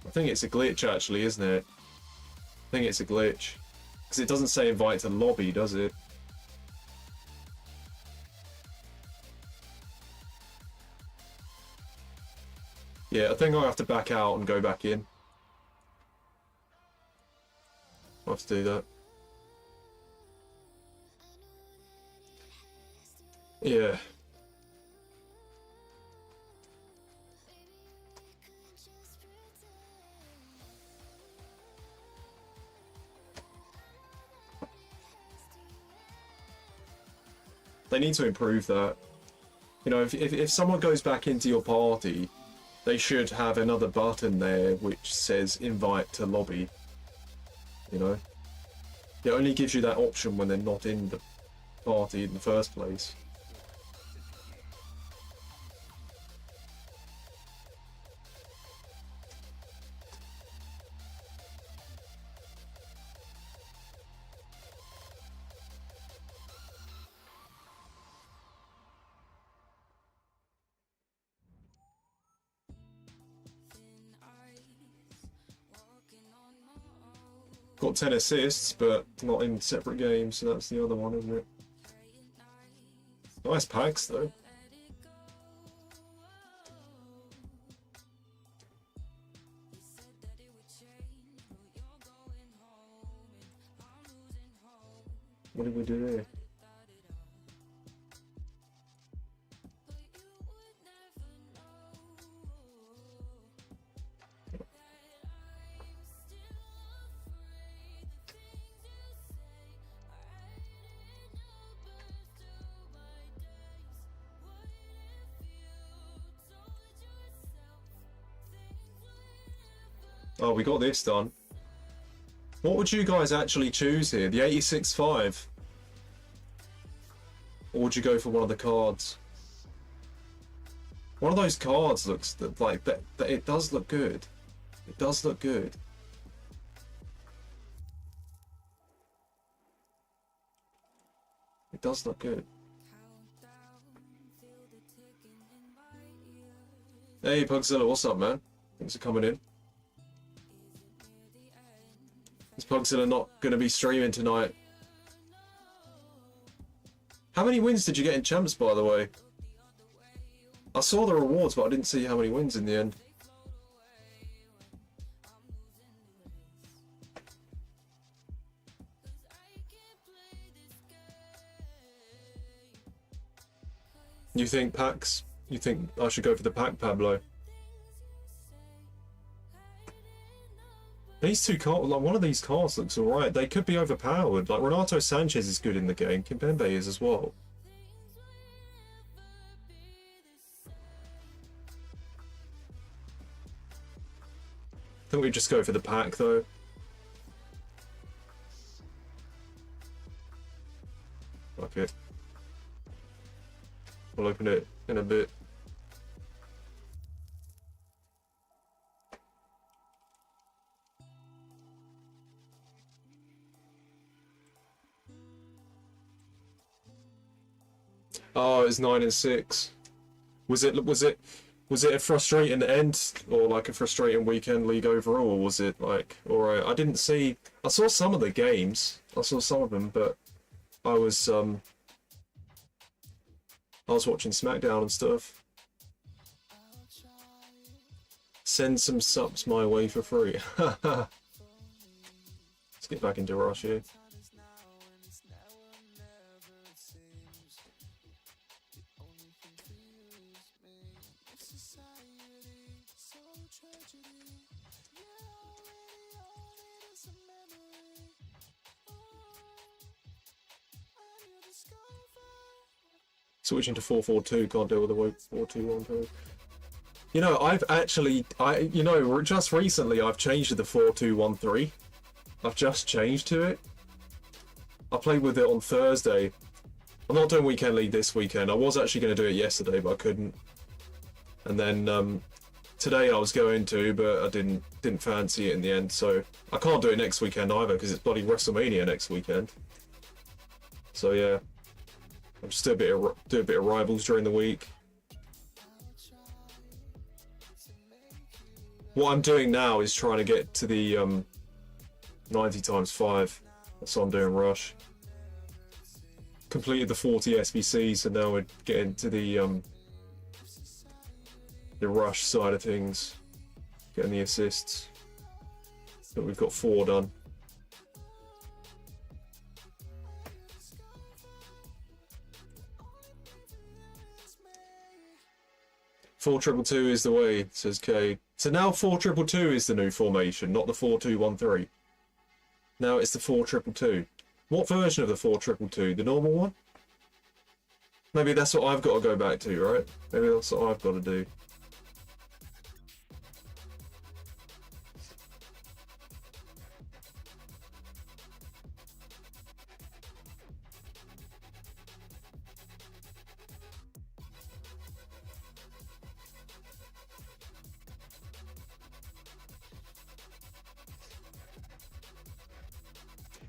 I think it's a glitch actually, isn't it? I think it's a glitch. Because it doesn't say invite to lobby, does it? Yeah, I think I'll have to back out and go back in. I'll have to do that. Yeah. They need to improve that. You know, if someone goes back into your party, they should have another button there which says invite to lobby. You know? It only gives you that option when they're not in the party in the first place. Got 10 assists, but not in separate games, so that's the other one, isn't it? Nice packs, though. What did we do there? Oh, we got this done. What would you guys actually choose here? The 86.5? Or would you go for one of the cards? One of those cards looks like that. It does look good. It does look good. It does look good. Hey, Pugzilla, what's up, man? Thanks for coming in. Is Pugzilla not going to be streaming tonight? How many wins did you get in Champs, by the way? I saw the rewards, but I didn't see how many wins in the end. You think packs? You think I should go for the pack, Pablo? These two cards, like one of these cards looks alright. They could be overpowered. Like Renato Sanchez is good in the game. Kimpembe is as well. I think we just go for the pack though. Okay. We'll open it in a bit. Oh, it's 9 and 6. Was it Was it a frustrating end, or like a frustrating weekend league overall, or was it like alright? I didn't see. I saw some of the games. I saw some of them, but I was watching SmackDown and stuff. Send some subs my way for free. Let's get back into Rush here. Switching to 4-4-2, can't deal with the way 4-2-1-2. You know, I've actually, just recently I've changed to the 4-2-1-3. I've just changed to it. I played with it on Thursday. I'm not doing Weekend League this weekend. I was actually going to do it yesterday, but I couldn't. And then today I was going to, but I didn't fancy it in the end. So I can't do it next weekend either because it's bloody WrestleMania next weekend. So yeah. I'll just do a bit of rivals during the week. What I'm doing now is trying to get to the 90 times 5. That's what I'm doing Rush. Completed the 40 SBCs, so now we're getting to the Rush side of things. Getting the assists. But we've got 4 done. 4-2-2 is the way, says Kay. So now 4-2-2 is the new formation, not the 4-2-1-3. Now it's the 4-2-2. What version of the 4-2-2? The normal one? Maybe that's what I've got to go back to, right? Maybe that's what I've got to do.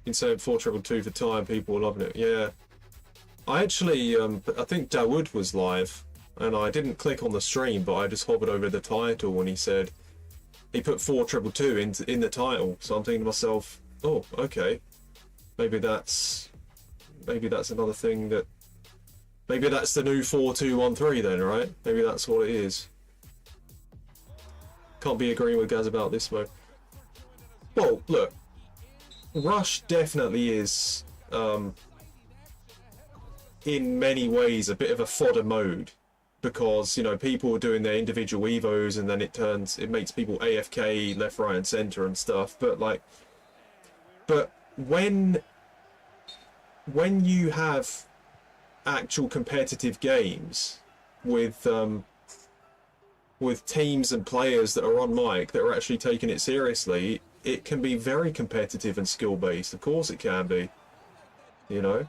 Insane 4-2-2 for time, people were loving it. Yeah. I actually, I think Dawood was live, and I didn't click on the stream, but I just hovered over the title when he said, he put 4-2-2 in the title, so I'm thinking to myself, oh, okay. Maybe that's another thing that, maybe that's the new 4-2-1-3 then, right? Maybe that's what it is. Can't be agreeing with Gaz about this mode. Well, look. Rush definitely is, in many ways, a bit of a fodder mode, because, you know, people are doing their individual evos and then it makes people AFK left, right, and center and stuff. But when you have actual competitive games with teams and players that are on mic that are actually taking it seriously, it can be very competitive and skill-based. Of course it can be, you know.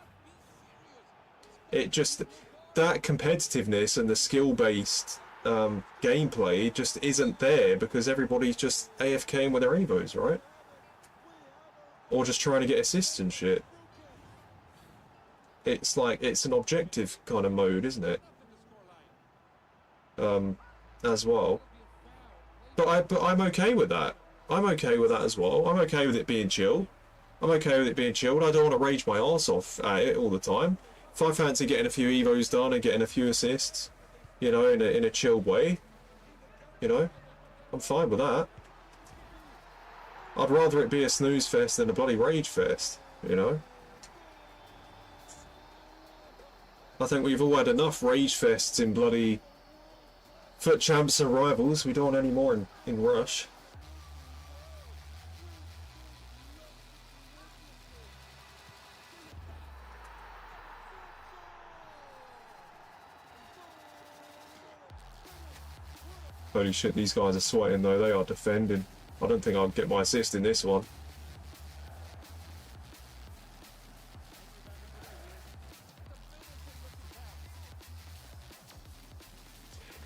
It just, that competitiveness and the skill-based gameplay just isn't there because everybody's just AFKing with their evos, right? Or just trying to get assists and shit. It's like, it's an objective kind of mode, isn't it? As well. But I'm okay with that. I'm okay with that as well. I'm okay with it being chill. I'm okay with it being chilled. I don't want to rage my arse off at it all the time. If I fancy getting a few evos done and getting a few assists, you know, in a chilled way, you know, I'm fine with that. I'd rather it be a snooze fest than a bloody rage fest, you know. I think we've all had enough rage fests in bloody Foot Champs and Rivals. We don't want any more in Rush. Holy shit, these guys are sweating though, they are defending. I don't think I'll get my assist in this one.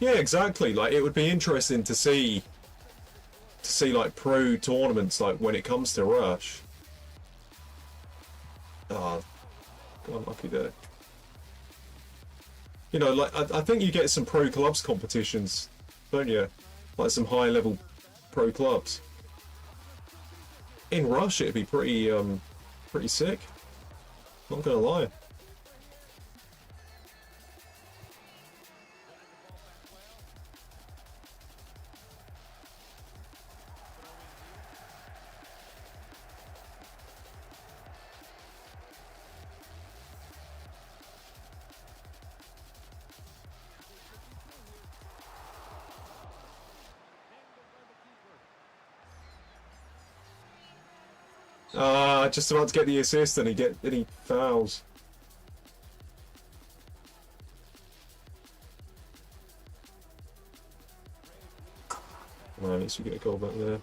Yeah, exactly. Like, it would be interesting to see like pro tournaments, like when it comes to Rush. Ah, got unlucky there. You know, like I think you get some pro clubs competitions don't you? Like some high-level pro clubs. In Rush, it'd be pretty sick. Not gonna lie. Just about to get the assist and he fouls. Well, at least we get a goal back there.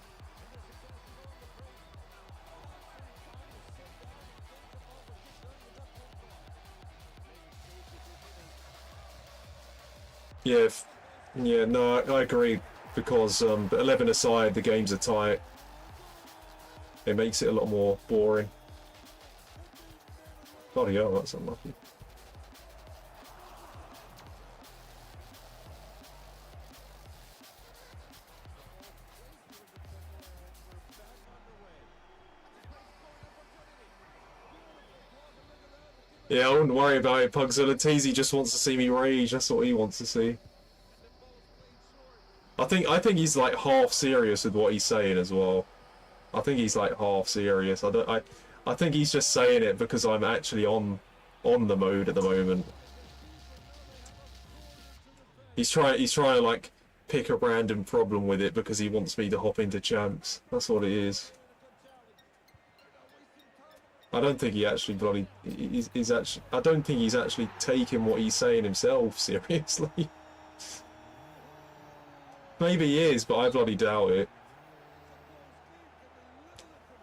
Yeah, yeah, no, I agree, because 11 aside, the games are tight. It makes it a lot more boring. Bloody hell, that's unlucky. Yeah, I wouldn't worry about it, Pugzilla. Teasy just wants to see me rage. That's what he wants to see. I think he's like half serious with what he's saying as well. I think he's like half serious. I think he's just saying it because I'm actually on the mode at the moment. He's trying to like pick a random problem with it because he wants me to hop into champs. That's what it is. I don't think he actually bloody he's actually. I don't think he's actually taking what he's saying himself seriously. Maybe he is, but I bloody doubt it.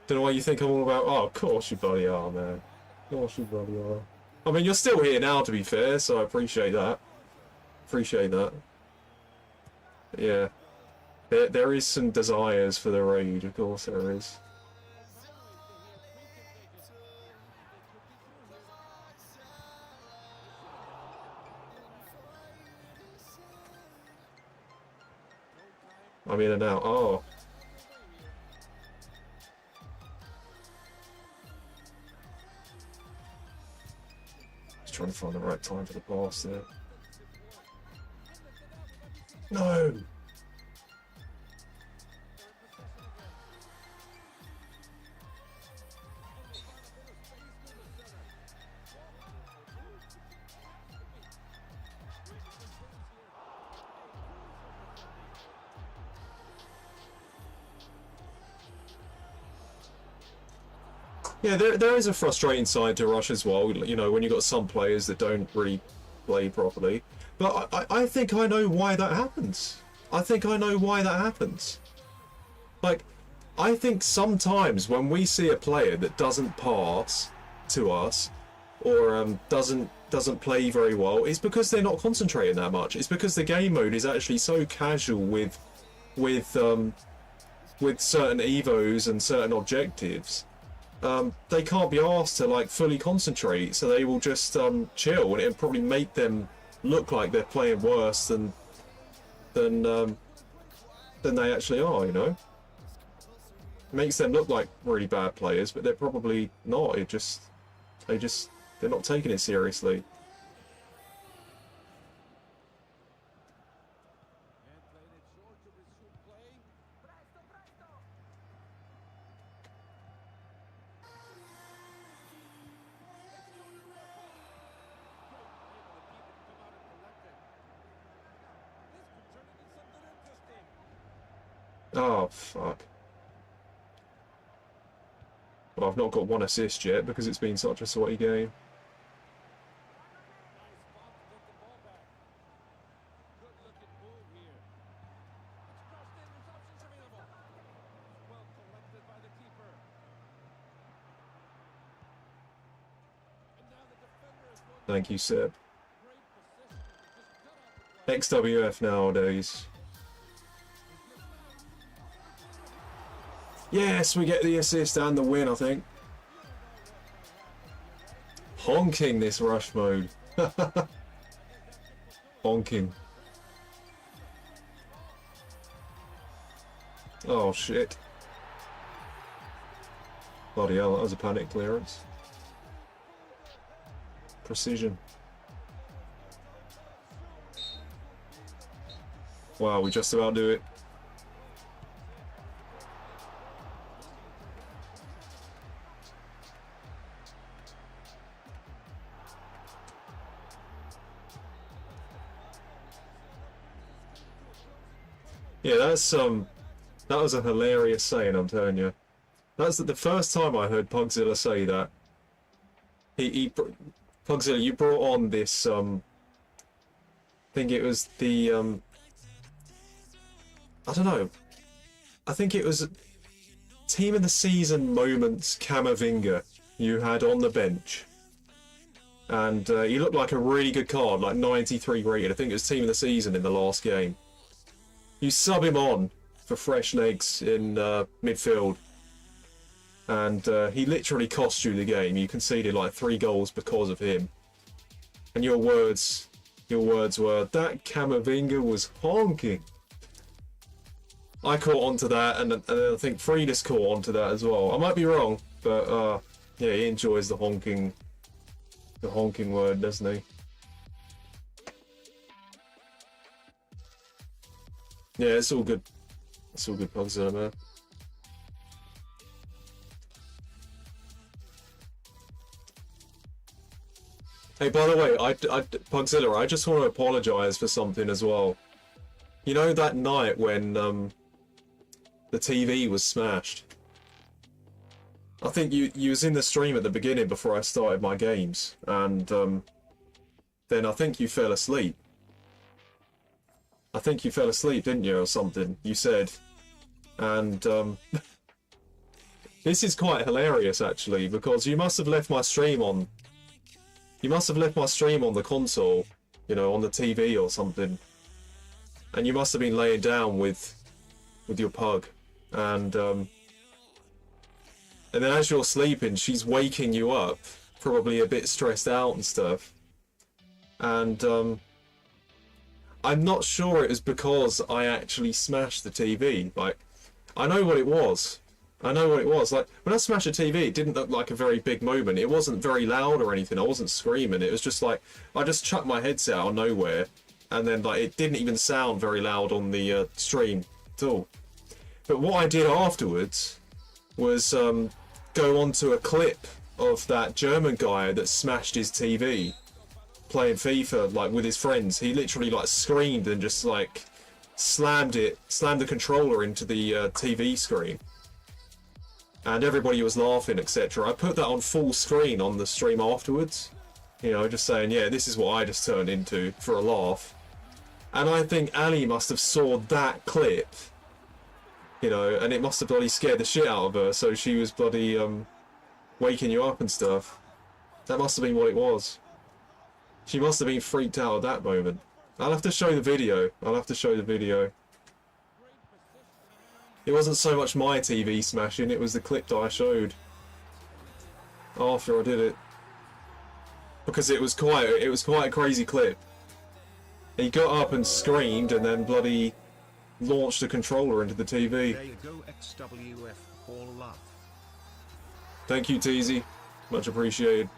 Don't know why you think I'm all about. Oh, of course you bloody are, man. Of course you bloody are. I mean, you're still here now, to be fair, so I appreciate that. Appreciate that. Yeah. There is some desires for the rage, of course there is. I'm in and out. Oh. Just trying to find the right time for the pass there. No! Yeah, there is a frustrating side to Rush as well, you know, when you've got some players that don't really play properly. But I think I know why that happens. I think I know why that happens. Like, I think sometimes when we see a player that doesn't pass to us, or doesn't play very well, it's because they're not concentrating that much. It's because the game mode is actually so casual with certain evos and certain objectives. They can't be asked to like fully concentrate, so they will just chill, and it'll probably make them look like they're playing worse than they actually are. You know, it makes them look like really bad players, but they're probably not. They're not taking it seriously. Oh, fuck. Well, I've not got one assist yet because it's been such a sweaty game. Thank you, Seb. XWF nowadays. Yes, we get the assist and the win, I think. Honking this Rush mode. Honking. Oh shit. Bloody hell, that was a panic clearance. Precision. Wow, we just about do it. Yeah, that was a hilarious saying, I'm telling you. That's the first time I heard Pugzilla say that. Pugzilla, you brought on this, I think it was the, I don't know. I think it was Team of the Season moments Camavinga you had on the bench. And he looked like a really good card, like 93 rated. I think it was Team of the Season in the last game. You sub him on for fresh legs in midfield. And he literally cost you the game. You conceded like 3 goals because of him. And your words were, that Camavinga was honking. I caught onto that, and I think Frida's caught onto that as well. I might be wrong, but yeah, he enjoys the honking word, doesn't he? Yeah, it's all good. It's all good, Pugzilla, man. Hey, by the way, Pugzilla, I just want to apologise for something as well. You know that night when the TV was smashed? I think you was in the stream at the beginning before I started my games, and then I think you fell asleep. I think you fell asleep, didn't you, or something? You said, and this is quite hilarious actually, because you must have left my stream on. You must have left my stream on the console, you know, on the TV or something, and you must have been laying down with your pug, and then as you're sleeping, she's waking you up, probably a bit stressed out and stuff, and I'm not sure it was because I actually smashed the TV. Like, I know what it was. Like, when I smashed the TV, it didn't look like a very big moment. It wasn't very loud or anything. I wasn't screaming. It was just like, I just chucked my headset out of nowhere, and then like it didn't even sound very loud on the stream at all. But what I did afterwards was go onto a clip of that German guy that smashed his TV playing FIFA like with his friends. He literally like screamed and just like slammed the controller into the TV screen, and everybody was laughing, etc. I put that on full screen on the stream afterwards, you know, just saying, yeah, this is what I just turned into for a laugh. And I think Ali must have saw that clip, you know, and it must have bloody scared the shit out of her, so she was bloody waking you up and stuff. That must have been what it was. She must have been freaked out at that moment. I'll have to show the video. It wasn't so much my TV smashing, it was the clip that I showed after I did it. Because it was quite a crazy clip. He got up and screamed and then bloody launched the controller into the TV. There you go, XWF, all love. Thank you, Teasy. Much appreciated.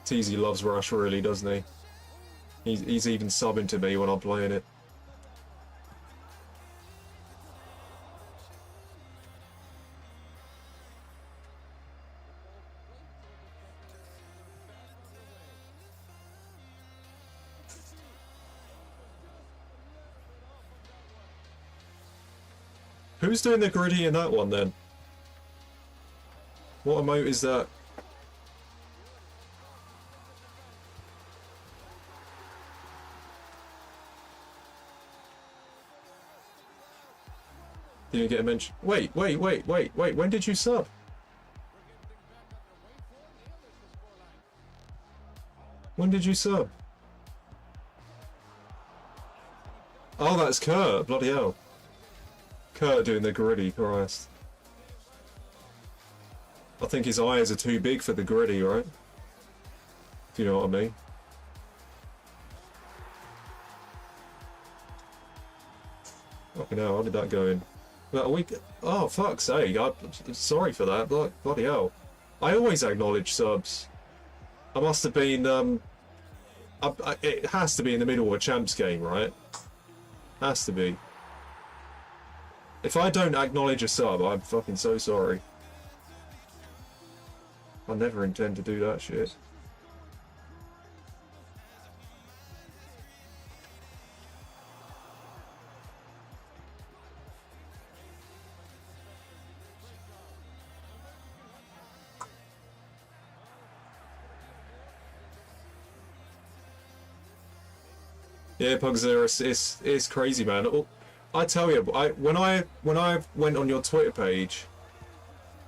Teasy loves Rush, really, doesn't he? He's even subbing to me when I'm playing it. Who's doing the gritty in that one then? What emote is that? Didn't get a mention. Wait, when did you sub? When did you sub? Oh, that's Kurt, bloody hell. Kurt doing the gritty, Christ. I think his eyes are too big for the gritty, right? Do you know what I mean? Fucking hell, how did that go in? About a week? Oh, fuck's sake. I'm sorry for that. Bloody hell. I always acknowledge subs. I must have been, it has to be in the middle of a champs game, right? Has to be. If I don't acknowledge a sub, I'm fucking so sorry. I never intend to do that shit. Yeah, Pugzera, it's crazy, man. I tell you, when I went on your Twitter page,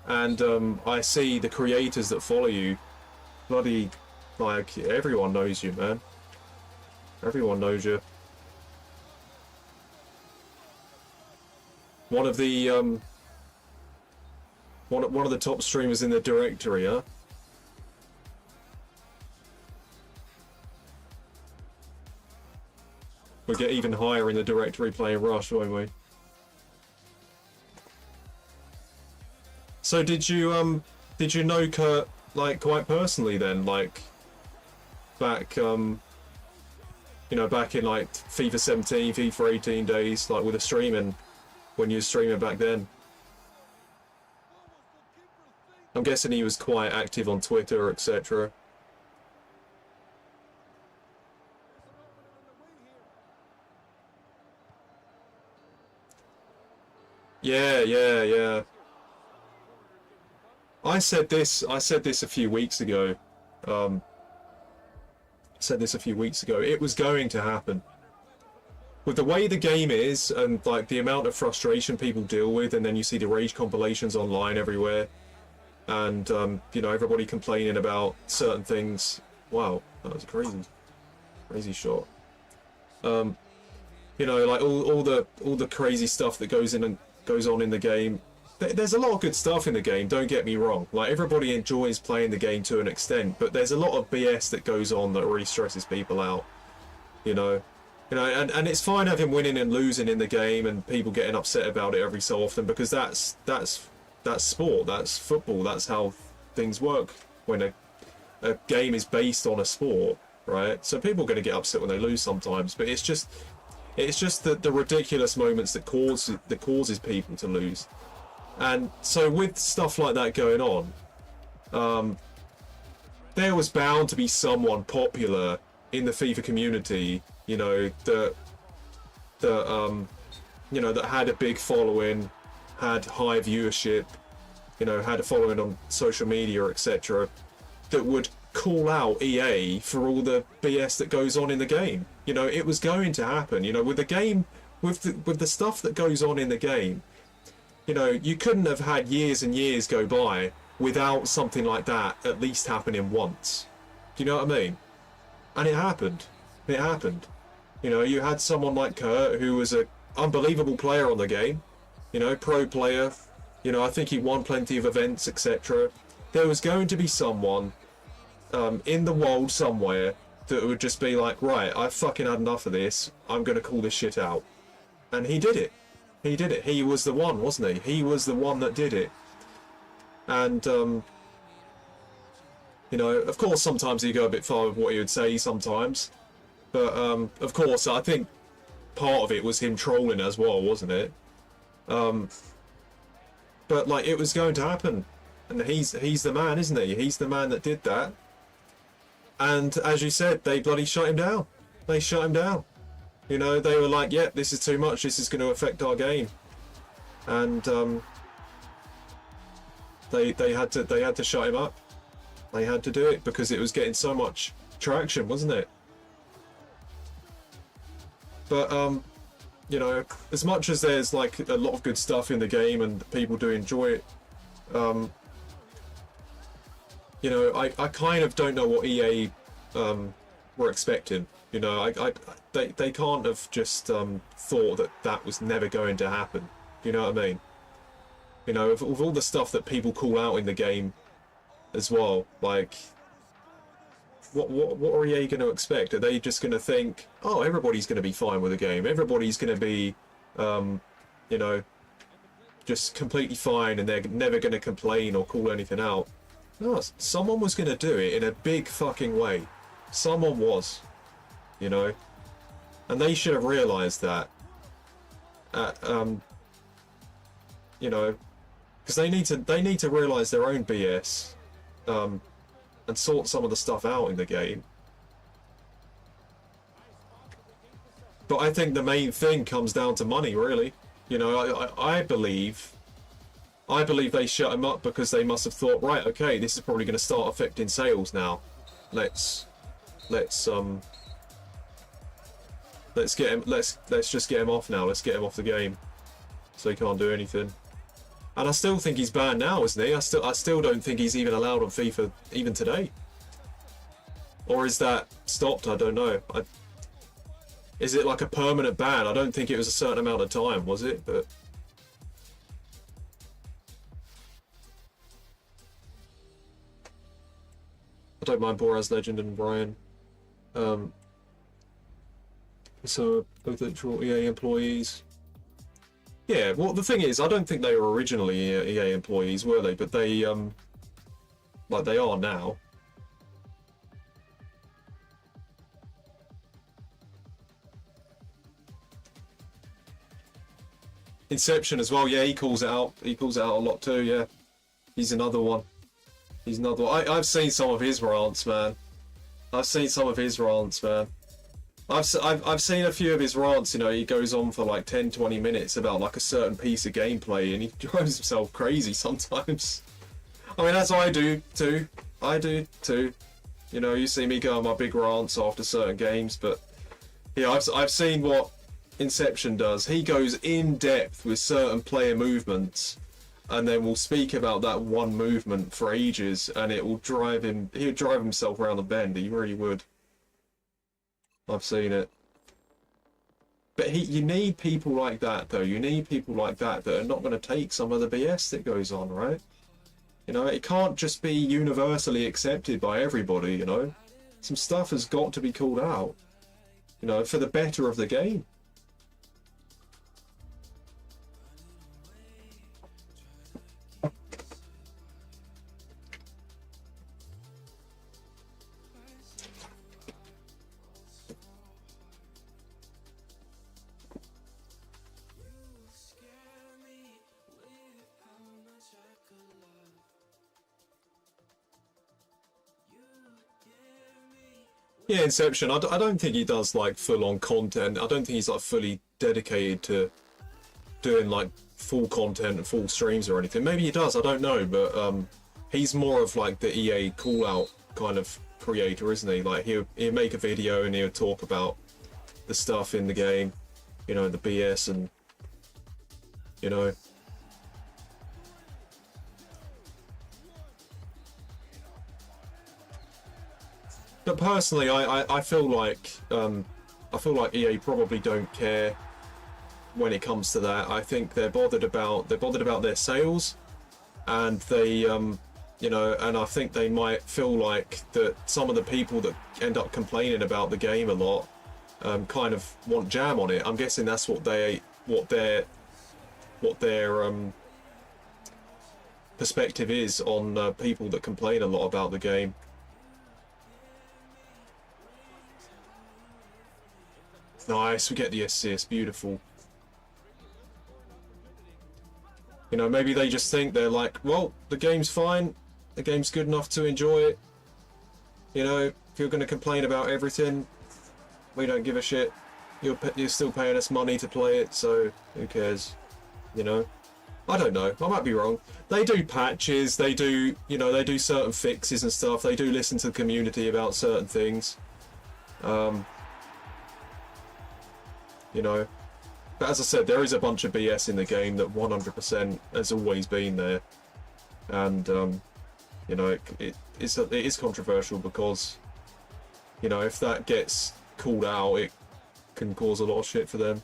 and I see the creators that follow you, bloody, like, everyone knows you, man. Everyone knows you. One of the one of the top streamers in the directory, huh? We'll get even higher in the directory playing Rush, won't we? So did you know Kurt, like, quite personally then, like, back you know, back in like FIFA 17, FIFA 18 days, like with the streaming, when you were streaming back then? I'm guessing he was quite active on Twitter, etc. Yeah. I said this a few weeks ago. It was going to happen. With the way the game is, and like the amount of frustration people deal with, and then you see the rage compilations online everywhere, and you know, everybody complaining about certain things. Wow, that was a crazy shot. You know, like all the crazy stuff that goes on in the game. There's a lot of good stuff in the game, don't get me wrong. Like, everybody enjoys playing the game to an extent, but there's a lot of BS that goes on that really stresses people out. You know, and it's fine having winning and losing in the game and people getting upset about it every so often, because that's sport, that's football, that's how things work when a game is based on a sport, right? So people are going to get upset when they lose sometimes, but it's just the ridiculous moments that causes people to lose. And so with stuff like that going on, there was bound to be someone popular in the FIFA community, you know, that had a big following, had high viewership, you know, had a following on social media, etc., that would call out EA for all the BS that goes on in the game. You know, it was going to happen. You know, with the game, with the stuff that goes on in the game, you know, you couldn't have had years and years go by without something like that at least happening once. Do you know what I mean? And it happened. It happened. You know, you had someone like Kurt, who was an unbelievable player on the game. You know, pro player. You know, I think he won plenty of events, etc. There was going to be someone in the world somewhere that would just be like, right, I've fucking had enough of this. I'm going to call this shit out. And he did it. He did it. He was the one, wasn't he? He was the one that did it. And, you know, of course, sometimes he go a bit far with what he would say sometimes. But, of course, I think part of it was him trolling as well, wasn't it? But, like, it was going to happen. And he's the man, isn't he? He's the man that did that. And, as you said, they bloody shut him down. They shut him down. You know, they were like, yeah, this is too much, this is going to affect our game. And they had to shut him up. They had to do it because it was getting so much traction, wasn't it? But you know, as much as there's like a lot of good stuff in the game and people do enjoy it, you know, I kind of don't know what EA were expecting. You know, they can't have just thought that was never going to happen. You know what I mean? You know, with all the stuff that people call out in the game as well, like, what are EA going to expect? Are they just going to think, oh, everybody's going to be fine with the game, everybody's going to be you know, just completely fine and they're never going to complain or call anything out. No, someone was going to do it in a big fucking way. Someone was, you know, and they should have realised that. You know, because they need to realise their own BS, and sort some of the stuff out in the game. But I think the main thing comes down to money, really. You know, I believe they shut him up because they must have thought, right, okay, this is probably going to start affecting sales now. Let's get him. Let's just get him off now. Let's get him off the game, so he can't do anything. And I still think he's banned now, isn't he? I still don't think he's even allowed on FIFA even today. Or is that stopped? I don't know. Is it like a permanent ban? I don't think it was a certain amount of time, was it? But I don't mind Boraz Legend and Brian. So both actual EA employees. Yeah, well the thing is, I don't think they were originally EA employees, were they? But they like they are now. Inception as well, yeah, he calls it out. He calls it out a lot too, yeah. He's another one. He's another one. I've seen some of his rants, man. I've seen a few of his rants, you know, he goes on for like 10-20 minutes about like a certain piece of gameplay and he drives himself crazy sometimes. I mean, as I do too. You know, you see me go on my big rants after certain games, but yeah, I've seen what Inception does. He goes in depth with certain player movements and then will speak about that one movement for ages and it will drive him, he would drive himself around the bend, he really would. I've seen it. But you need people like that though, you need people like that that are not going to take some of the BS that goes on, right? You know, it can't just be universally accepted by everybody, you know? Some stuff has got to be called out, you know, for the better of the game. Yeah, Inception. I don't think he does like full-on content. I don't think he's like fully dedicated to doing like full content and full streams or anything. Maybe he does. I don't know, but he's more of like the EA call-out kind of creator, isn't he? Like he'll make a video and he'll talk about the stuff in the game, you know, the BS and you know. But personally, I feel like EA probably don't care when it comes to that. I think they're bothered about their sales, and they you know, and I think they might feel like that some of the people that end up complaining about the game a lot kind of want jam on it. I'm guessing that's what their perspective is on people that complain a lot about the game. Nice, we get the assist, beautiful. You know, maybe they just think they're like, well, the game's fine, the game's good enough to enjoy it. You know, if you're going to complain about everything, we don't give a shit. You're still paying us money to play it, so who cares? You know, I don't know. I might be wrong. They do patches. They do, you know, they do certain fixes and stuff. They do listen to the community about certain things. You know, but as I said, there is a bunch of BS in the game that 100% has always been there, and you know, it is controversial because, you know, if that gets called out, it can cause a lot of shit for them.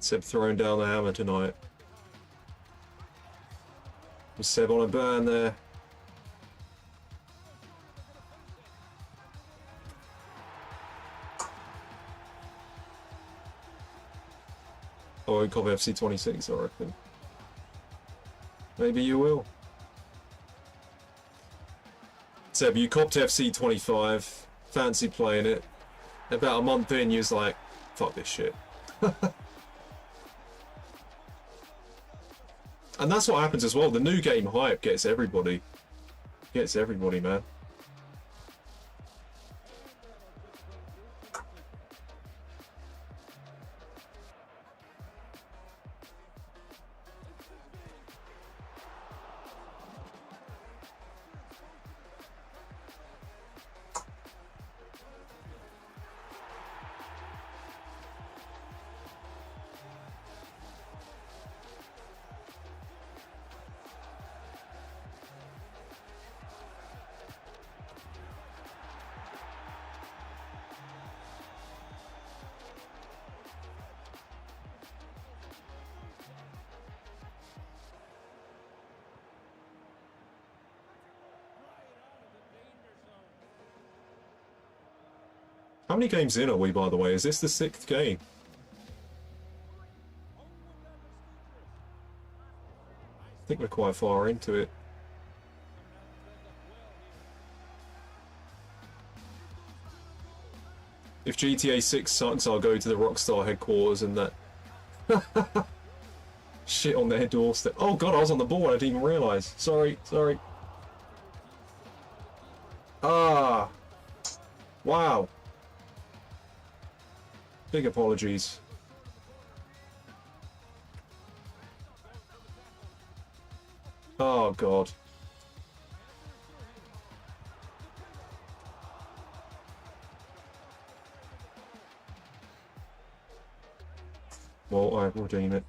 Seb throwing down the hammer tonight. Was Seb on a burn there? Oh, I copy FC26, I reckon. Maybe you will. Seb, you copped FC25, fancy playing it. About a month in, you was like, fuck this shit. And that's what happens as well. The new game hype gets everybody. Gets everybody, man. How many games in are we, by the way? Is this the 6th game? I think we're quite far into it. If GTA 6 sucks, I'll go to the Rockstar headquarters and that shit on their doorstep. Oh god, I was on the ball, I didn't even realise. Sorry, sorry. Ah. Wow. Big apologies. Oh god. Well, I will redeem it.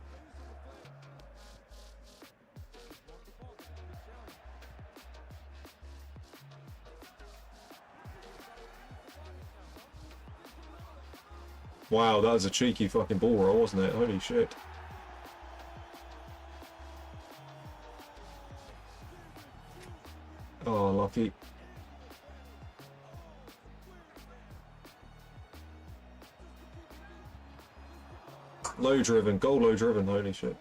Wow, that was a cheeky fucking ball roll, wasn't it? Holy shit. Oh, lucky. Low driven, goal low driven, holy shit.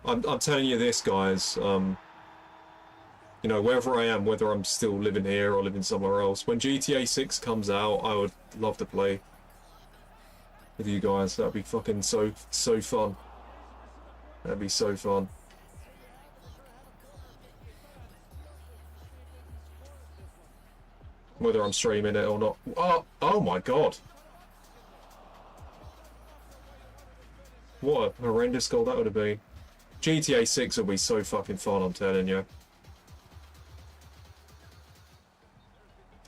I'm telling you this, guys, you know, wherever I am, whether I'm still living here or living somewhere else, when GTA 6 comes out, I would love to play with you guys. That'd be fucking so fun. That'd be so fun. Whether I'm streaming it or not. Oh my god. What a horrendous goal that would have been. GTA 6 will be so fucking fun, I'm telling you.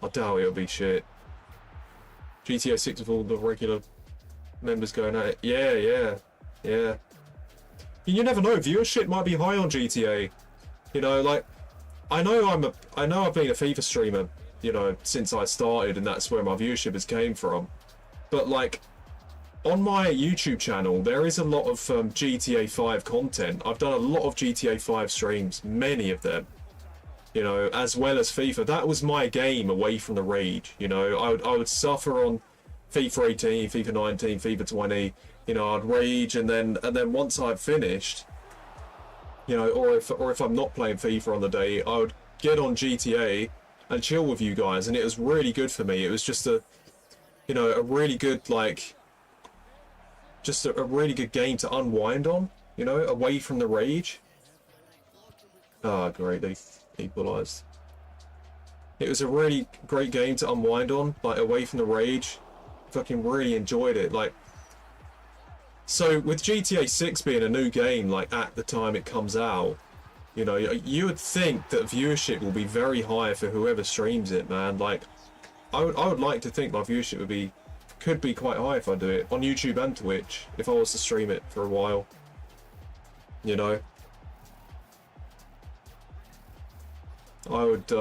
I doubt it'll be shit. GTA 6 with all the regular members going at it. Yeah. You never know, viewership might be high on GTA. You know, like, I know I've been a FIFA streamer, you know, since I started, and that's where my viewership has came from. But like, on my YouTube channel, there is a lot of GTA 5 content. I've done a lot of GTA 5 streams, many of them, you know, as well as FIFA. That was my game away from the rage, you know. I would suffer on FIFA 18, FIFA 19, FIFA 20, you know, I'd rage, and then once I'd finished, you know, or if I'm not playing FIFA on the day, I would get on GTA and chill with you guys, and it was really good for me. It was just a, you know, a really good, like, just a really good game to unwind on, you know, away from the rage. Ah, great, they equalised. It was a really great game to unwind on, like, away from the rage. Fucking really enjoyed it, like. So, with GTA 6 being a new game, like, at the time it comes out, you know, you would think that viewership will be very high for whoever streams it, man. Like, I would like to think my viewership could be quite high if I do it on YouTube and Twitch, if I was to stream it for a while, you know. I would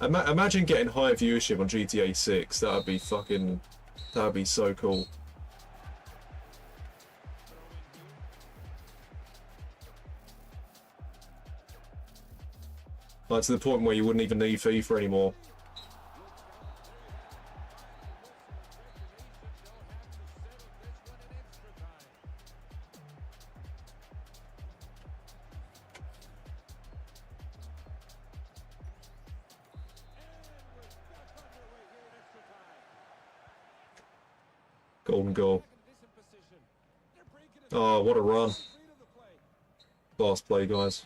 imagine getting high viewership on GTA 6. That would be fucking. That would be so cool. Like to the point where you wouldn't even need FIFA anymore. Golden goal. Oh, what a run. Fast play, guys.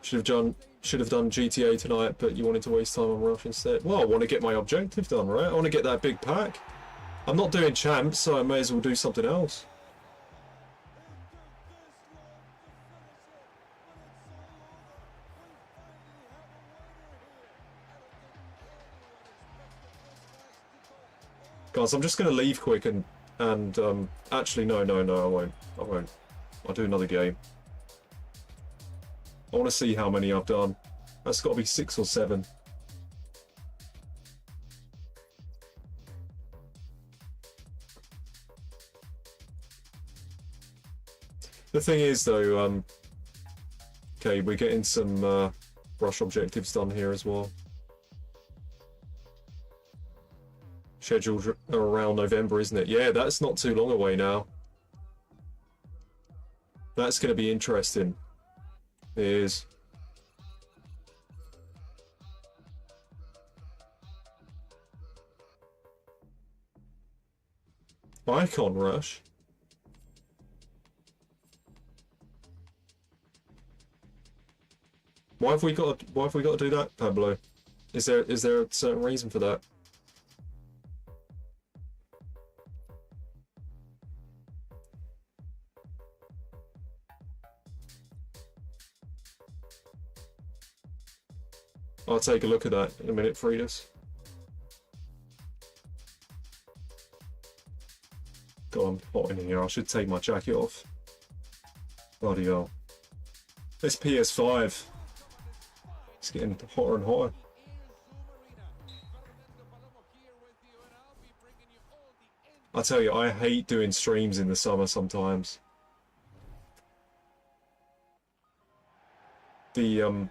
Should have done GTA tonight, but you wanted to waste time on Rush instead. Well, I want to get my objective done, right? I want to get that big pack. I'm not doing champs, so I may as well do something else. Guys, I'm just going to leave quick and actually, no, I won't. I'll do another game. I want to see how many I've done. That's got to be 6 or 7. The thing is, though, okay, we're getting some rush objectives done here as well. Scheduled around November, isn't it? Yeah, that's not too long away now. That's going to be interesting. It is. Icon Rush. Why have we got to do that, Pablo? Is there a certain reason for that? I'll take a look at that in a minute, Fridas. God, I'm hot in here. I should take my jacket off. Bloody hell. This PS5. It's getting hotter and hotter. I tell you, I hate doing streams in the summer sometimes. The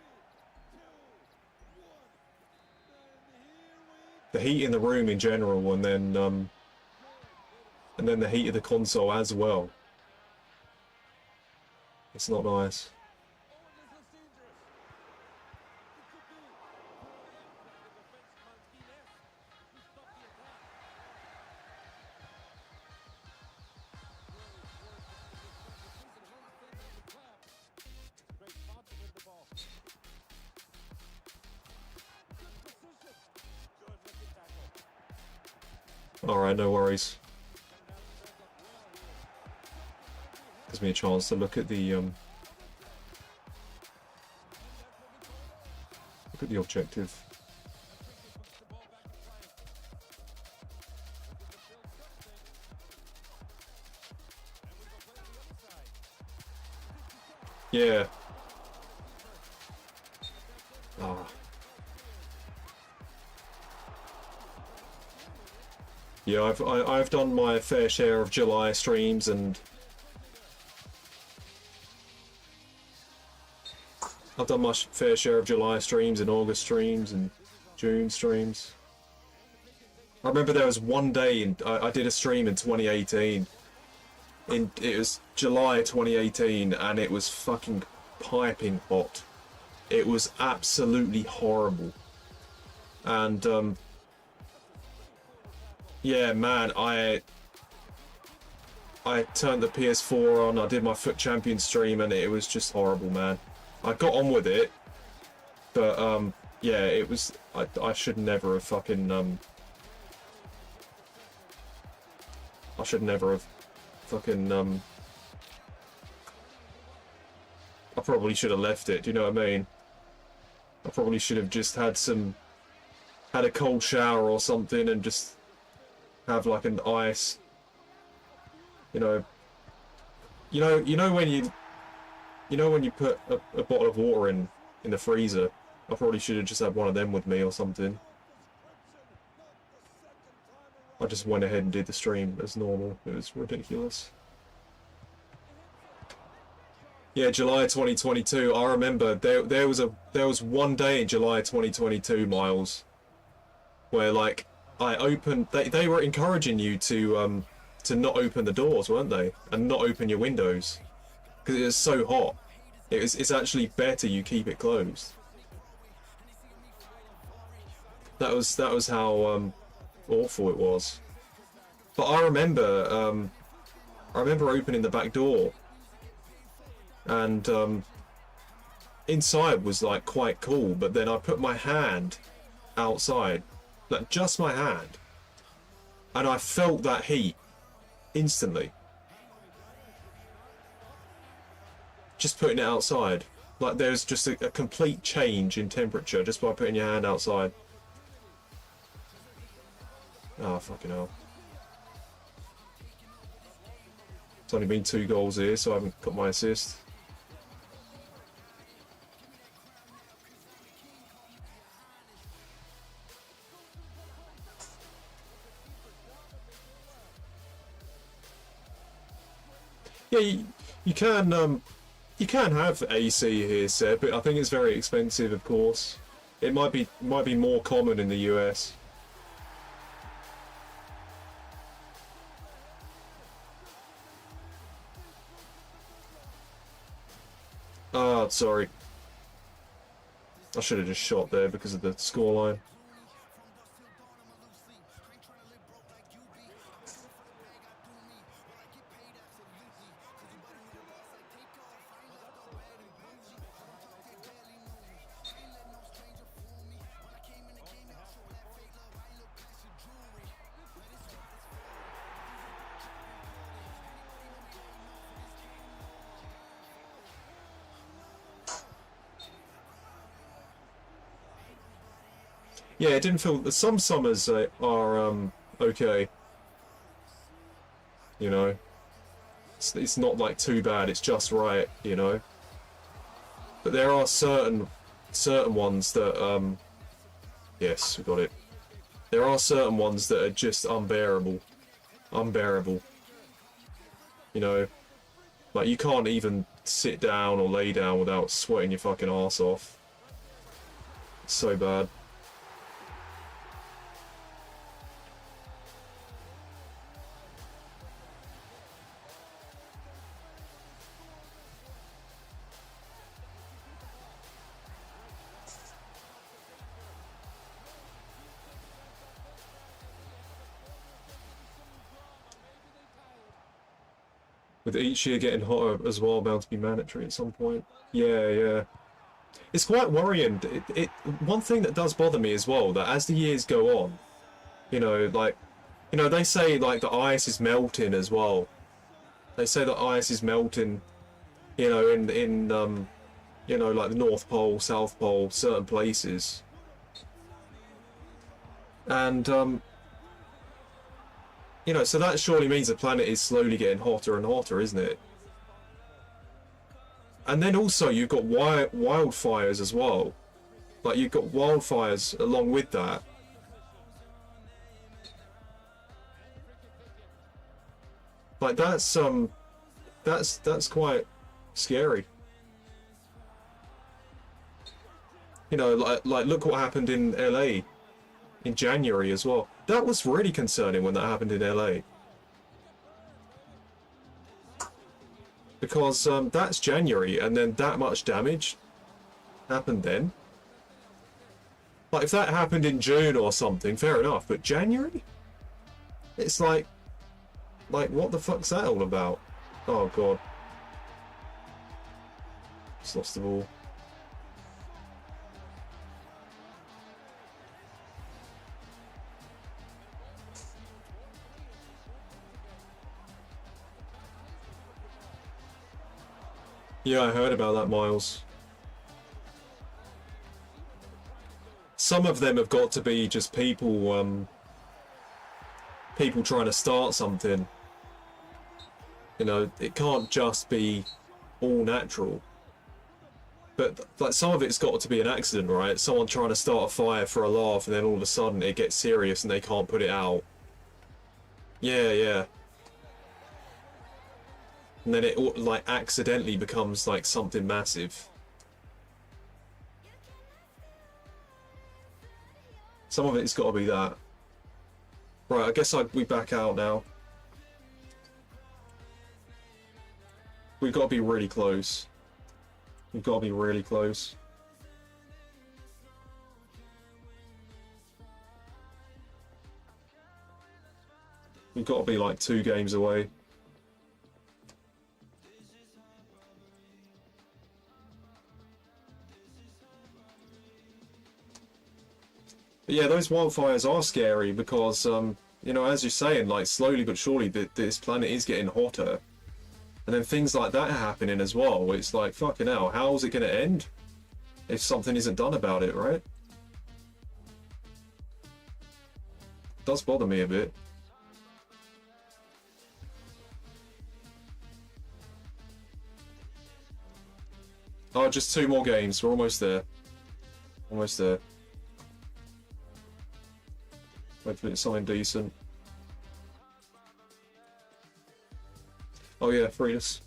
heat in the room in general, and then the heat of the console as well. It's not nice. Alright, no worries. Gives me a chance to look at the objective. Yeah. Ah. Yeah, I've done my fair share of July streams, and I've done my fair share of July streams and August streams and June streams. I remember there was one day I did a stream in 2018. It was July 2018, and it was fucking piping hot. It was absolutely horrible. And yeah, man, I turned the PS4 on, I did my Foot Champion stream, and it was just horrible, man. I got on with it, but yeah, it was, I should never have fucking I should never have fucking I probably should have left it, do you know what I mean? I probably should have just had a cold shower or something and just have like an ice, you know, you know when you put a bottle of water in the freezer. I probably should have just had one of them with me or something. I just went ahead and did the stream as normal. It was ridiculous. Yeah, July 2022. I remember there was one day in July 2022, Miles, where like I opened. They were encouraging you to not open the doors, weren't they? And not open your windows because it was so hot. It's actually better you keep it closed. That was how awful it was. But I remember opening the back door, and inside was like quite cool. But then I put my hand outside, like just my hand, and I felt that heat instantly. Just putting it outside, like there's just a complete change in temperature just by putting your hand outside. Oh, fucking hell. It's only been 2 goals here, so I haven't got my assist. Yeah, you can have AC here, Seb, but I think it's very expensive, of course. It might be more common in the US. Ah, sorry. I should have just shot there because of the scoreline. Yeah, it didn't feel. Some summers are okay. You know, it's not like too bad. It's just right. You know, but there are certain ones that yes, we got it. There are certain ones that are just unbearable. You know, like you can't even sit down or lay down without sweating your fucking arse off. It's so bad. With each year getting hotter as well, bound to be mandatory at some point. Yeah, yeah. It's quite worrying. One thing that does bother me as well, that as the years go on, you know, like, you know, they say like the ice is melting as well. They say that ice is melting, you know, in you know, like the North Pole, South Pole, certain places. And you know, so that surely means the planet is slowly getting hotter and hotter, isn't it? And then also you've got wildfires as well. Like you've got wildfires along with that. Like that's quite scary. You know, like look what happened in LA in January as well. That was really concerning when that happened in LA. Because that's January, and then that much damage happened then. Like, if that happened in June or something, fair enough, but January? It's like, what the fuck's that all about? Oh, God. Just lost the ball. Yeah, I heard about that, Miles. Some of them have got to be just people, people trying to start something. You know, it can't just be all natural. But like some of it's got to be an accident, right? Someone trying to start a fire for a laugh, and then all of a sudden it gets serious and they can't put it out. Yeah, yeah. And then it like accidentally becomes like something massive. Some of it's got to be that. Right, I guess we back out now. We've got to be really close. We've got to be really close. We've got to be like 2 games away. But yeah, those wildfires are scary because, you know, as you're saying, like slowly but surely, this planet is getting hotter. And then things like that are happening as well. It's like, fucking hell, how's it going to end if something isn't done about it, right? It does bother me a bit. Oh, just 2 more games. We're almost there. Almost there. Hopefully it's something decent. Oh yeah, Freitas.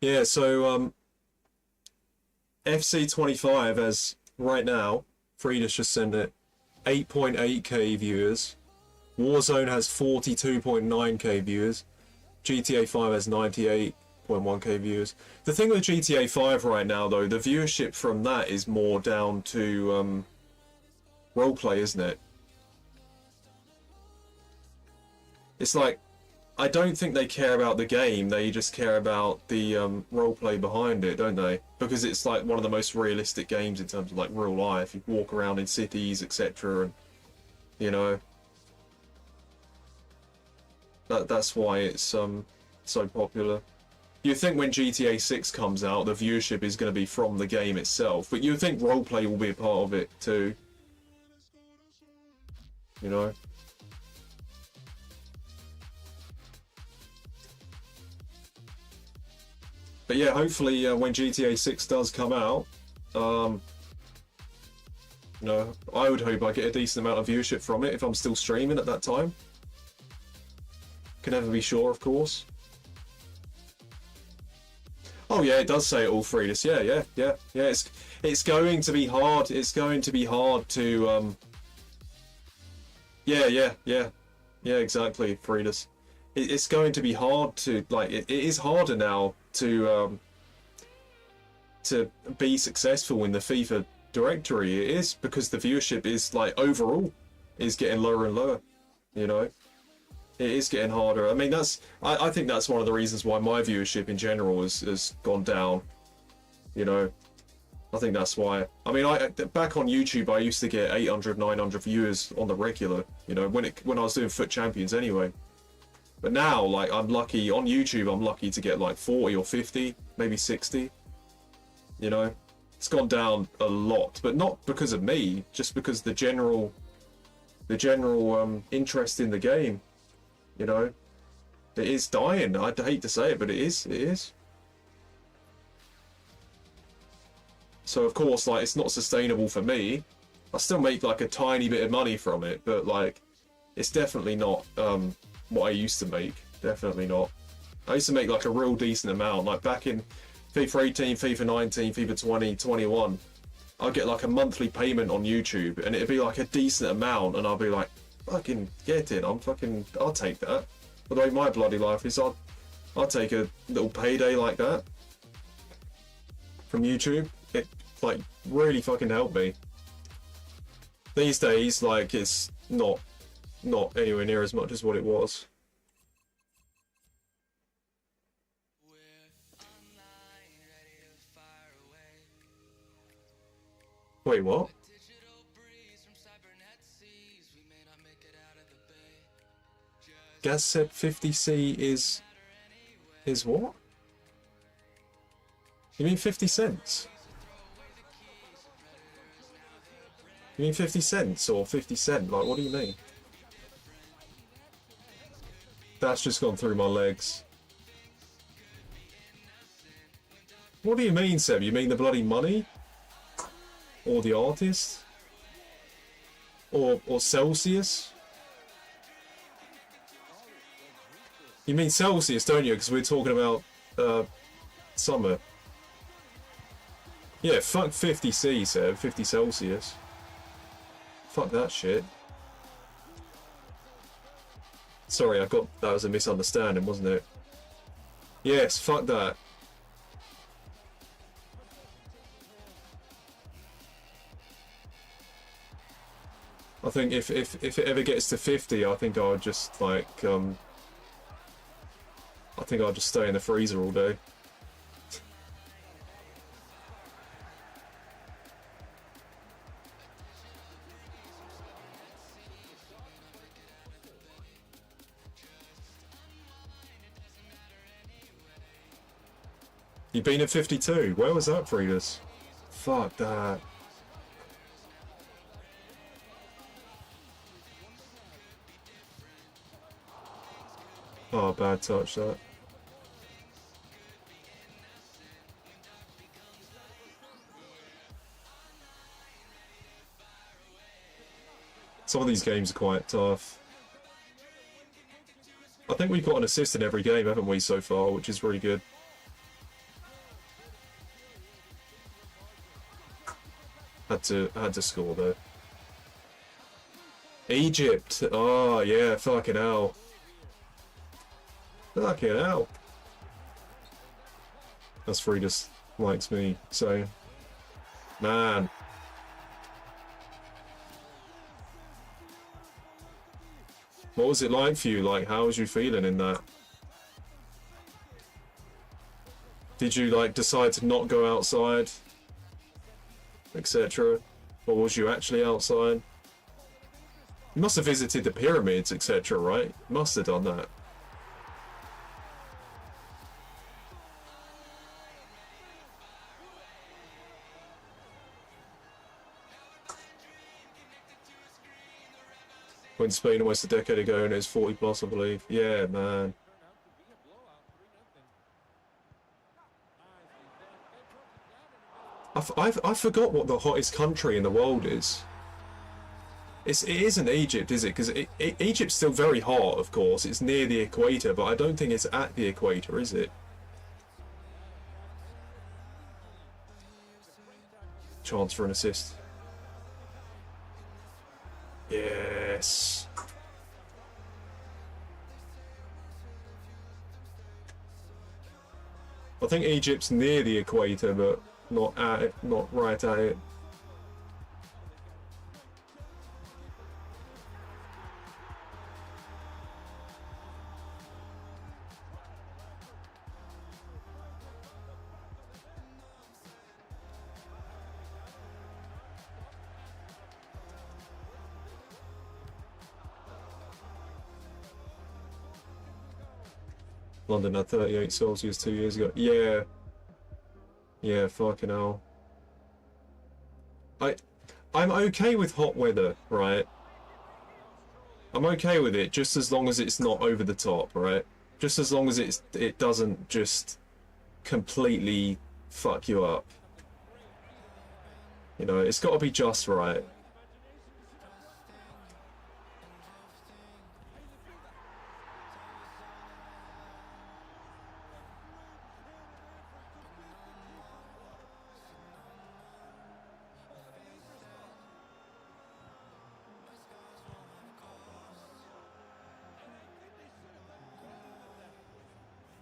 Yeah, so FC25 has right now, Freitas just sent it, 8.8k viewers. Warzone has 42.9k viewers. GTA 5 has 98.1k viewers. The thing with GTA 5 right now, though, the viewership from that is more down to roleplay, isn't it? It's like, I don't think they care about the game, they just care about the roleplay behind it, don't they? Because it's like one of the most realistic games in terms of like real life. You walk around in cities, etc. and, you know, that's why it's so popular. You think when GTA 6 comes out, the viewership is going to be from the game itself, but you think roleplay will be a part of it too. You know? But yeah, hopefully when GTA 6 does come out, you know, I would hope I get a decent amount of viewership from it if I'm still streaming at that time. Can never be sure, of course. Oh yeah, it does say it all, Freitas. Yeah. It's going to be hard. It's going to be hard to Yeah, exactly, Freitas. It's going to be hard to like. It is harder now to be successful in the FIFA directory. It is because the viewership is like overall is getting lower and lower. You know. It is getting harder. I mean, I think that's one of the reasons why my viewership in general has gone down. You know, I think that's why. I mean, back on YouTube, I used to get 800, 900 viewers on the regular. You know, when I was doing Foot Champions anyway. But now, like, I'm lucky on YouTube. I'm lucky to get like 40 or 50, maybe 60. You know, it's gone down a lot, but not because of me, just because the general interest in the game. You know, it is dying. I'd hate to say it, but it is. So of course, like, it's not sustainable for me. I still make like a tiny bit of money from it, but like, it's definitely not what I used to make. Definitely not. I used to make like a real decent amount. Like back in FIFA 18, FIFA 19, FIFA 20, 21, I'd get like a monthly payment on YouTube, and it'd be like a decent amount, and I'll be like, fucking get it, I'll take that. But the way my bloody life is, I'll take a little payday like that from YouTube. It like really fucking helped me. These days, like, it's not anywhere near as much as what it was. Wait, what? Gas said 50C is what? You mean 50 cents? You mean 50 cents or 50 cent? Like, what do you mean? That's just gone through my legs. What do you mean, Seb? You mean the bloody money? Or the artist? Or Celsius? You mean Celsius, don't you? Because we're talking about summer. Yeah, fuck 50C, Seb. 50 Celsius. Fuck that shit. Sorry, that was a misunderstanding, wasn't it? Yes, fuck that. I think if it ever gets to 50, I think I'll just like I think I'll just stay in the freezer all day. You've been at 52. Where was that, Fridas? Fuck that. Oh, bad touch that. Some of these games are quite tough. I think we've got an assist in every game, haven't we, so far, which is really good. Had to score though. Egypt. Oh yeah, fucking hell. Fucking hell. That's free just likes me, so man. What was it like for you? Like, how was you feeling in that? Did you like decide to not go outside, etc.? Or was you actually outside? You must have visited the pyramids, etc., right? You must have done that. Went to Spain almost a decade ago and it was 40 plus, I believe. Yeah, man. I forgot what the hottest country in the world is. It isn't Egypt, is it? Because Egypt's still very hot, of course. It's near the equator, but I don't think it's at the equator, is it? Chance for an assist. Yes. I think Egypt's near the equator, but not at it, not right at it. London had 38 Celsius 2 years ago. Yeah. Yeah, fucking hell. I'm okay with hot weather, right? I'm okay with it just as long as it's not over the top, right? Just as long as it doesn't just completely fuck you up. You know, it's got to be just right.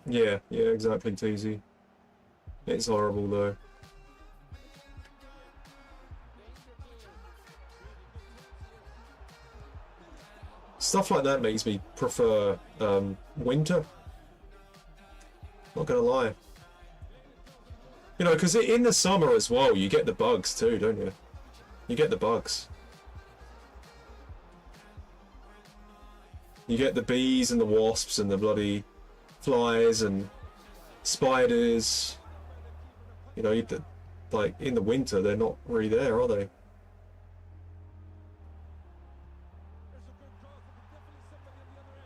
Yeah, exactly, TZ. It's horrible though. Stuff like that makes me prefer winter. Not gonna lie. You know, because in the summer as well, you get the bugs too, don't you? You get the bugs. You get the bees and the wasps and the bloody flies and spiders. You know, like in the winter, they're not really there, are they?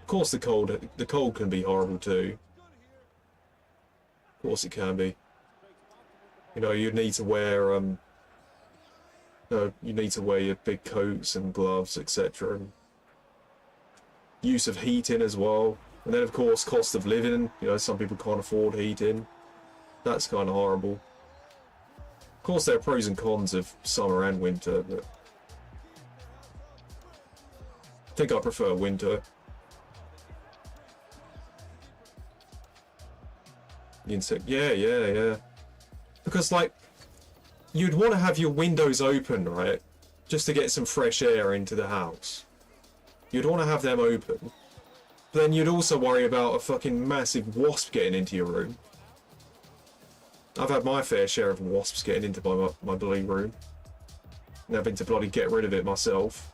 Of course, the cold can be horrible too. Of course, it can be. You know, you need to wear you need to wear your big coats and gloves, etc. And use of heating as well. And then, of course, cost of living. You know, some people can't afford heating. That's kind of horrible. Of course, there are pros and cons of summer and winter, but I think I prefer winter. Yeah. Because, like, you'd want to have your windows open, right? Just to get some fresh air into the house. You'd want to have them open. But then you'd also worry about a fucking massive wasp getting into your room. I've had my fair share of wasps getting into my bloody room. And having to bloody get rid of it myself.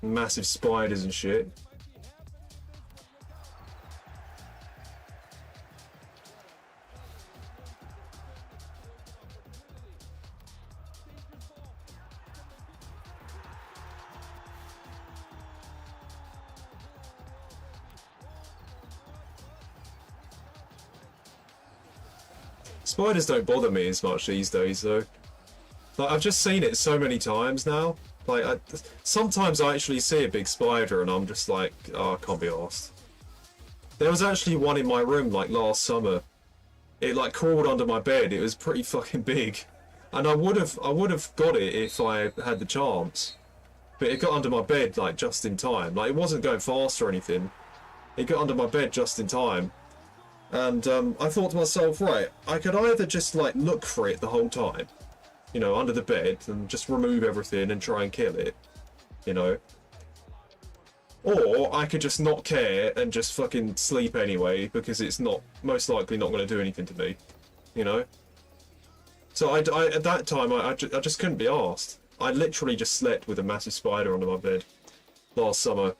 Massive spiders and shit. Spiders don't bother me as much these days, though. Like, I've just seen it so many times now. Like, sometimes I actually see a big spider and I'm just like, oh, I can't be arsed. There was actually one in my room, like, last summer. It, like, crawled under my bed. It was pretty fucking big. And I would have got it if I had the chance. But it got under my bed, like, just in time. Like, it wasn't going fast or anything. It got under my bed just in time. And I thought to myself, right, I could either just, like, look for it the whole time, you know, under the bed, and just remove everything and try and kill it, you know. Or I could just not care and just fucking sleep anyway, because it's most likely not going to do anything to me, you know. So at that time, I just couldn't be arsed. I literally just slept with a massive spider under my bed last summer.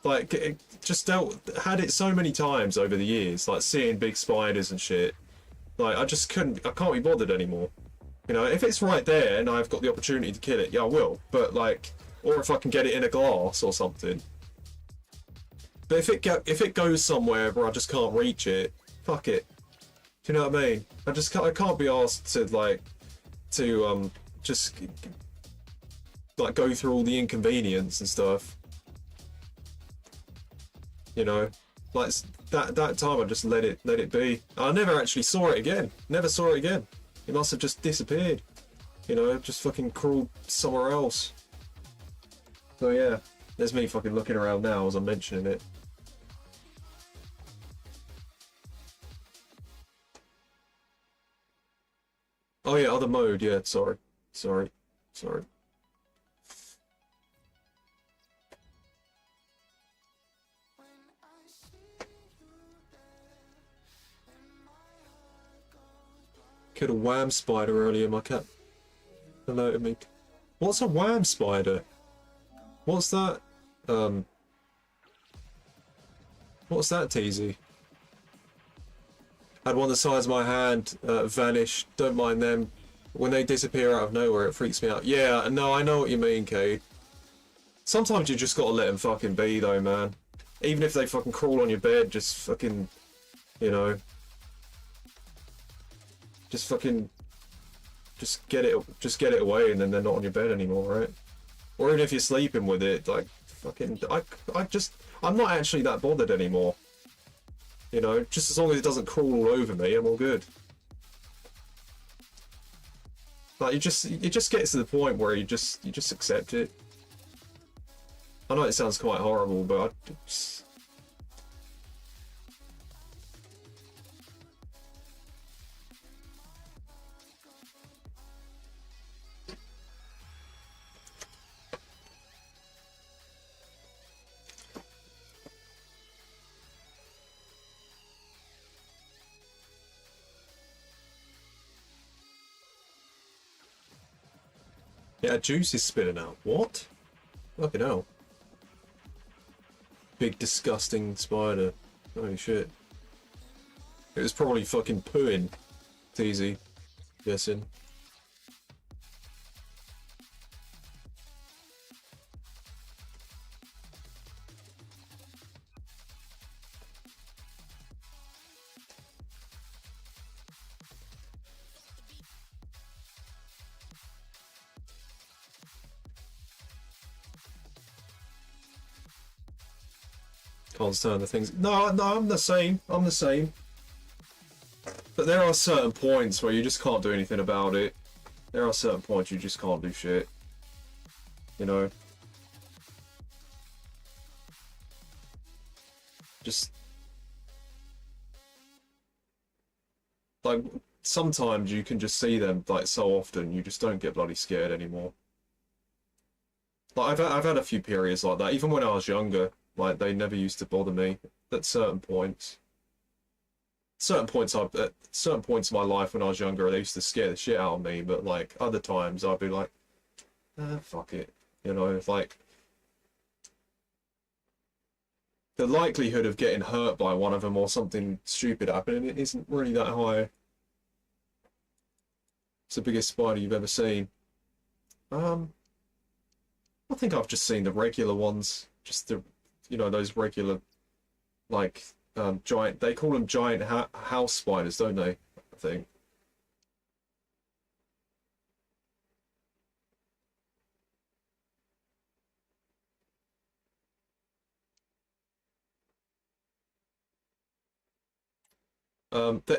Like, had it so many times over the years, like seeing big spiders and shit. Like, I can't be bothered anymore. You know, if it's right there and I've got the opportunity to kill it, yeah, I will. But like, or if I can get it in a glass or something. But if it goes somewhere where I just can't reach it, fuck it. Do you know what I mean? I can't be asked to just like go through all the inconvenience and stuff. You know, like that time I just let it be. I never actually saw it again. Never saw it again. It must have just disappeared. You know, just fucking crawled somewhere else. So yeah, there's me fucking looking around now as I'm mentioning it. Oh yeah, other mode, yeah, sorry. Killed a wham spider earlier, my cat alerted me. What's a wham spider? What's that? What's that, TZ? Had one the size of my hand vanish. Don't mind them. When they disappear out of nowhere, it freaks me out. Yeah, no, I know what you mean, Cade. Sometimes you just gotta let them fucking be, though, man. Even if they fucking crawl on your bed, just fucking, you know. Just get it away, and then they're not on your bed anymore, right? Or even if you're sleeping with it, like, fucking, I'm not actually that bothered anymore. You know, just as long as it doesn't crawl all over me, I'm all good. Like, it just gets to the point where you just accept it. I know it sounds quite horrible, but I just... Yeah, juice is spitting out. What? Fucking hell. Big disgusting spider. Holy shit. It was probably fucking pooing. It's easy. Guessing. Can't stand the things. No, I'm the same. I'm the same. But there are certain points where you just can't do anything about it. There are certain points you just can't do shit. You know? Just... like, sometimes you can just see them, like, so often, you just don't get bloody scared anymore. Like, I've had a few periods like that, even when I was younger. Like, they never used to bother me at certain points. Certain points in my life when I was younger, they used to scare the shit out of me, but, like, other times I'd be like, fuck it. You know, it's like... the likelihood of getting hurt by one of them or something stupid happening, it isn't really that high. It's the biggest spider you've ever seen. I think I've just seen the regular ones. Just the, you know, those regular, like, giant, they call them giant house spiders, don't they? I think.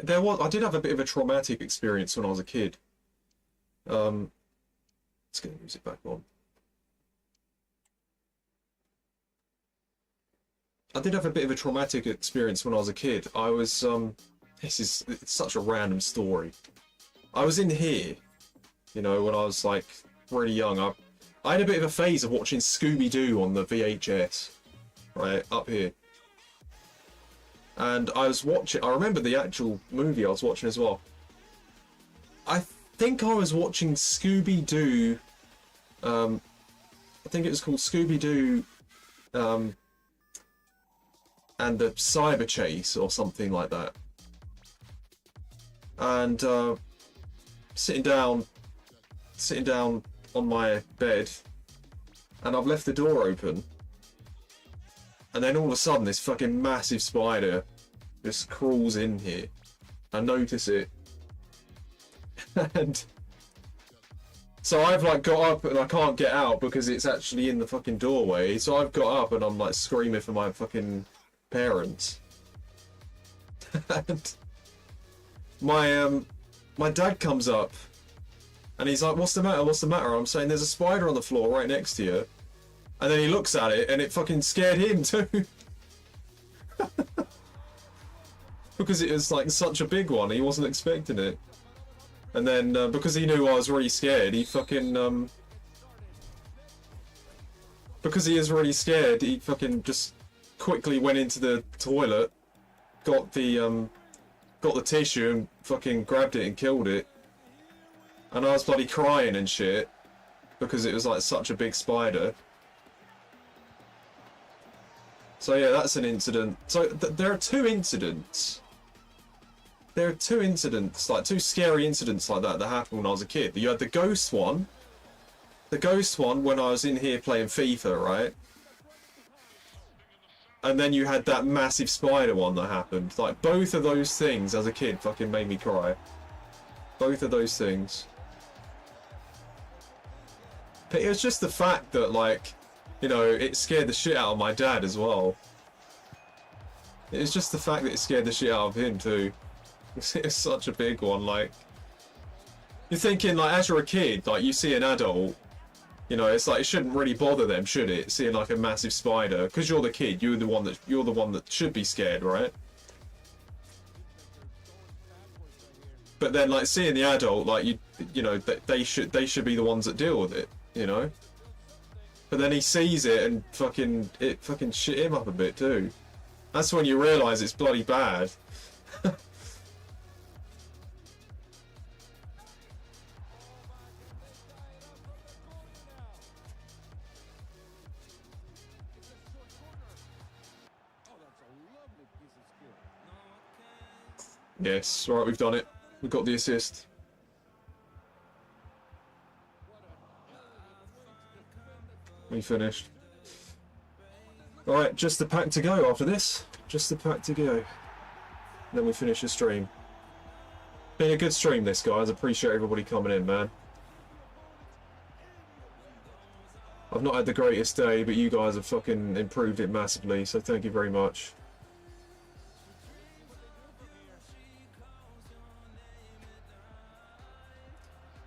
There was, I did have a bit of a traumatic experience when I was a kid. Let's get the music back on. I did have a bit of a traumatic experience when I was a kid. I was, it's such a random story. I was in here, you know, when I was, like, really young. I had a bit of a phase of watching Scooby-Doo on the VHS, right, up here. And I was watching, I remember the actual movie I was watching as well. I think I was watching Scooby-Doo, I think it was called Scooby-Doo, and the Cyber Chase or something like that. And sitting down on my bed, and I've left the door open, and then all of a sudden this fucking massive spider just crawls in here. I notice it, and so I've like got up and I can't get out because it's actually in the fucking doorway. So I've got up and I'm like screaming for my fucking parents. And my dad comes up and he's like, "What's the matter? What's the matter?" I'm saying, "There's a spider on the floor right next to you." And then he looks at it and it fucking scared him too. Because it was like such a big one, he wasn't expecting it. And then because he knew I was really scared, he fucking because he is really scared, he fucking just quickly went into the toilet, got the tissue and fucking grabbed it and killed it. And I was bloody crying and shit because it was like such a big spider. So yeah, that's an incident. So there are two incidents. There are two incidents, like two scary incidents like that happened when I was a kid. You had the ghost one. The ghost one when I was in here playing FIFA, right? And then you had that massive spider one that happened. Like, both of those things as a kid fucking made me cry. Both of those things. But it was just the fact that, like, you know, it scared the shit out of my dad as well. It was just the fact that it scared the shit out of him too. It's such a big one, like... You're thinking, like, as you're a kid, like, you see an adult, you know, it's like, it shouldn't really bother them, should it? Seeing, like, a massive spider. Because you're the kid, you're the one that should be scared, right? But then, like, seeing the adult, like, you know, they should be the ones that deal with it, you know? But then he sees it and it fucking shit him up a bit too. That's when you realise it's bloody bad. Yes, right, we've done it. We've got the assist. We finished. Alright, just the pack to go after this. Just the pack to go. Then we finish the stream. Been a good stream this, guys. Appreciate everybody coming in, man. I've not had the greatest day, but you guys have fucking improved it massively, so thank you very much.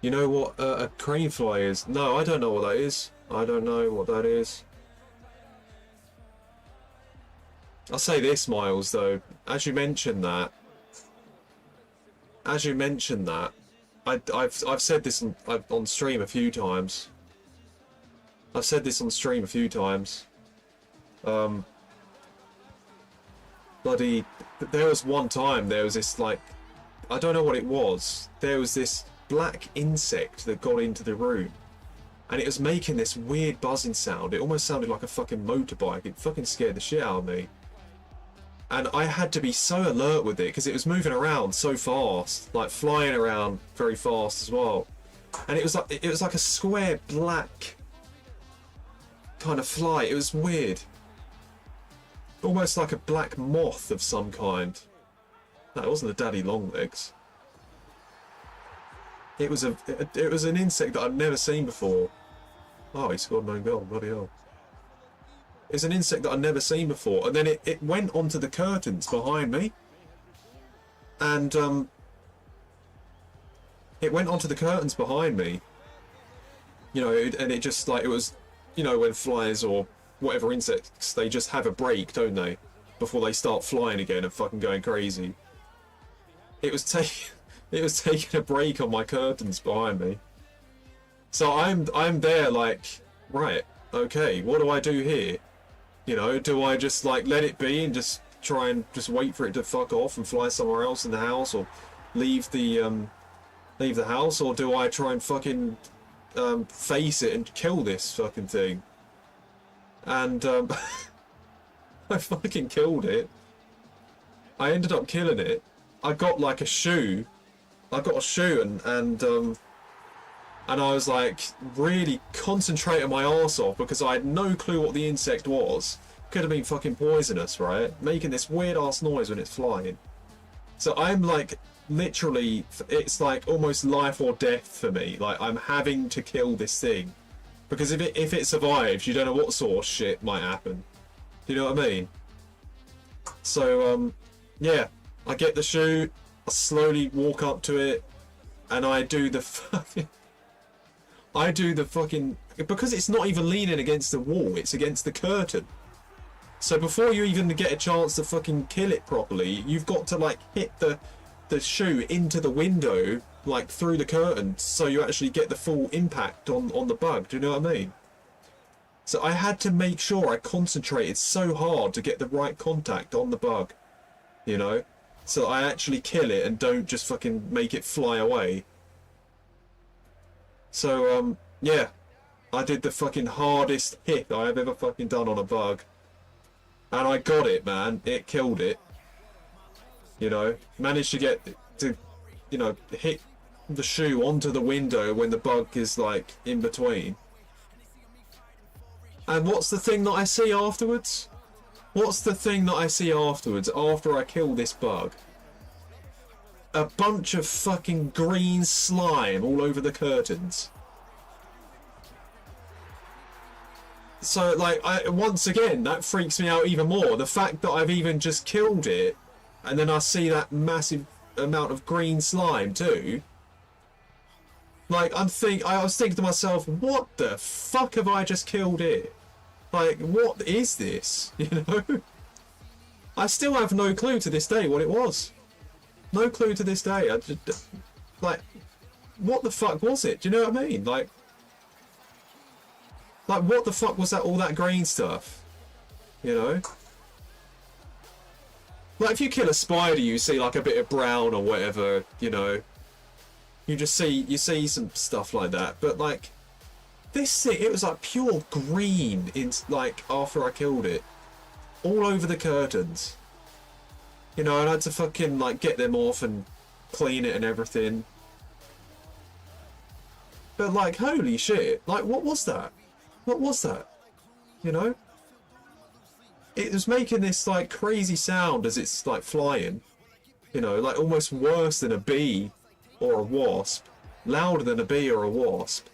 You know what a crane fly is? No, I don't know what that is. I don't know what that is. I'll say this, Miles, though. As you mentioned that, I've said this on stream a few times. I've said this on stream a few times. Bloody, there was one time, there was this, like, I don't know what it was. There was this black insect that got into the room. And it was making this weird buzzing sound. It almost sounded like a fucking motorbike. It fucking scared the shit out of me. And I had to be so alert with it because it was moving around so fast, like flying around very fast as well. And it was like a square black kind of fly. It was weird, almost like a black moth of some kind. No, it wasn't a daddy long legs. It was an insect that I'd never seen before. Oh, he scored an own goal. Bloody hell. It's an insect that I'd never seen before, and then it went onto the curtains behind me, and it went onto the curtains behind me, you know, and it just, like, it was, you know, when flies or whatever insects, they just have a break, don't they, before they start flying again and fucking going crazy. It was taking a break on my curtains behind me, so I'm there like, right, okay, what do I do here? You know, do I just, like, let it be and just try and just wait for it to fuck off and fly somewhere else in the house, or leave the house, or do I try and fucking face it and kill this fucking thing? And I fucking killed it. I ended up killing it. I got like a shoe. I got a shoe and I was like really concentrating my arse off because I had no clue what the insect was. Could have been fucking poisonous, right? Making this weird ass noise when it's flying. So I'm like, literally, it's like almost life or death for me. Like, I'm having to kill this thing. Because if it survives, you don't know what sort of shit might happen. Do you know what I mean? So, yeah. I get the shoe, I slowly walk up to it, and I do the fucking... because it's not even leaning against the wall, it's against the curtain. So before you even get a chance to fucking kill it properly, you've got to, like, hit the shoe into the window, like, through the curtain, so you actually get the full impact on the bug. Do you know what I mean? So I had to make sure I concentrated so hard to get the right contact on the bug, you know? So I actually kill it and don't just fucking make it fly away. So, yeah, I did the fucking hardest hit I have ever fucking done on a bug. And I got it, man. It killed it. You know, managed to get to, you know, hit the shoe onto the window when the bug is, like, in between. And what's the thing that I see afterwards? What's the thing that I see afterwards, after I kill this bug? A bunch of fucking green slime all over the curtains. So, like, once again, that freaks me out even more. The fact that I've even just killed it, and then I see that massive amount of green slime too. Like, I was thinking to myself, what the fuck have I just killed it? Like, what is this? You know? I still have no clue to this day what it was. No clue to this day. I just, like, what the fuck was it? Do you know what I mean? Like, what the fuck was that? All that green stuff, you know? Like, if you kill a spider, you see like a bit of brown or whatever, you know. You see some stuff like that. But like, this thing, it was like pure green in, like, after I killed it, all over the curtains. You know, and I had to fucking, like, get them off and clean it and everything. But, like, holy shit. Like, what was that? What was that? You know? It was making this, like, crazy sound as it's, like, flying. You know, like, almost worse than a bee or a wasp. Louder than a bee or a wasp.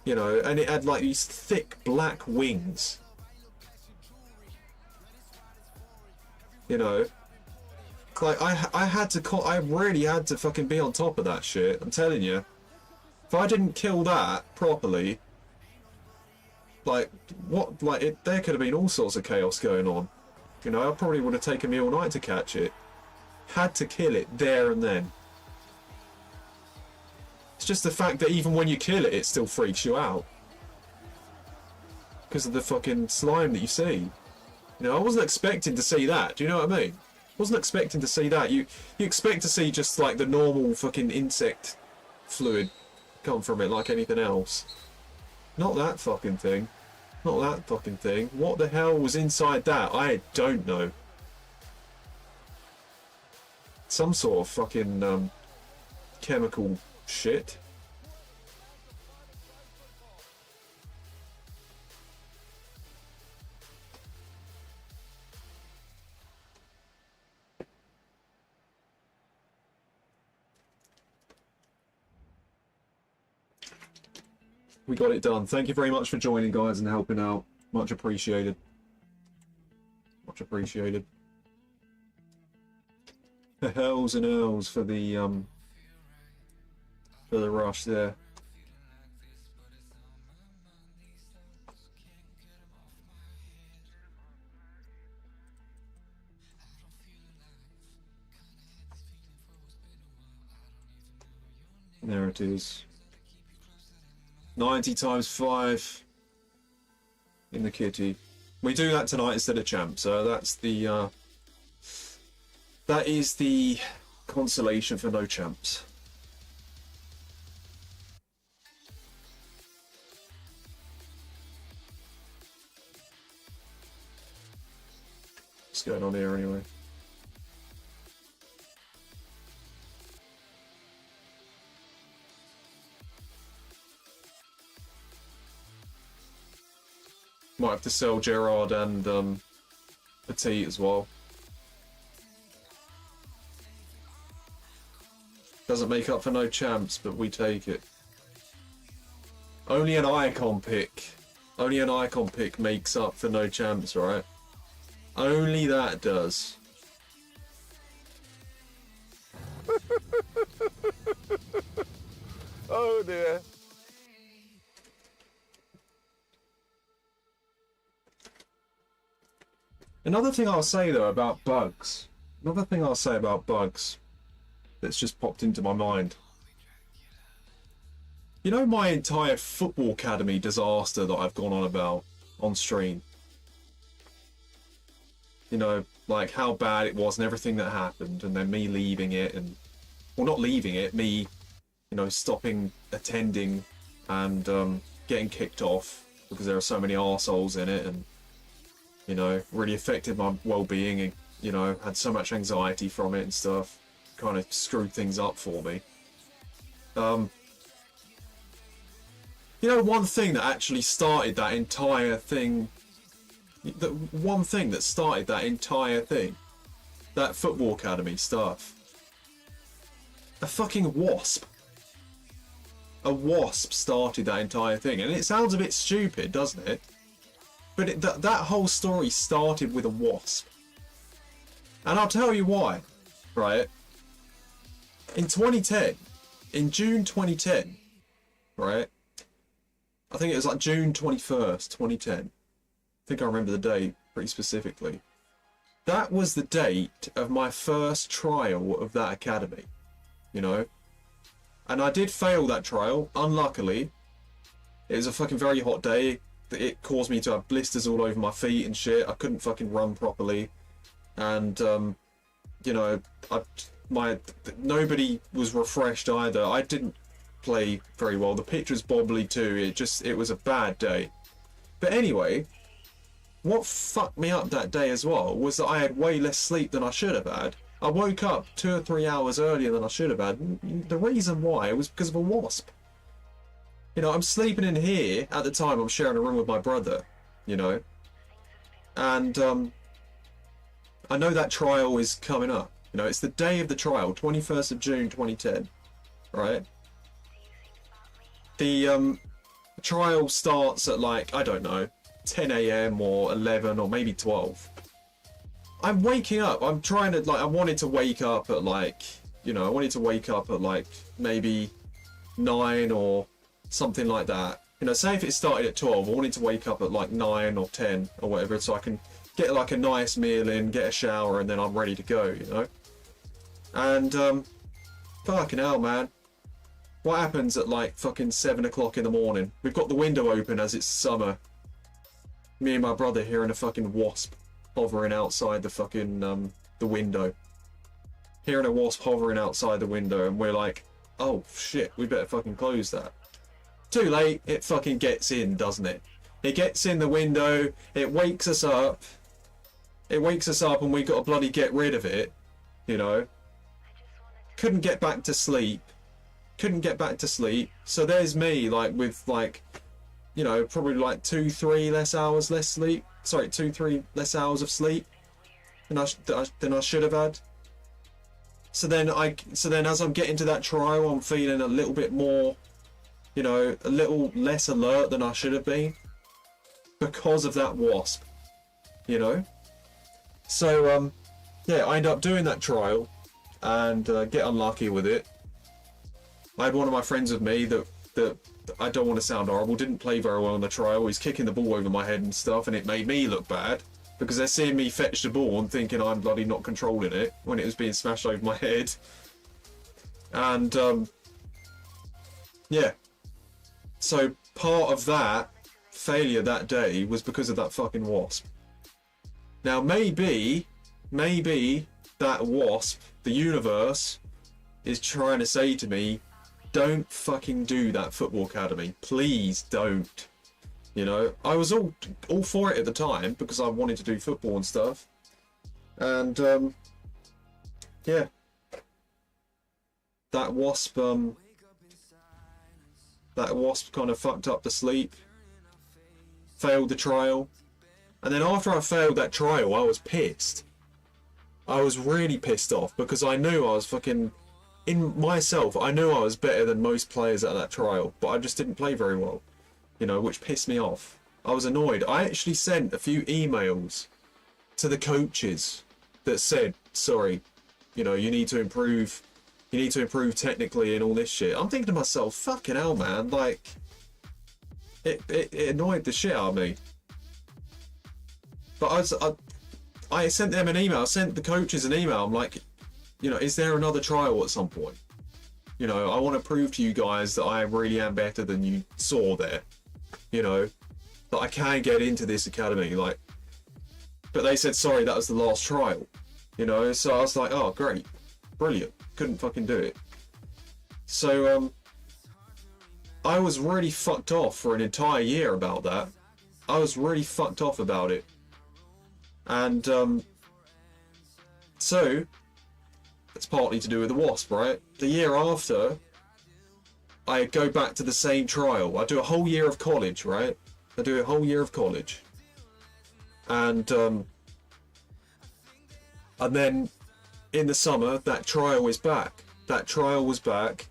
You know, and it had, like, these thick black wings. You know? Like, I really had to fucking be on top of that shit. I'm telling you. If I didn't kill that properly, like, what, like, there could have been all sorts of chaos going on. You know, I probably would have taken me all night to catch it. Had to kill it there and then. It's just the fact that even when you kill it, it still freaks you out. Because of the fucking slime that you see. You know, I wasn't expecting to see that, do you know what I mean? Wasn't expecting to see that. You expect to see just, like, the normal fucking insect fluid come from it like anything else. Not that fucking thing. Not that fucking thing. What the hell was inside that? I don't know. Some sort of fucking chemical shit. We got it done. Thank you very much for joining, guys, and helping out. Much appreciated. Much appreciated. The hells and ells for the rush there. There it is. 90 times 5 in the kitty. We do that tonight instead of champ, so that's the that is the consolation for no champs. What's going on here anyway? Might have to sell Gerard and Petit as well. Doesn't make up for no champs, but we take it. Only an icon pick. Only an icon pick makes up for no champs, right? Only that does. Oh dear. Another thing I'll say though about bugs. Another thing I'll say about bugs that's just popped into my mind. You know my entire football academy disaster that I've gone on about on stream? You know, like how bad it was and everything that happened, and then me leaving it, and well, not leaving it, me, you know, stopping attending and getting kicked off because there are so many arseholes in it, and you know, really affected my well-being, and you know, had so much anxiety from it and stuff. Kind of screwed things up for me. You know, one thing that actually started that entire thing, the one thing that started that entire thing, that football academy stuff, a fucking wasp. A wasp started that entire thing, and it sounds a bit stupid, doesn't it? But that whole story started with a wasp. And I'll tell you why, right? In 2010, in June 2010, right? I think it was like June 21st, 2010. I think I remember the date pretty specifically. That was the date of my first trial of that academy, you know? And I did fail that trial, unluckily. It was a fucking very hot day. It caused me to have blisters all over my feet and shit. I couldn't fucking run properly. And, you know, nobody was refreshed either. I didn't play very well. The pitch was bobbly too. It was a bad day. But anyway, what fucked me up that day as well was that I had way less sleep than I should have had. I woke up 2 or 3 hours earlier than I should have had. The reason why was because of a wasp. You know, I'm sleeping in here. At the time, I'm sharing a room with my brother, you know. And I know that trial is coming up. You know, it's the day of the trial, 21st of June 2010, right? The trial starts at like, I don't know, 10 AM or 11 or maybe 12. I'm waking up. I'm trying to, like, I wanted to wake up at like, you know, I wanted to wake up at like maybe 9 or something like that. You know, say if it started at 12, I wanted to wake up at like 9 or 10 or whatever, so I can get like a nice meal in, get a shower, and then I'm ready to go, you know? And, fucking hell, man. What happens at like fucking 7 o'clock in the morning? We've got the window open as it's summer. Me and my brother hearing a fucking wasp hovering outside the fucking, the window. Hearing a wasp hovering outside the window, and we're like, oh shit, we better fucking close that. Too late, it fucking gets in, doesn't it? It gets in the window, it wakes us up. It wakes us up and we got to bloody get rid of it, you know? Couldn't get back to sleep. Couldn't get back to sleep. So there's me, like, with, like, you know, probably like 2-3 less hours less sleep. Sorry, 2-3 less hours of sleep than I should have had. So then as I'm getting to that trial, I'm feeling a little bit more, you know, a little less alert than I should have been because of that wasp, you know. So yeah, I end up doing that trial and get unlucky with it. I had one of my friends with me that I don't want to sound horrible, didn't play very well on the trial. He's kicking the ball over my head and stuff, and it made me look bad because they're seeing me fetch the ball and thinking I'm bloody not controlling it when it was being smashed over my head. And yeah, so part of that failure that day was because of that fucking wasp. Now maybe that wasp, the universe, is trying to say to me, don't fucking do that football academy. Please don't. You know, I was all for it at the time because I wanted to do football and stuff. And yeah, that wasp kind of fucked up the sleep, failed the trial, and then after I failed that trial, I was pissed. I was really pissed off because I knew I was fucking, in myself, I knew I was better than most players at that trial, but I just didn't play very well, you know, which pissed me off. I was annoyed. I actually sent a few emails to the coaches that said, sorry, you know, you need to improve technically and all this shit. I'm thinking to myself, fucking hell, man, like, it annoyed the shit out of me. But I sent them an email, I sent the coaches an email, I'm like, you know, is there another trial at some point? You know, I want to prove to you guys that I really am better than you saw there. You know, that I can get into this academy, like, but they said, sorry, that was the last trial. You know, so I was like, oh, great, brilliant, couldn't fucking do it. So, I was really fucked off for an entire year about that. I was really fucked off about it. And, so, it's partly to do with the wasp, right? The year after, I go back to the same trial. I do a whole year of college, right? I do a whole year of college. And then in the summer, that trial is back. That trial was back.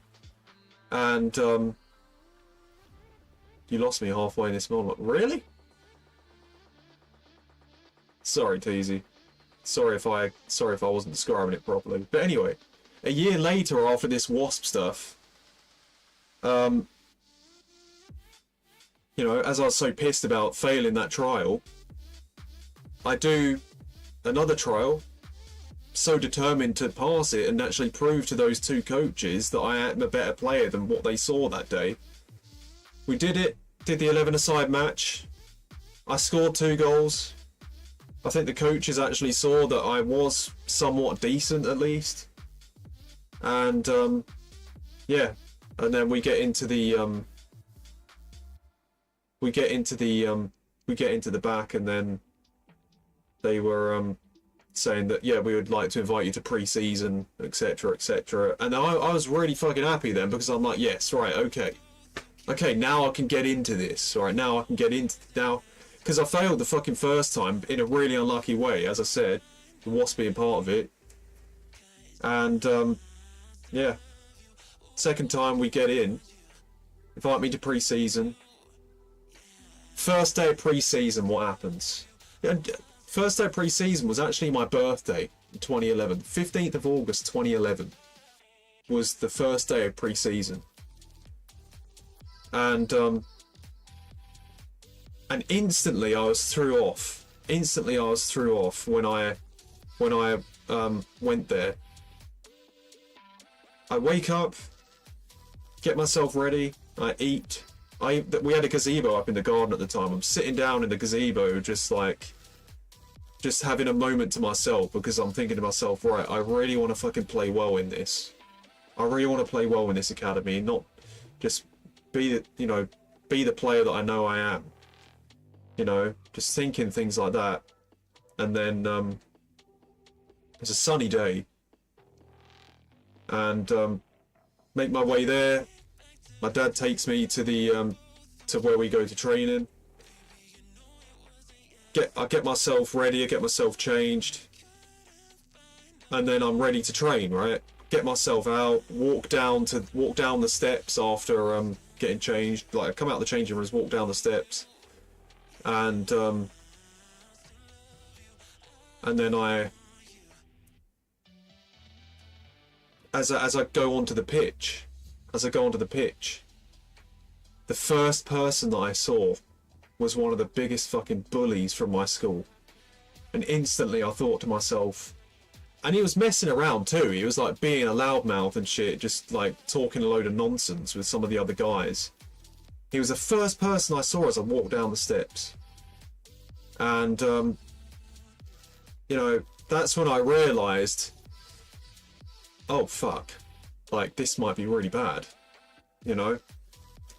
And, you lost me halfway in this moment. Really? Sorry, Teasy. Sorry if I wasn't describing it properly. But anyway, a year later after this wasp stuff, you know, as I was so pissed about failing that trial, I do another trial, so determined to pass it and actually prove to those two coaches that I am a better player than what they saw that day. We did it, did the 11-a-side match. I scored 2 goals. I think the coaches actually saw that I was somewhat decent at least. And yeah, and then we get into the back, and then they were saying that, yeah, we would like to invite you to pre-season, etc., etc. And I was really fucking happy then, because I'm like, yes, right, okay, now I can get into this. All right, now I can get into now, because I failed the fucking first time in a really unlucky way, as I said, the Wasp being part of it. And yeah, second time we get in, invite me to pre-season. First day of pre-season, what happens? First day of pre-season was actually my birthday in 2011. 15th of August 2011 was the first day of pre-season. And instantly I was threw off. Instantly I was threw off when I went there. I wake up, get myself ready, I eat. We had a gazebo up in the garden at the time. I'm sitting down in the gazebo, just having a moment to myself, because I'm thinking to myself, right, I really want to fucking play well in this. I really want to play well in this academy, not just be the player that I know I am. You know, just thinking things like that. And then it's a sunny day, and make my way there. My dad takes me to the to where we go to training. I get myself ready, I get myself changed, and then I'm ready to train. Right, get myself out, walk down the steps after getting changed. Like, I come out the changing rooms, walk down the steps, and then as I go onto the pitch. The first person that I saw was one of the biggest fucking bullies from my school. And instantly I thought to myself, and he was messing around too, he was like being a loudmouth and shit, just like talking a load of nonsense with some of the other guys. He was the first person I saw as I walked down the steps. And, you know, that's when I realised, oh fuck, like, this might be really bad, you know?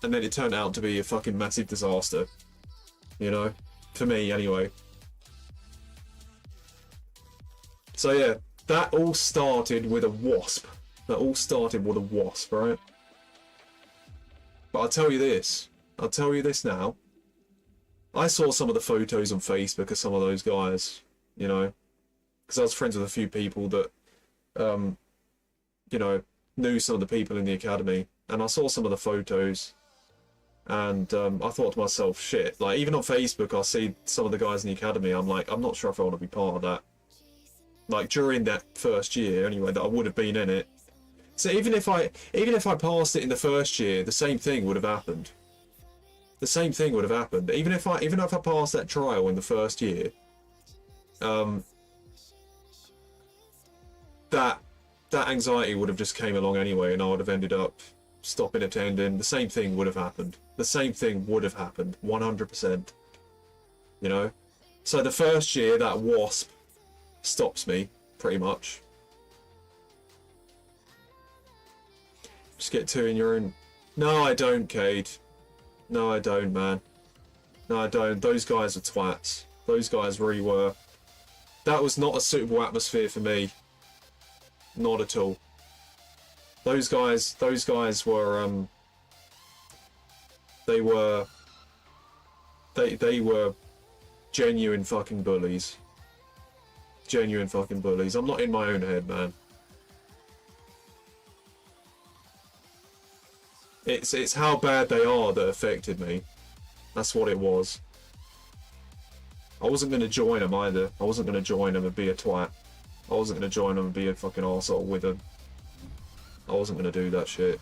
And then it turned out to be a fucking massive disaster, you know? For me, anyway. So yeah, that all started with a wasp. Right? But I'll tell you this now. I saw some of the photos on Facebook of some of those guys, you know? Because I was friends with a few people that, you know, knew some of the people in the academy, and I saw some of the photos, and I thought to myself, shit, like, even on Facebook I see some of the guys in the academy, I'm like, I'm not sure if I want to be part of that. Like, during that first year anyway, that I would have been in it. So even if I passed it in the first year, the same thing would have happened. Even if I passed that trial in the first year, that anxiety would have just came along anyway, and I would have ended up stopping attending. The same thing would have happened. 100%. You know? So the first year, that wasp stops me, pretty much. Just get two in your own... No, I don't, Cade. No, I don't, man. No, I don't. Those guys are twats. Those guys really were. That was not a suitable atmosphere for me. Not at all. Those guys were they were genuine fucking bullies. I'm not in my own head, man. It's how bad they are that affected me. That's what it was. I wasn't going to join them either. I wasn't going to join them and be a twat. I wasn't going to join them and be a fucking arsehole with them. I wasn't going to do that shit.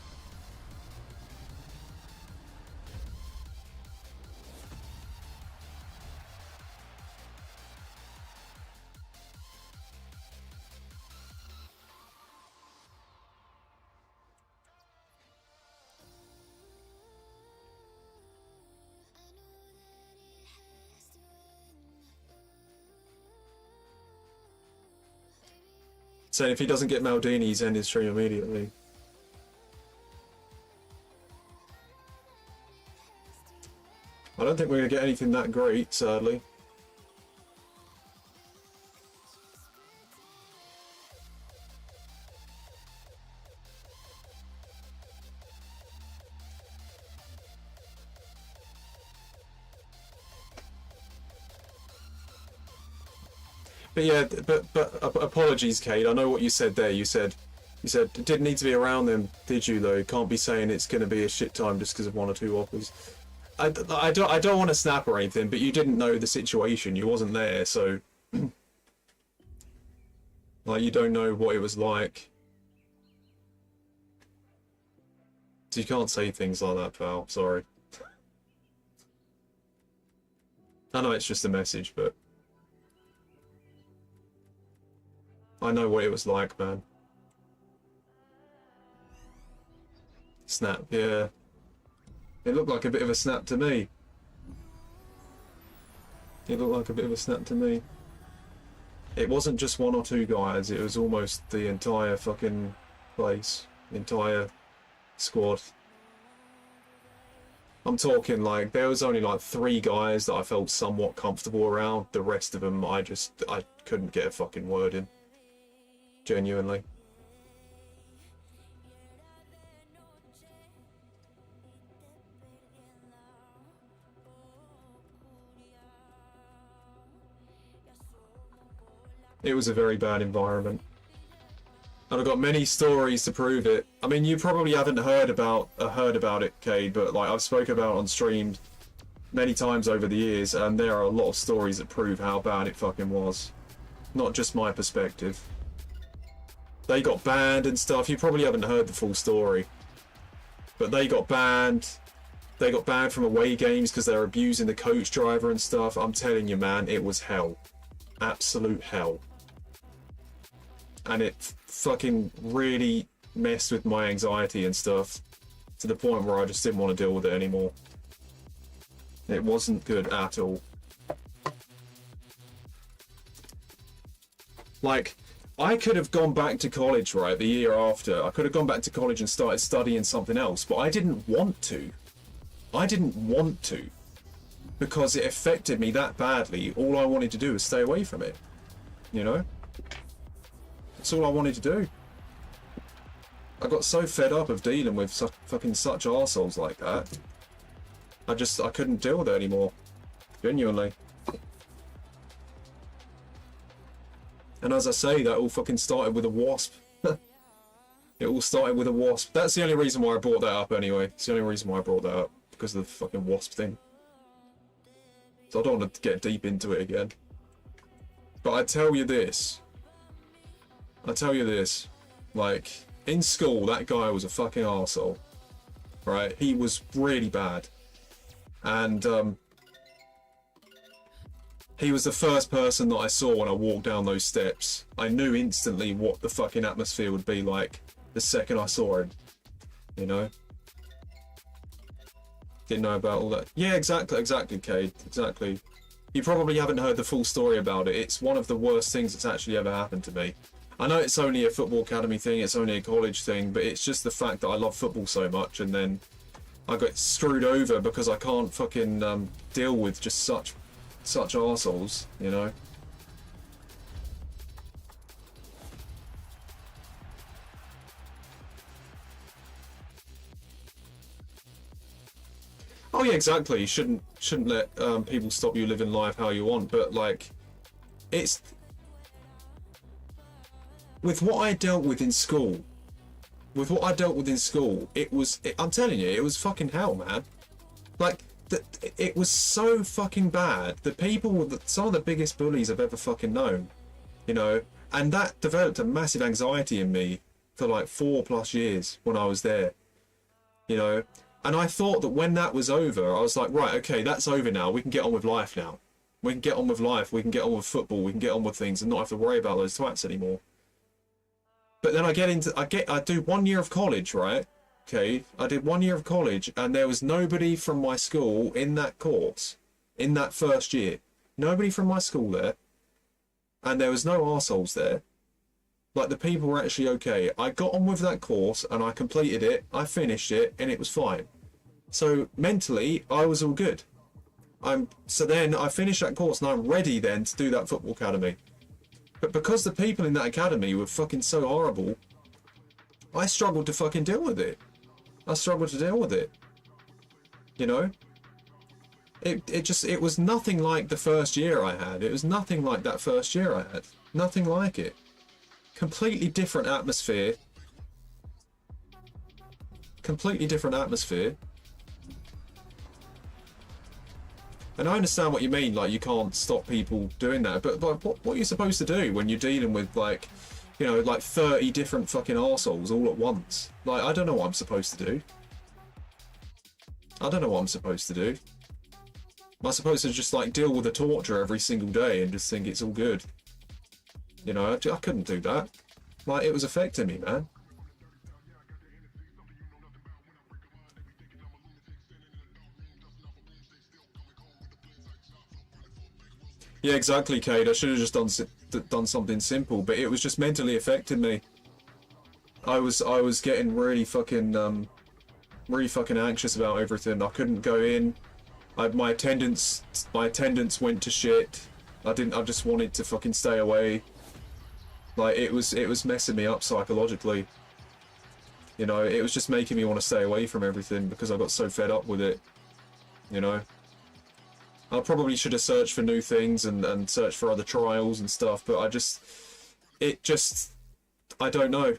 Saying if he doesn't get Maldini, he's ending his stream immediately. I don't think we're going to get anything that great, sadly. But yeah, but apologies, Cade. I know what you said there. You said it didn't need to be around them, did you? Though, can't be saying it's going to be a shit time just because of 1 or 2 offers. I don't want to snap or anything, but you didn't know the situation. You wasn't there, so like you don't know what it was like. So you can't say things like that, pal. Sorry. I know it's just a message, but I know what it was like, man. Snap, yeah. It looked like a bit of a snap to me. It looked like a bit of a snap to me. It wasn't just 1 or 2 guys, it was almost the entire fucking place. The entire squad. I'm talking like, there was only like 3 guys that I felt somewhat comfortable around. The rest of them, I couldn't get a fucking word in. Genuinely. It was a very bad environment. And I've got many stories to prove it. I mean, you probably haven't heard about it, Cade, but like I've spoken about it on stream many times over the years, and there are a lot of stories that prove how bad it fucking was. Not just my perspective. They got banned and stuff. You probably haven't heard the full story. But they got banned. They got banned from away games because they were abusing the coach driver and stuff. I'm telling you, man, it was hell. Absolute hell. And it fucking really messed with my anxiety and stuff to the point where I just didn't want to deal with it anymore. It wasn't good at all. Like, I could have gone back to college, right, the year after. I could have gone back to college and started studying something else, but I didn't want to. I didn't want to. Because it affected me that badly. All I wanted to do was stay away from it. You know? That's all I wanted to do. I got so fed up of dealing with such arseholes like that. I couldn't deal with it anymore. Genuinely. And as I say, that all fucking started with a wasp. It all started with a wasp. That's the only reason why I brought that up anyway. It's the only reason why I brought that up. Because of the fucking wasp thing. So I don't want to get deep into it again. But I tell you this. Like, in school, that guy was a fucking arsehole. Right? He was really bad. And, he was the first person that I saw when I walked down those steps. I knew instantly what the fucking atmosphere would be like the second I saw him. You know? Didn't know about all that. Yeah, exactly, Cade. Exactly. You probably haven't heard the full story about it. It's one of the worst things that's actually ever happened to me. I know it's only a football academy thing, it's only a college thing, but it's just the fact that I love football so much, and then I got screwed over because I can't fucking deal with just such arseholes, you know? Oh yeah, exactly. You shouldn't let people stop you living life how you want. But like, it's with what I dealt with in school. I'm telling you, it was fucking hell, man. Like, it was so fucking bad. The people were some of the biggest bullies I've ever fucking known, you know. And that developed a massive anxiety in me for like 4+ years when I was there, you know. And I thought that when that was over, I was like, right, okay, that's over now. We can get on with life now. We can get on with life. We can get on with football. We can get on with things and not have to worry about those twats anymore. But then I do 1 year of college, right? Okay, I did 1 year of college, and there was nobody from my school in that course, in that first year. Nobody from my school there. And there was no arseholes there. Like, the people were actually okay. I got on with that course, and I completed it, I finished it, and it was fine. So, mentally, I was all good. So then, I finished that course, and I'm ready then to do that football academy. But because the people in that academy were fucking so horrible, I struggled to fucking deal with it. I struggled to deal with it. You know? It was nothing like the first year I had. It was nothing like that first year I had. Nothing like it. Completely different atmosphere. Completely different atmosphere. And I understand what you mean, like you can't stop people doing that, but like what are you supposed to do when you're dealing with like, you know, like 30 different fucking arseholes all at once? Like, I don't know what I'm supposed to do. I don't know what I'm supposed to do. Am I supposed to just like deal with the torture every single day and just think it's all good? You know, I couldn't do that. Like, it was affecting me, man. Yeah, exactly, Cade. I should have just done something simple, but it was just mentally affecting me. I was getting really fucking anxious about everything. I couldn't go in. My attendance went to shit. I just wanted to fucking stay away. Like, it was messing me up psychologically. You know, it was just making me want to stay away from everything because I got so fed up with it. You know? I probably should have searched for new things and searched for other trials and stuff, but I don't know.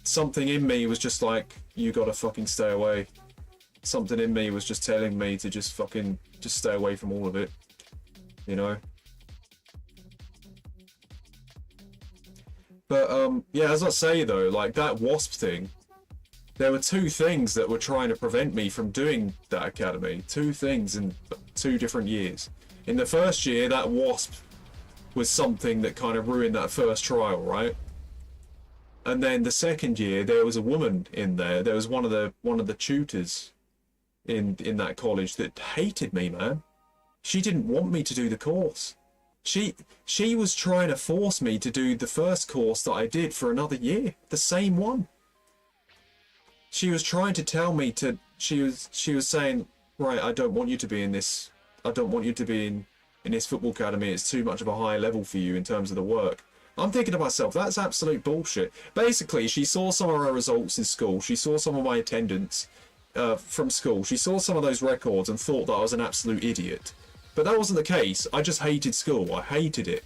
Something in me was just like, you gotta fucking stay away. Something in me was just telling me to just stay away from all of it. You know? But, yeah, as I say though, like that WASP thing, there were two things that were trying to prevent me from doing that academy. Two things in 2 different years. In the first year, that WASP was something that kind of ruined that first trial, right? And then the second year, there was a woman in there. There was one of the tutors in that college that hated me, man. She didn't want me to do the course. She was trying to force me to do the first course that I did for another year, the same one. She was trying to tell me to. She was saying, right, I don't want you to be in this. I don't want you to be in this football academy. It's too much of a high level for you in terms of the work. I'm thinking to myself, that's absolute bullshit. Basically, she saw some of her results in school. She saw some of my attendance from school. She saw some of those records and thought that I was an absolute idiot. But that wasn't the case. I just hated school. I hated it.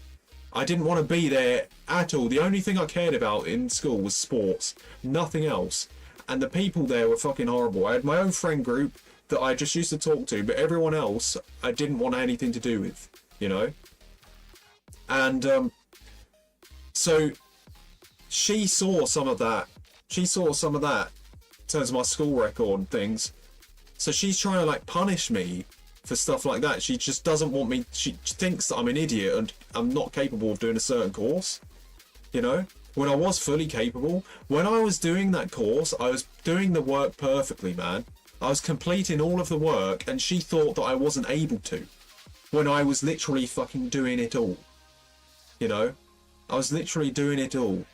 I didn't want to be there at all. The only thing I cared about in school was sports. Nothing else. And the people there were fucking horrible. I had my own friend group that I just used to talk to, but everyone else I didn't want anything to do with, you know? And so she saw some of that. She saw some of that in terms of my school record and things. So she's trying to like punish me for stuff like that. She just doesn't want me. She thinks that I'm an idiot and I'm not capable of doing a certain course, you know? When I was fully capable, when I was doing that course, I was doing the work perfectly, man. I was completing all of the work, and she thought that I wasn't able to. When I was literally fucking doing it all. You know? I was literally doing it all.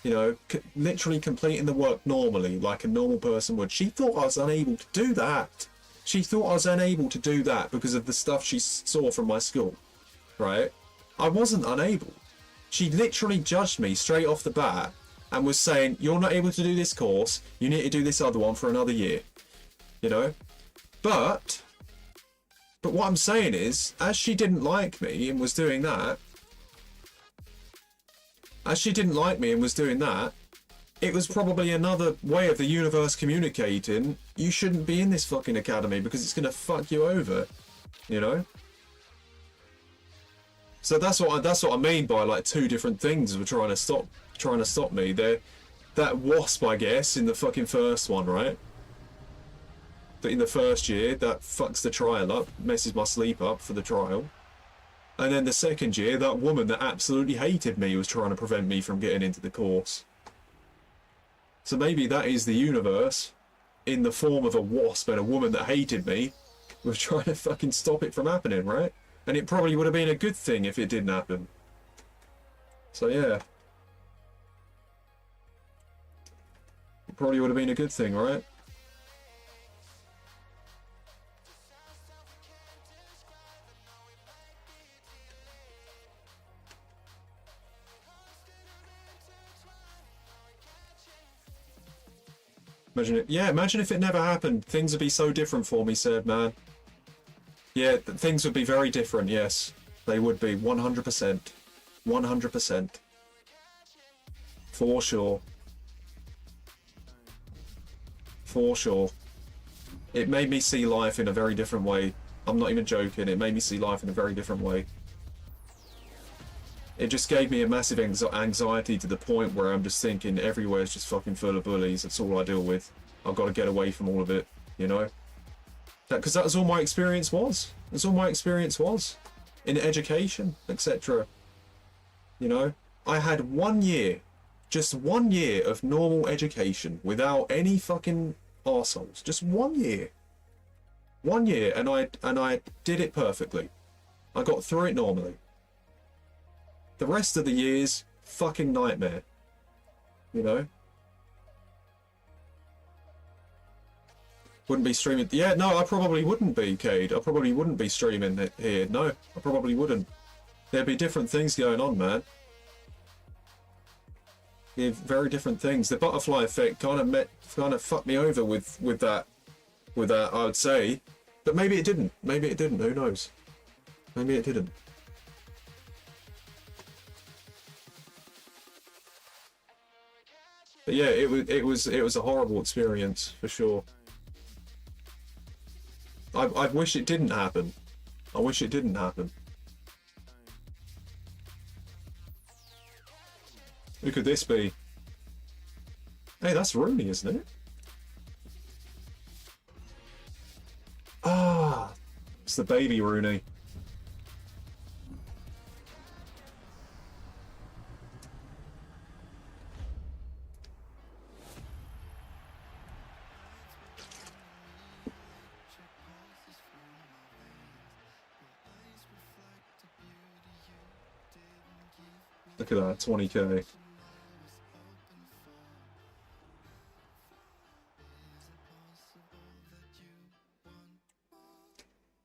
You know? Literally completing the work normally, like a normal person would. She thought I was unable to do that. She thought I was unable to do that because of the stuff she saw from my school. Right? I wasn't unable. She literally judged me straight off the bat and was saying, you're not able to do this course, you need to do this other one for another year. You know? But what I'm saying is, as she didn't like me and was doing that, it was probably another way of the universe communicating, you shouldn't be in this fucking academy because it's going to fuck you over. You know? So that's what I mean by like 2 different things were trying to stop me. That WASP, I guess, in the fucking first one, right? But in the first year, that fucks the trial up, messes my sleep up for the trial. And then the second year, that woman that absolutely hated me was trying to prevent me from getting into the course. So maybe that is the universe, in the form of a WASP and a woman that hated me, was trying to fucking stop it from happening, right? And it probably would have been a good thing if it didn't happen. So yeah. It probably would have been a good thing, right? Imagine it. Yeah, imagine if it never happened. Things would be so different for me, said man. Yeah, things would be very different, yes. They would be, 100%. 100%. For sure. For sure. It made me see life in a very different way. I'm not even joking, it made me see life in a very different way. It just gave me a massive anxiety to the point where I'm just thinking everywhere's just fucking full of bullies, that's all I deal with. I've got to get away from all of it, you know? Because that was all my experience was. That's all my experience was. In education, etc. You know? I had 1 year, just 1 year of normal education without any fucking arseholes. Just 1 year. 1 year, and I did it perfectly. I got through it normally. The rest of the years, fucking nightmare. You know? Wouldn't be streaming. Yeah, no, I probably wouldn't be, Cade. I probably wouldn't be streaming it here. No, I probably wouldn't. There'd be different things going on, man. Yeah, very different things. The butterfly effect kind of fucked me over with that, I would say. But maybe it didn't. Maybe it didn't. Who knows? Maybe it didn't. But yeah, it was a horrible experience for sure. I wish it didn't happen. I wish it didn't happen. Who could this be? Hey, that's Rooney, isn't it? Ah, it's the baby Rooney. Look at that, 20k.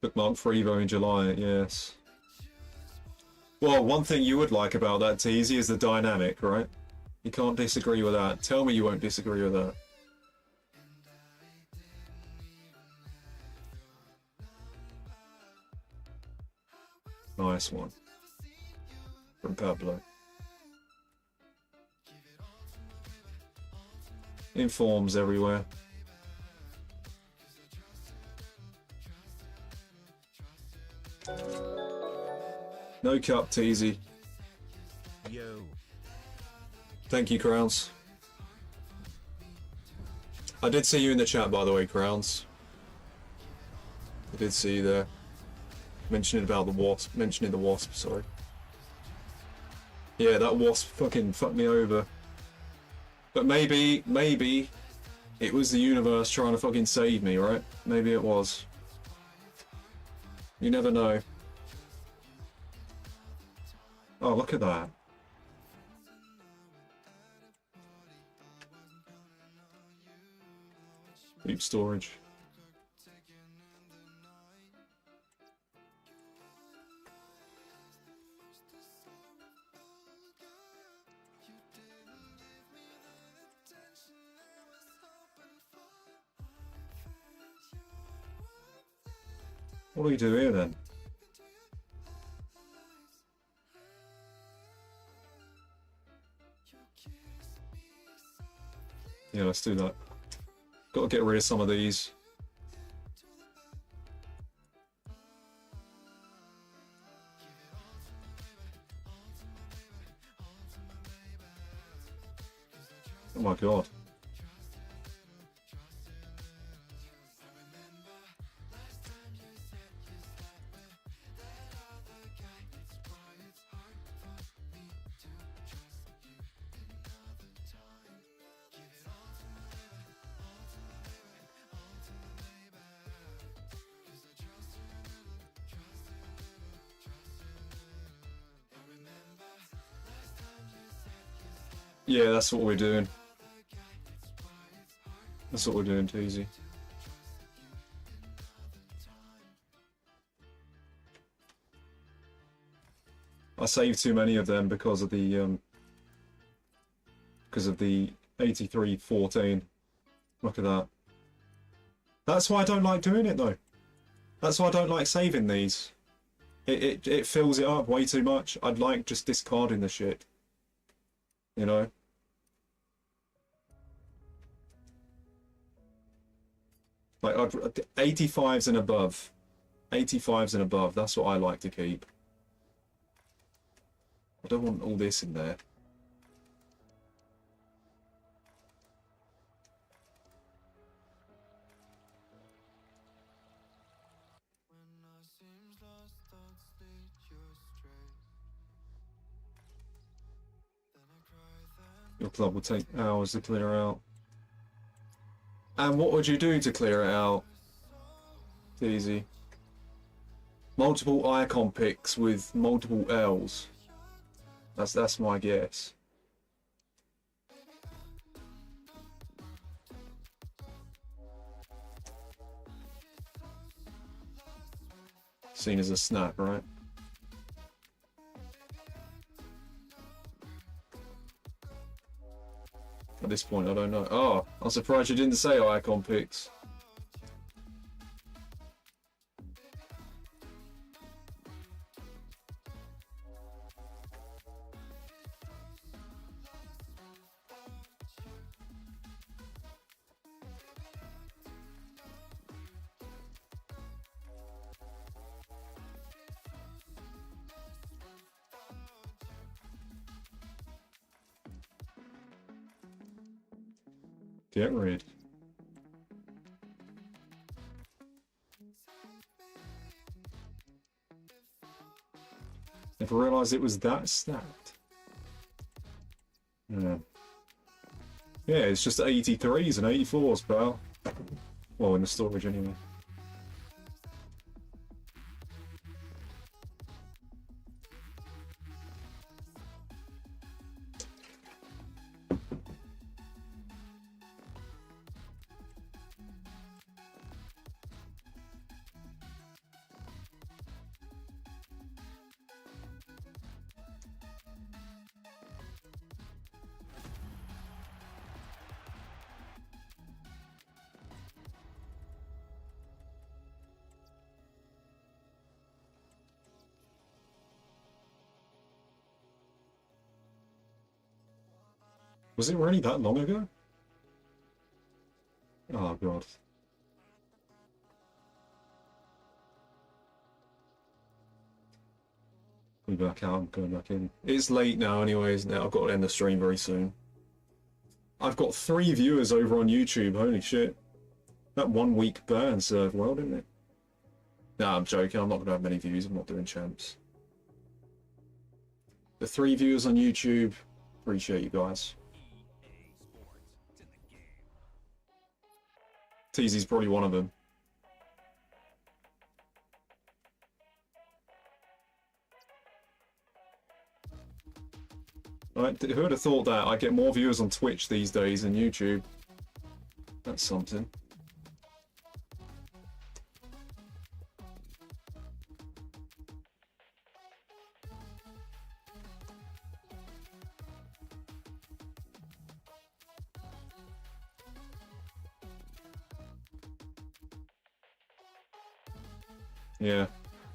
Bookmark Frevo in July, yes. Well, one thing you would like about that, Teasy, is the dynamic, right? You can't disagree with that. Tell me you won't disagree with that. Nice one. From Pablo. Informs everywhere. No cup, Teasy. Yo. Thank you, Crowns. I did see you in the chat, by the way, Crowns. I did see you there. Mentioning about the wasp. Mentioning the wasp, sorry. Yeah, that wasp fucking fucked me over. But maybe it was the universe trying to fucking save me, right? Maybe it was. You never know. Oh, look at that. Deep storage. What do we do here then? Yeah, let's do that. Got to get rid of some of these. Oh my god. Yeah, that's what we're doing. That's what we're doing, Teasy. I saved too many of them because of the 8314. Look at that. That's why I don't like doing it though. That's why I don't like saving these. It fills it up way too much. I'd like just discarding the shit. You know? Like, 85s and above. 85s and above, that's what I like to keep. I don't want all this in there. Your club will take hours to clear out. And what would you do to clear it out? It's easy. Multiple icon picks with multiple L's. That's my guess. Seen as a snap, right? At this point, I don't know. Oh, I'm surprised you didn't say icon picks. Get rid. Never realised it was that stacked. Yeah. Yeah, it's just 83s and 84s, pal. Well, in the storage anyway. Was it really that long ago? Oh god. Be back out, I'm going back in. It's late now anyway, isn't it? I've got to end the stream very soon. I've got 3 viewers over on YouTube, holy shit. That 1 week ban served well, didn't it? Nah, I'm joking, I'm not going to have many views, I'm not doing champs. The 3 viewers on YouTube, appreciate you guys. TZ's probably one of them. Right, who would have thought that? I get more viewers on Twitch these days than YouTube. That's something. Yeah.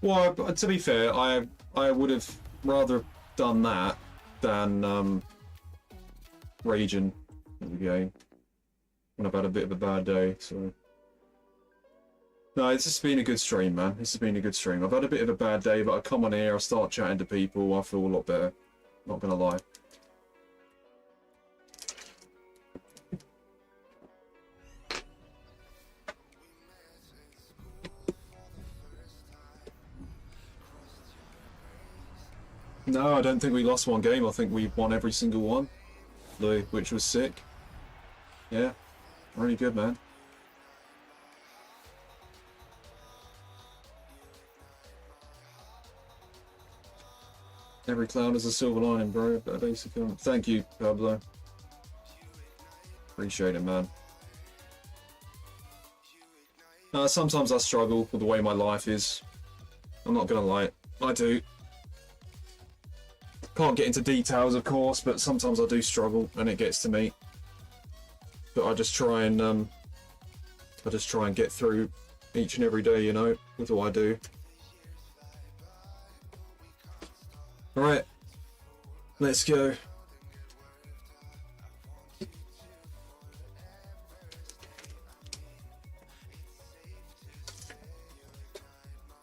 Well, to be fair, I would have rather done that than raging in the game when I've had a bit of a bad day. So no, it's just been a good stream, man. This has been a good stream. I've had a bit of a bad day, but I come on here, I start chatting to people, I feel a lot better. Not gonna lie. No, I don't think we lost one game. I think we won every single one, Louis, which was sick. Yeah, really good, man. Every cloud is a silver lining, bro. Basically, thank you, Pablo. Appreciate it, man. Sometimes I struggle with the way my life is. I'm not gonna lie, I do. Can't get into details, of course, but sometimes I do struggle, and it gets to me. But I just try and get through each and every day, you know, with what I do. Alright, let's go.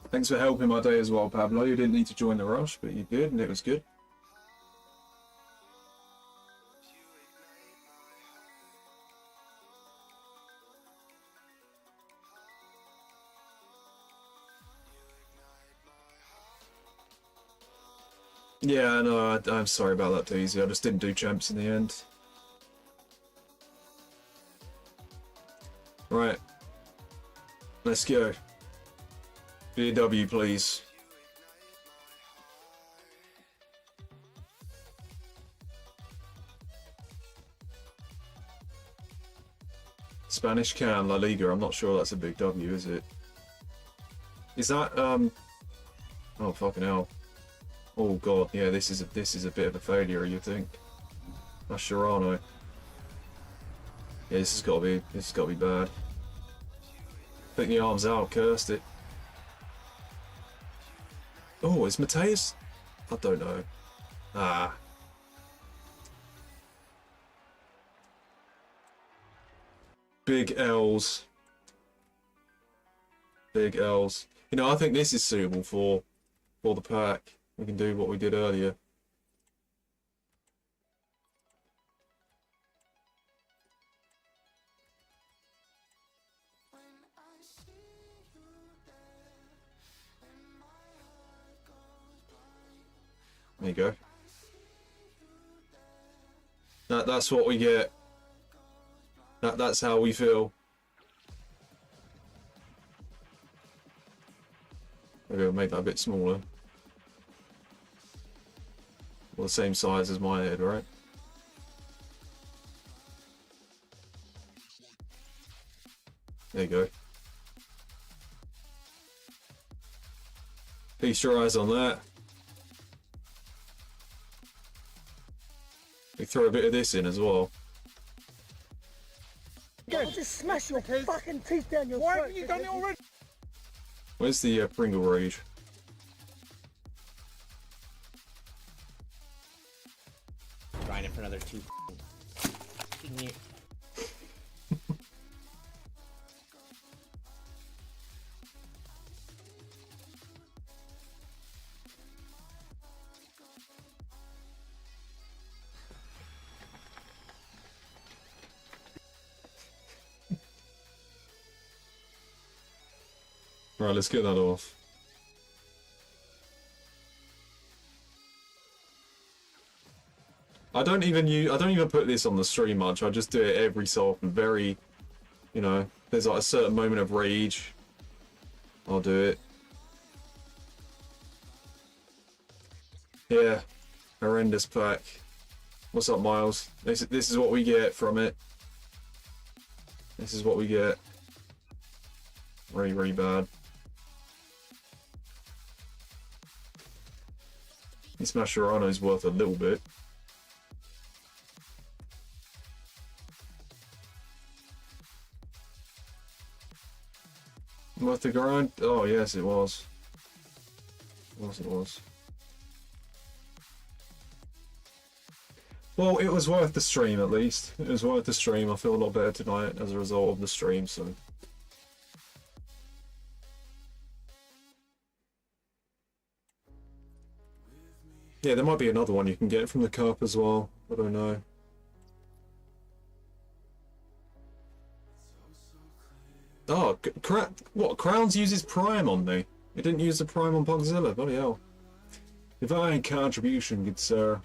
Thanks for helping my day as well, Pablo. You didn't need to join the rush, but you did, and it was good. Yeah, no, I'm sorry about that, Daisy. I just didn't do champs in the end. Right. Let's go. BW, please. Spanish can, La Liga. I'm not sure that's a big W, is it? Is that, oh, fucking hell. Oh god, yeah, this is a bit of a failure, you think? Mascherano. Yeah, this has got to be bad. Put the arms out, cursed it. Oh, is Mateus? I don't know. Ah. Big L's. Big L's. You know, I think this is suitable for the pack. We can do what we did earlier. There you go. That's what we get. That's how we feel. Maybe I'll make that a bit smaller. Well, the same size as my head, right? There you go. Feast your eyes on that. We throw a bit of this in as well. I'll just smash your fucking teeth down your throat. Why haven't you done it already? Where's the Pringle Rage? Grinding for another 2 years. Right, let's get that off. I don't even put this on the stream much. I just do it every so often. Very, you know, there's like a certain moment of rage. I'll do it. Yeah, horrendous pack. What's up, Miles? This is what we get from it. This is what we get. Really, really bad. This Mascherano is worth a little bit. Worth the grind? Oh yes, it was. It was. Well, it was worth the stream at least. It was worth the stream. I feel a lot better tonight as a result of the stream, so. Yeah, there might be another one you can get from the cup as well. I don't know. Oh, what? Crowns uses Prime on me? It didn't use the Prime on Pugzilla, bloody hell. Divine contribution, good sir.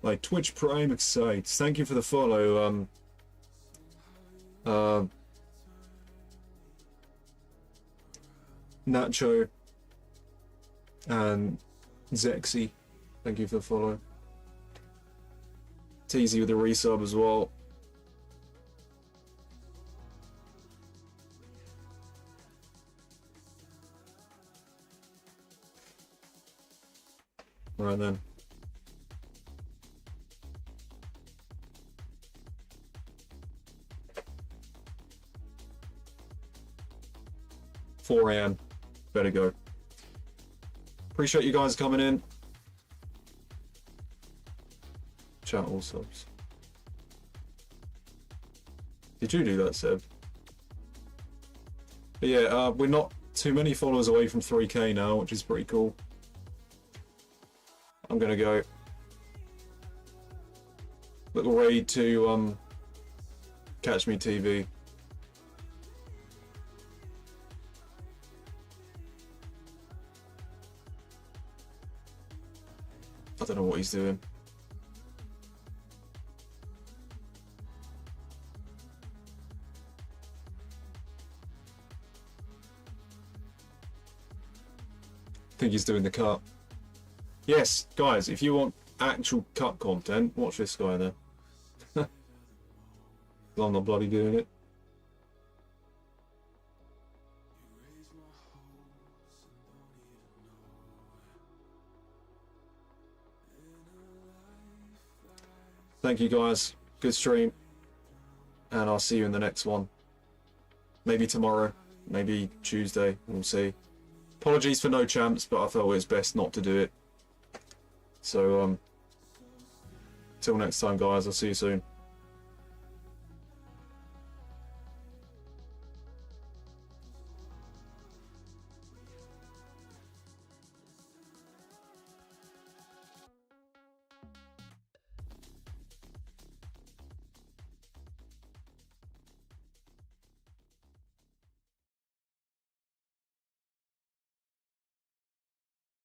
Like Twitch Prime excites. Thank you for the follow, Nacho and Zexy. Thank you for the follow. Teasy with the resub as well. Right then. $4 a.m. better go. Appreciate you guys coming in. Chat all subs. Did you do that, Seb? But yeah, we're not too many followers away from 3K now, which is pretty cool. I'm gonna go. Little raid to Catch Me TV. I don't know what he's doing. I think he's doing the cut. Yes, guys, if you want actual cut content, watch this guy there. I'm not bloody doing it. Thank you guys. Good stream. And I'll see you in the next one. Maybe tomorrow. Maybe Tuesday. We'll see. Apologies for no champs, but I felt it was best not to do it. So, till next time, guys. I'll see you soon.